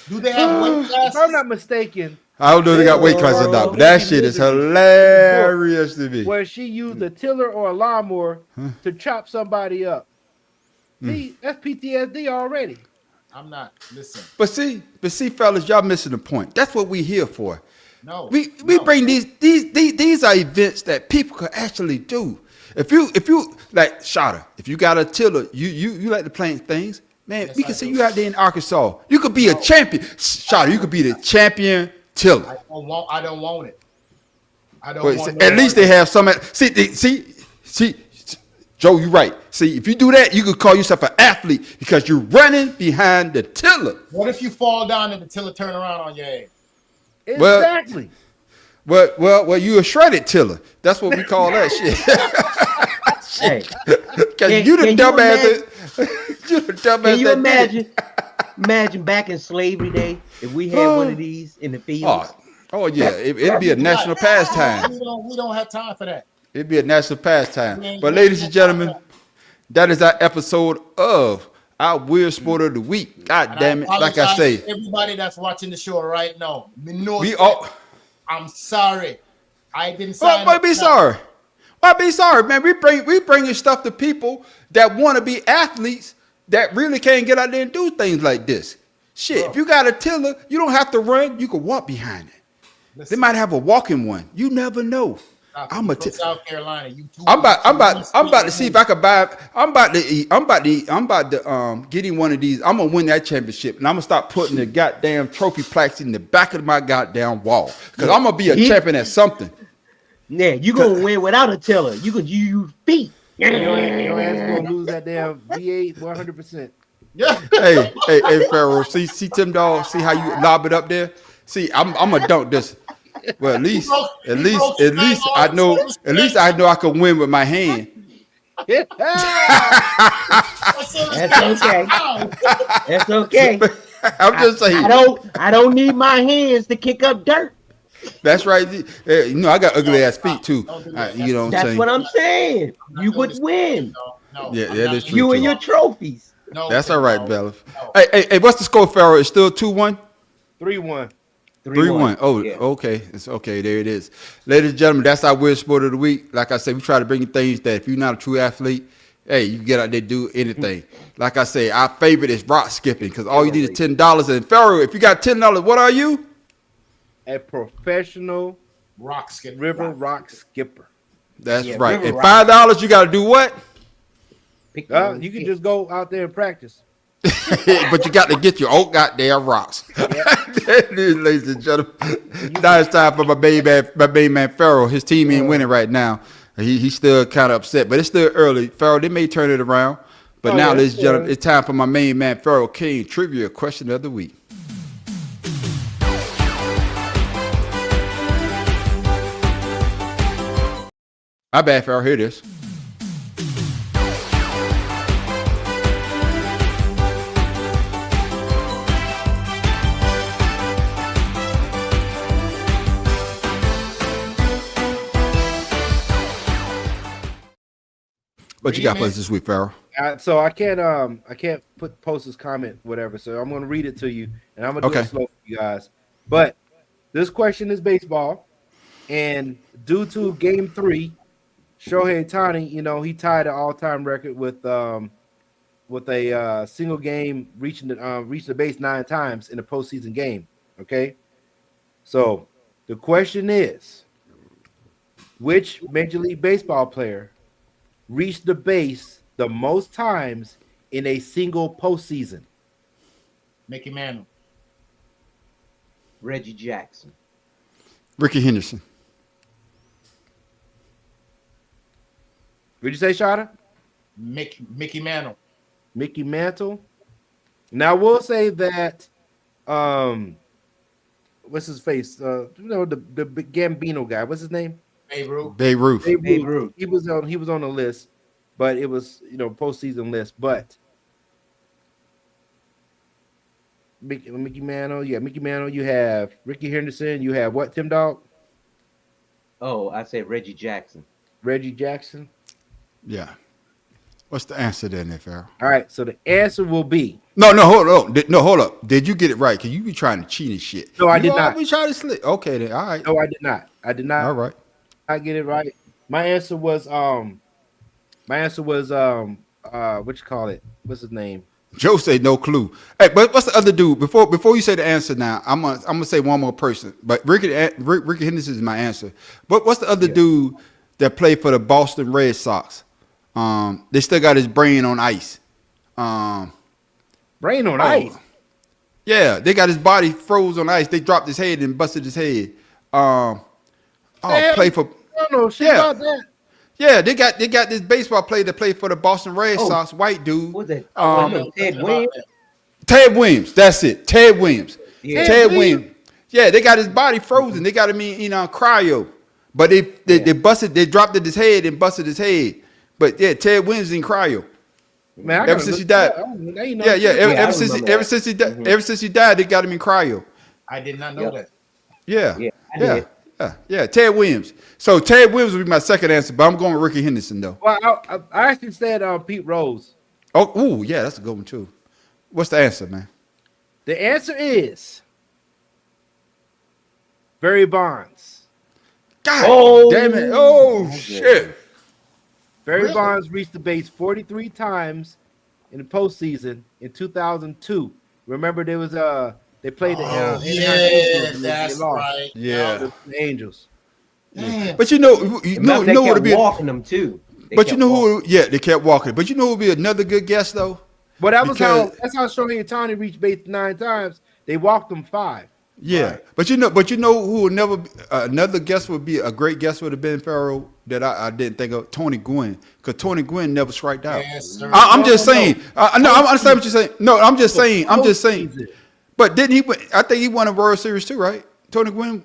Do they have weight If classes? I'm not mistaken, I don't know if they got weight classes or not, but that shit is hilarious to me. where she used a tiller or a lawnmower to chop somebody up. See, that's PTSD already. I'm not. Listen. But see, fellas, y'all missing the point. That's what we here for. No. We bring these are events that people could actually do. If you like Shada, if you got a tiller, you like to plant things, man. Yes, we I can see do. you out there in Arkansas. You could be a champion, Shada. You could be the champion tiller. I don't want it. I don't Wait, want at least they have some. See, Joe, you're right. See, if you do that, you could call yourself an athlete because you're running behind the tiller. What if you fall down and the tiller turn around on your head? Exactly. Well, you a shredded tiller. That's what we call that shit. Hey, Cause you the dumbass. You the dumbass. can you that did it. imagine back in slavery day if we had one of these in the field? Oh yeah, it'd be a national pastime. We don't have time for that. It'd be a national pastime. But ladies and gentlemen, that is our episode of our Weird Sport of the Week. God damn it! Like I apologize say, to everybody that's watching the show right now. we all. I'm sorry. I didn't sign Why up be for that. sorry? Why be sorry, man? We bringing stuff to people that want to be athletes that really can't get out there and do things like this. Shit, if you got a tiller, you don't have to run. You can walk behind it. They might have a walking one. You never know. I'm a South Carolina. You too. I'm about to see if I could buy. I'm about to get in one of these. I'm gonna win that championship, and I'm gonna start putting the goddamn trophy plaques in the back of my goddamn wall because I'm gonna be a champion at something. Yeah, you gonna win without a tiller. You can use feet. Your ass gonna lose that damn V8 100%. Yeah. Hey, Pharaoh. See Tim Dog. See how you lob it up there. See, I'm gonna dunk this. Well, at least I know I can win with my hand. That's okay. That's okay. I'm just saying. I don't need my hands to kick up dirt. That's right. You know, I got ugly ass feet too. You know what I'm That's saying? what I'm saying. You would win. Yeah, that is true. You too. and your trophies. That's all right, Bella. Hey, what's the score, Pharaoh? It's still 2-1? 3-1. 3-1. Oh, yeah. okay. It's okay. There it is. Ladies and gentlemen, that's our Weird Sport of the Week. Like I said, we try to bring you things that if you're not a true athlete, hey, you can get out there and do anything. Like I say, our favorite is rock skipping because all you need is $10. And Pharaoh, if you got $10, what are you? A professional rock skipper. River rock skipper. That's right. And $5, you got to do what? You can just go out there and practice. But you got to get your own goddamn rocks. Ladies and gentlemen, now it's time for my main man Pharaoh. His team ain't winning right now. He's still kind of upset, but it's still early. Pharaoh, they may turn it around. But now, ladies and gentlemen, it's time for my main man Pharaoh King Trivia Question of the Week. My bad, Pharaoh. Here it is. What you got for us this week, Pharaoh? So I can't post this comment, whatever. So I'm gonna read it to you, and I'm gonna do it slow for you guys. But this question is baseball, and due to Game 3, Shohei Ohtani, he tied an all-time record with a single game reaching the base 9 times in a postseason game. Okay, so the question is, which Major League Baseball player reached the base the most times in a single postseason? Mickey Mantle. Reggie Jackson. Ricky Henderson. What'd you say, Shada? Mickey Mantle. Mickey Mantle. Now we'll say that what's his face? The Gambino guy. What's his name? Babe Ruth. Babe Ruth. He was on the list, but it was postseason list. But Mickey Mantle, Mickey Mantle. You have Ricky Henderson. You have what? Tim Dog. Oh, I said Reggie Jackson. Reggie Jackson. Yeah. What's the answer then, Pharaoh? All right, so the answer will be No, hold on. Hold up. Did you get it right? Cause you be trying to cheat and shit. No, I did not. You always try to slip. Okay, then. All right. no, I did not. I did not. All right. I get it right. My answer was what you call it? What's his name? Joe said no clue. Hey, but what's the other dude? Before you say the answer now, I'm gonna say one more person. But Ricky Henderson is my answer. But what's the other dude that played for the Boston Red Sox? They still got his brain on ice. Brain on ice. Yeah, they got his body froze on ice. They dropped his head and busted his head. Play for. I don't know shit about that. Yeah, they got this baseball player that played for the Boston Red Sox, white dude. What's that? Ted Williams. Ted Williams, that's it. Ted Williams. Yeah. Ted Williams. Yeah, they got his body frozen. They got him in cryo. But they dropped his head and busted his head. But yeah, Ted Williams in cryo. Man, ever since he died. Ever since he died, they got him in cryo. I did not know that. Yeah. Ted Williams. So Ted Williams would be my second answer, but I'm going with Ricky Henderson though. Well, I actually said Pete Rose. Oh, yeah, that's a good one too. What's the answer, man? The answer is Barry Bonds. God damn it! Oh shit! Barry Bonds reached the base 43 times in the postseason in 2002. Remember, there was they played the that's right. Yeah, the Angels. Yeah. But you know what would be walking them too. But you know who? Yeah, they kept walking. But you know who would be another good guess though? Well, that's how Shohei Ohtani reached base 9 times. They walked him 5. Yeah, right. but you know who would never another guess would be a great guess would have been Pharaoh that I didn't think of, Tony Gwynn, because Tony Gwynn never striked out. Yes, I'm just saying. No, I understand what you're saying. No, I'm just saying. But didn't he? I think he won a World Series too, right? Tony Gwynn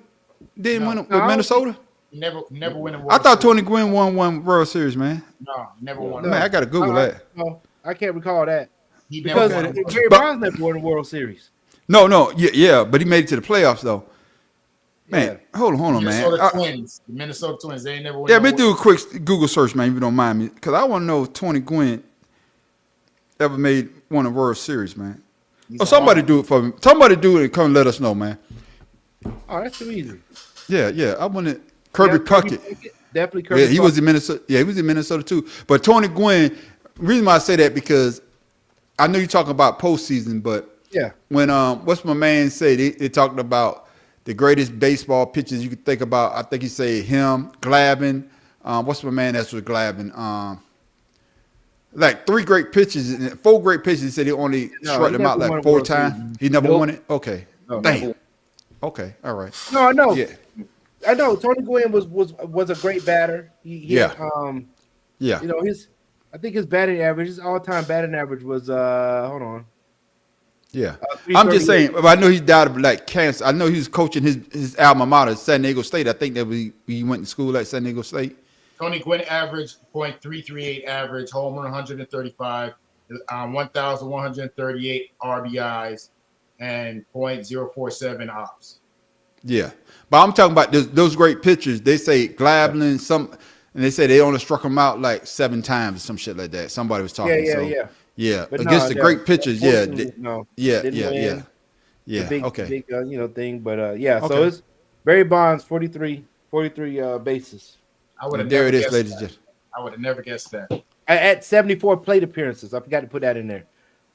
didn't win with Minnesota. Never win a World I thought Series. Tony Gwynn won one World Series, man. No, never won. Man, I gotta Google that. No, I can't recall that. He Because never won. Barry Bonds never won a World Series. No, yeah, but he made it to the playoffs though. Man, hold on, Minnesota man. Twins. The Minnesota Twins. They ain't never won. Yeah, but do a quick Google search, man, if you don't mind me, because I want to know if Tony Gwynn ever won a World Series, man. Somebody do it for me. Somebody do it and come let us know, man. Oh, that's too easy. Yeah. I want it. Kirby Puckett. Definitely Kirby. Yeah, he was in Minnesota. Yeah, he was in Minnesota too. But Tony Gwynn, the reason why I say that because I know you're talking about postseason, but yeah, when what's my man say? They talked about the greatest baseball pitchers you could think about. I think he said him, Glavine. What's my man that's with Glavine? Like 3 great pitches, 4 great pitches. He said he only struck them out like 4 times. He never won it. Okay, damn. Okay, all right. No, I know. Yeah. I know. Tony Gwynn was a great batter. Yeah. You know I think his batting average, his all-time batting average was hold on. Yeah, I'm just saying. I know he died of like cancer. I know he was coaching his alma mater, San Diego State. I think that he went to school at San Diego State. Tony Gwynn average .338 average, home run 135, 1,138 RBIs, and .047 ops. Yeah, but I'm talking about those great pitchers. They say Glavine and they say they only struck him out like 7 times or some shit like that. Somebody was talking. Yeah. But against the great pitchers. Yeah. Big, okay. Big, thing. But yeah. Okay. So it's Barry Bonds 43 bases. I would have never guessed ladies that. and I would have never guessed that. At 74 plate appearances. I forgot to put that in there.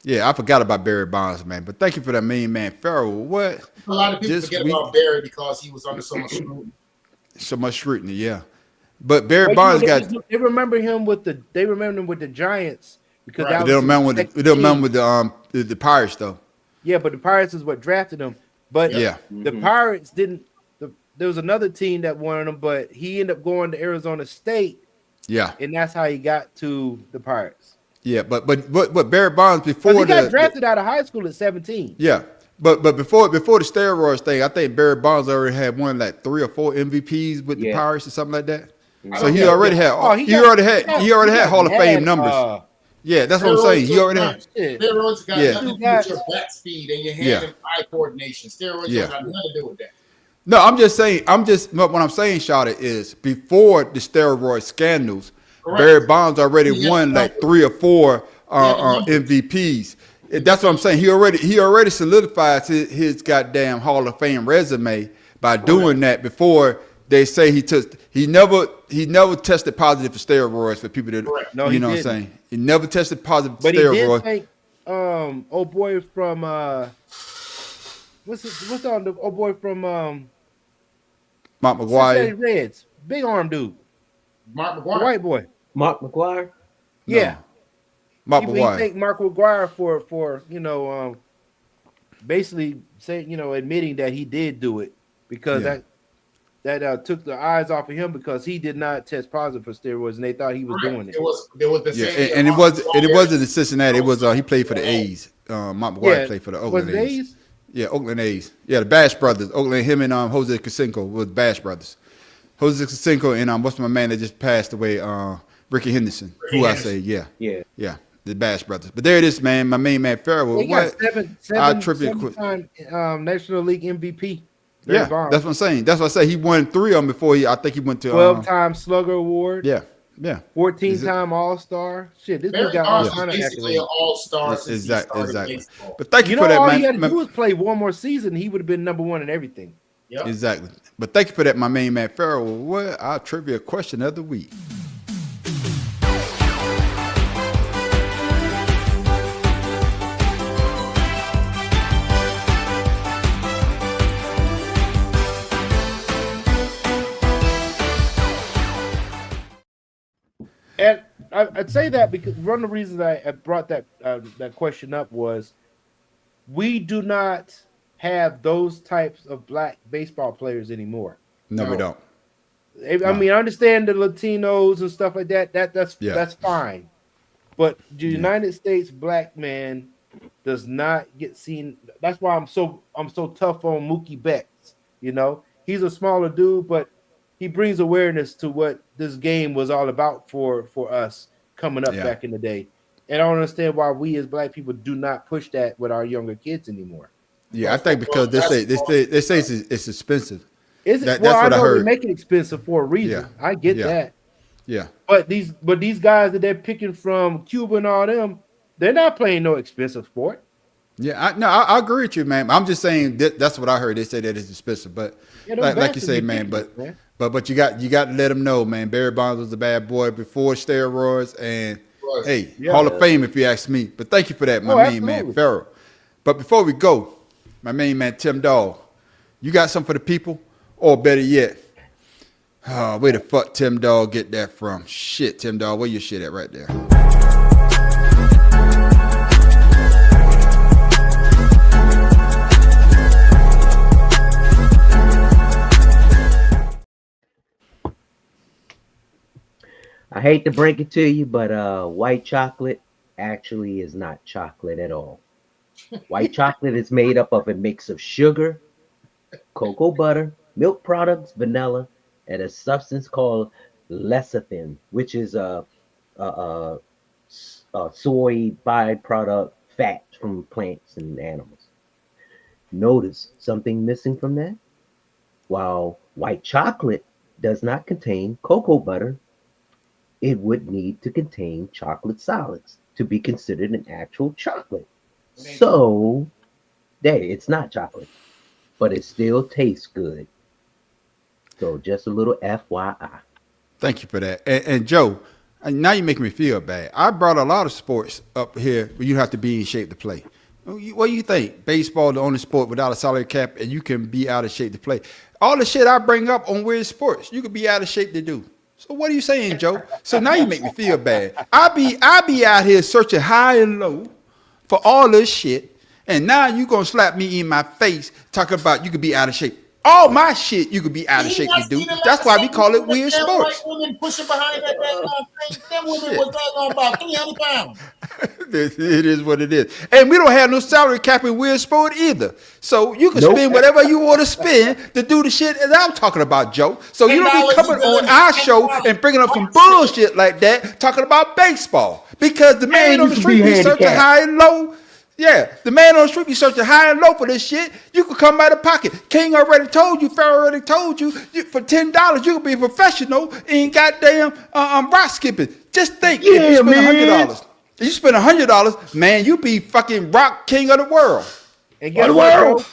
Yeah, I forgot about Barry Bonds, man. But thank you for that main man, Pharaoh. What? A lot of people forget about Barry because he was under so much scrutiny. So much scrutiny, yeah. But Barry Bonds they remember him with the Giants because they don't remember with the Pirates though. Yeah, but the Pirates is what drafted him. But the Pirates didn't. There was another team that wanted him, but he ended up going to Arizona State. Yeah, and that's how he got to the Pirates. Yeah, but Barry Bonds before he got drafted out of high school at 17. Yeah, but before the steroids thing, I think Barry Bonds already had won like 3 or 4 MVPs with the Pirates or something like that. So he already had Hall of Fame numbers. Yeah, that's what I'm saying. He already had. Steroids got nothing to do with your bat speed and your hand and eye coordination. Steroids got nothing to do with that. No, I'm just saying. What I'm saying, Shawty, is before the steroid scandals, Barry Bonds already Yeah. won like 3 or 4 MVPs. That's what I'm saying. He already solidifies his goddamn Hall of Fame resume by doing that before they say he never tested positive for steroids for people that No, you he know what I'm didn't. saying. He never tested positive for But steroids. he did take old boy from what's the old boy from Mark Cincinnati McGuire. Reds, big arm dude, Mark the McGuire. white boy. Mark McGuire. Yeah, Mark he McGuire. take Mark McGuire for basically saying admitting that he did do it because Yeah. that took the eyes off of him because he did not test positive for steroids and they thought he was doing it. It was the Yeah, same. and it wasn't in Cincinnati. It was he played for the A's. Mark McGuire Yeah, played for the was Oakland it A's. A's? Yeah, Oakland A's. Yeah, the Bash brothers. Oakland, him and Jose Canseco was Bash brothers. Jose Canseco and what's my man that just passed away? Ricky Henderson. I say, yeah, the Bash brothers. But there it is, man. My main man Farrell. He got seven time National League MVP. Barry Yeah, Bonds. that's what I'm saying. That's what I say. He won 3 of them before I think he went to 12-time Slugger Award. Yeah. 14-time All-Star. Shit, this Barry dude got all Bonds kind of was basically an accolades. all-star since Exactly. he started baseball. But thank you, for that, all man. he had to do was play one more season. He would have been #1 in everything. Yep. Exactly. But thank you for that, my main man Farrell. What our trivia question of the week. And I'd say that because one of the reasons I brought that question up was we do not have those types of black baseball players anymore. No, we don't. I mean, I understand the Latinos and stuff like that. That's fine. But the United States black man does not get seen. That's why I'm so tough on Mookie Betts. He's a smaller dude, but he brings awareness to what this game was all about for us coming up back in the day. And I don't understand why we as black people do not push that with our younger kids anymore. Yeah, I think because they say it's expensive. Is it? That's I what know I heard. they make it expensive for a reason. Yeah. I get Yeah. that. Yeah. But these guys that they're picking from Cuba and all them, they're not playing no expensive sport. Yeah, I agree with you, man. I'm just saying that's what I heard. They say that it's expensive, but Yeah, them like you bastards say, be man. picking But it, man. but you got to let them know, man. Barry Bonds was a bad boy before steroids, and hey, Hall of Fame if you ask me. But thank you for that, my main man absolutely. Farrell. But before we go, my main man Tim Dawg, you got something for the people, or better yet, where the fuck Tim Dawg get that from? Shit, Tim Dawg, where your shit at right there? I hate to break it to you, but white chocolate actually is not chocolate at all. White chocolate is made up of a mix of sugar, cocoa butter, milk products, vanilla, and a substance called lecithin, which is a soy byproduct fat from plants and animals. Notice something missing from that? While white chocolate does not contain cocoa butter, it would need to contain chocolate solids to be considered an actual chocolate. So, it's not chocolate, but it still tastes good. So, just a little FYI. Thank you for that. And Joe, now you're making me feel bad. I brought a lot of sports up here where you have to be in shape to play. What do you think? Baseball, the only sport without a salary cap, and you can be out of shape to play. All the shit I bring up on weird sports, you could be out of shape to do. So what are you saying, Joe? So now you make me feel bad. I be out here searching high and low for all this shit, and now you gonna slap me in my face talking about you could be out of shape. All my shit you could be out of shape to do. That's why we call it weird sports. White women pushing behind that thing. Them women was daggone about 300 pounds. It is what it is. And we don't have no salary cap in weird sport either. So you can spend whatever you want to spend to do the shit that I'm talking about, Joe. So you don't be coming on our show and bringing up some bullshit like that talking about baseball. Because the man on the street be searching high and low. Yeah, the man on the street be searching high and low for this shit. You can come out of pocket. King already told you, Pharaoh already told you, for $10 you can be a professional in goddamn rock skipping. Just think, if you spend $100, if you spend $100, man, you be fucking rock king of the world. And guess what, bro?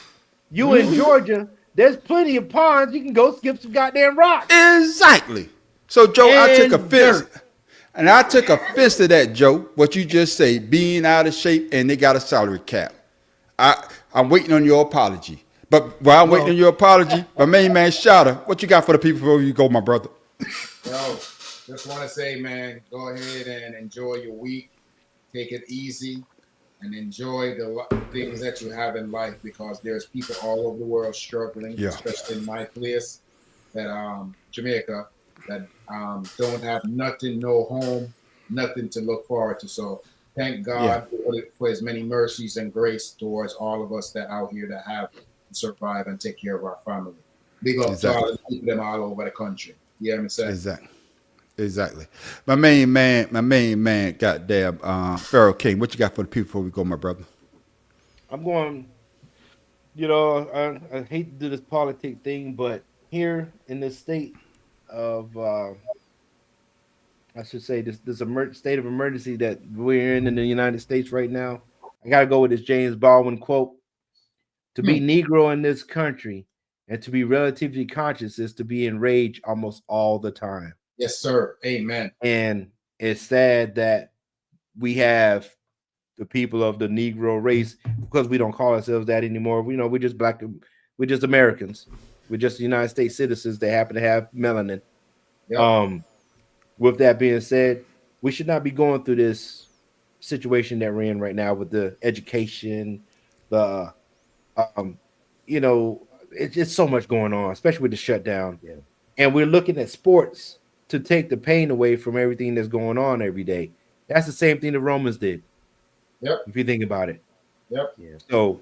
You in Georgia, there's plenty of ponds. You can go skip some goddamn rocks. Exactly. So, Joe, I took And offense. dirt. And I took offense to that, Joe, what you just say, being out of shape and they got a salary cap. I'm waiting on your apology. But while I'm waiting on your apology, my main man, Shotta, what you got for the people before you go, my brother? Yo, just want to say, man, go ahead and enjoy your week. Take it easy and enjoy the things that you have in life, because there's people all over the world struggling, especially in my place, that Jamaica, that don't have nothing, no home, nothing to look forward to. So thank God for his many mercies and grace towards all of us that out here that have to survive and take care of our family. Big up to all the people them all over the country. You know what I'm saying? Exactly. My main man, goddamn, Pharaoh King, what you got for the people before we go, my brother? I'm going, you know, I hate to do this politic thing, but here in this state of, I should say, this state of emergency that we're in the United States right now, I got to go with this James Baldwin quote. To be Negro in this country and to be relatively conscious is to be enraged almost all the time. Yes, sir. Amen. And it's sad that we have the people of the Negro race, because we don't call ourselves that anymore. We know we're just black, we're just Americans. We're just United States citizens that happen to have melanin. Yep. With that being said, we should not be going through this situation that we're in right now with the education, the you know, it's just so much going on, especially with the shutdown. Yeah. And we're looking at sports to take the pain away from everything that's going on every day. That's the same thing the Romans did. Yep. If you think about it. Yep. Yeah. So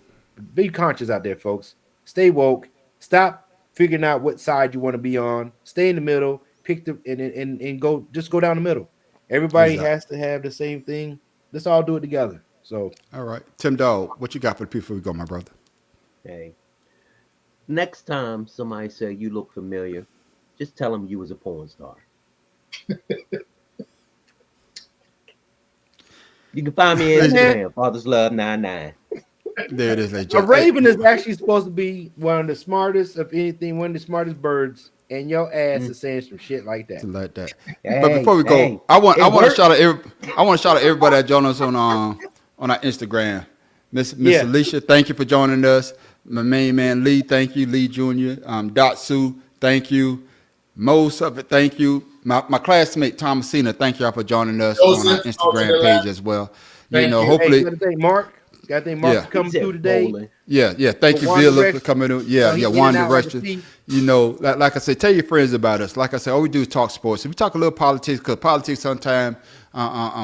be conscious out there, folks. Stay woke. Stop figuring out what side you want to be on. Stay in the middle. Pick the and go. Just go down the middle. Everybody has to have the same thing. Let's all do it together. So, all right, Tim Dog, what you got for the people before we go, my brother? Hey, next time somebody say you look familiar, just tell them you was a porn star. You can find me on Instagram, Father's Love 99. There it is, ladies. A raven is actually supposed to be one of the smartest of anything, one of the smartest birds, and your ass is saying some shit like that. Like that. But before we go, I want to shout out everybody that joined us on our Instagram. Miss Alicia, thank you for joining us. My main man Lee, thank you. Lee Jr. Datsu, thank you. Mo Suffet, thank you. My classmate Thomasina, thank y'all for joining us on our Instagram page as well. Hopefully, Mark. Got to Mark coming through today. Yeah. Thank you, Villa, for coming through. One Direction. Like I said, tell your friends about us. Like I said, all we do is talk sports. If we talk a little politics, because politics sometimes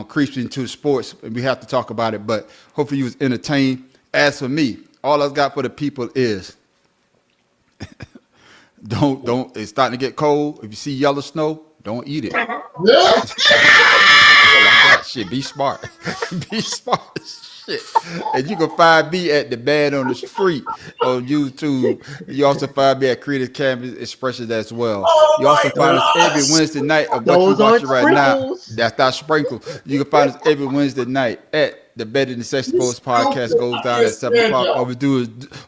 creeps into sports, and we have to talk about it. But hopefully you was entertained. As for me, all I've got for the people is don't. It's starting to get cold. If you see yellow snow, don't eat it. Shit, be smart. Be smart. Shit. And you can find me at The Man on the Street on YouTube. You also find me at Creative Canvas Expressions as well. You also find us every Wednesday night of what you're watching right now. That's not sprinkles. You can find us every Wednesday night at the Better Than Sex Sports podcast. Goes down at 7 o'clock.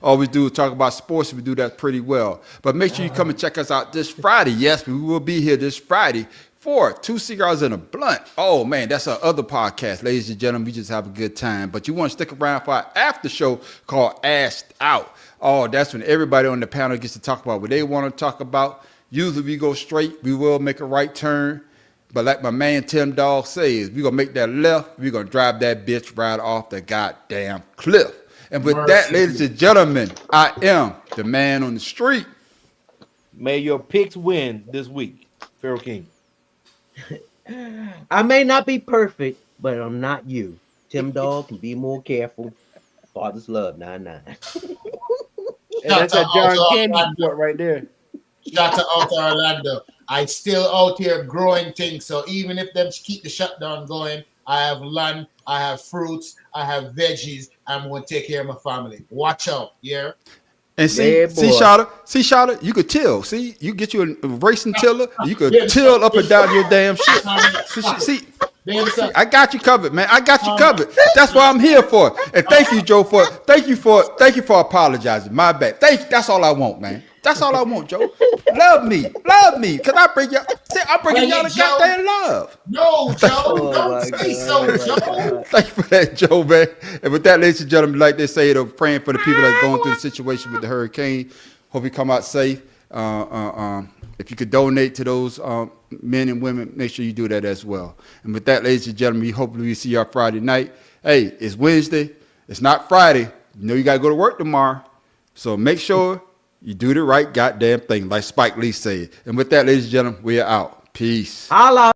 All we do is talk about sports. We do that pretty well. But make sure you come and check us out this Friday. Yes, we will be here this Friday for 2 Cigars and a Blunt. Oh, man, that's our other podcast. Ladies and gentlemen, we just have a good time. But you want to stick around for our after show called Asked Out. Oh, that's when everybody on the panel gets to talk about what they want to talk about. Usually we go straight. We will make a right turn. But like my man Tim Dog says, we're going to make that left. We're going to drive that bitch right off the goddamn cliff. And with that, ladies and gentlemen, I am the man on the street. May your picks win this week, Pharaoh King. I may not be perfect, but I'm not you. Tim Dog can be more careful. Father's Love 99. That's a John Candy right there. Shout out to Orlando. I still out here growing things. So even if them keep the shutdown going, I have land, I have fruits, I have veggies. I'm going to take care of my family. Watch out, yeah? And see, Shada, you could till. See, you get you a racing tiller, you could till up and down your damn shit. See, I got you covered, man. I got you covered. That's what I'm here for. And thank you, Joe, thank you for apologizing. My bad. That's all I want, man. That's all I want, Joe. Love me, cause I'm bringing y'all the goddamn love. No, Joe, don't say so, Joe. Thank you for that, Joe, man. And with that, ladies and gentlemen, like they say, praying for the people that's going through the situation with the hurricane. Hope you come out safe. If you could donate to those men and women, make sure you do that as well. And with that, ladies and gentlemen, hopefully we see y'all Friday night. Hey, it's Wednesday. It's not Friday. You know you got to go to work tomorrow. So make sure you do the right goddamn thing, like Spike Lee said. And with that, ladies and gentlemen, we are out. Peace. Holla.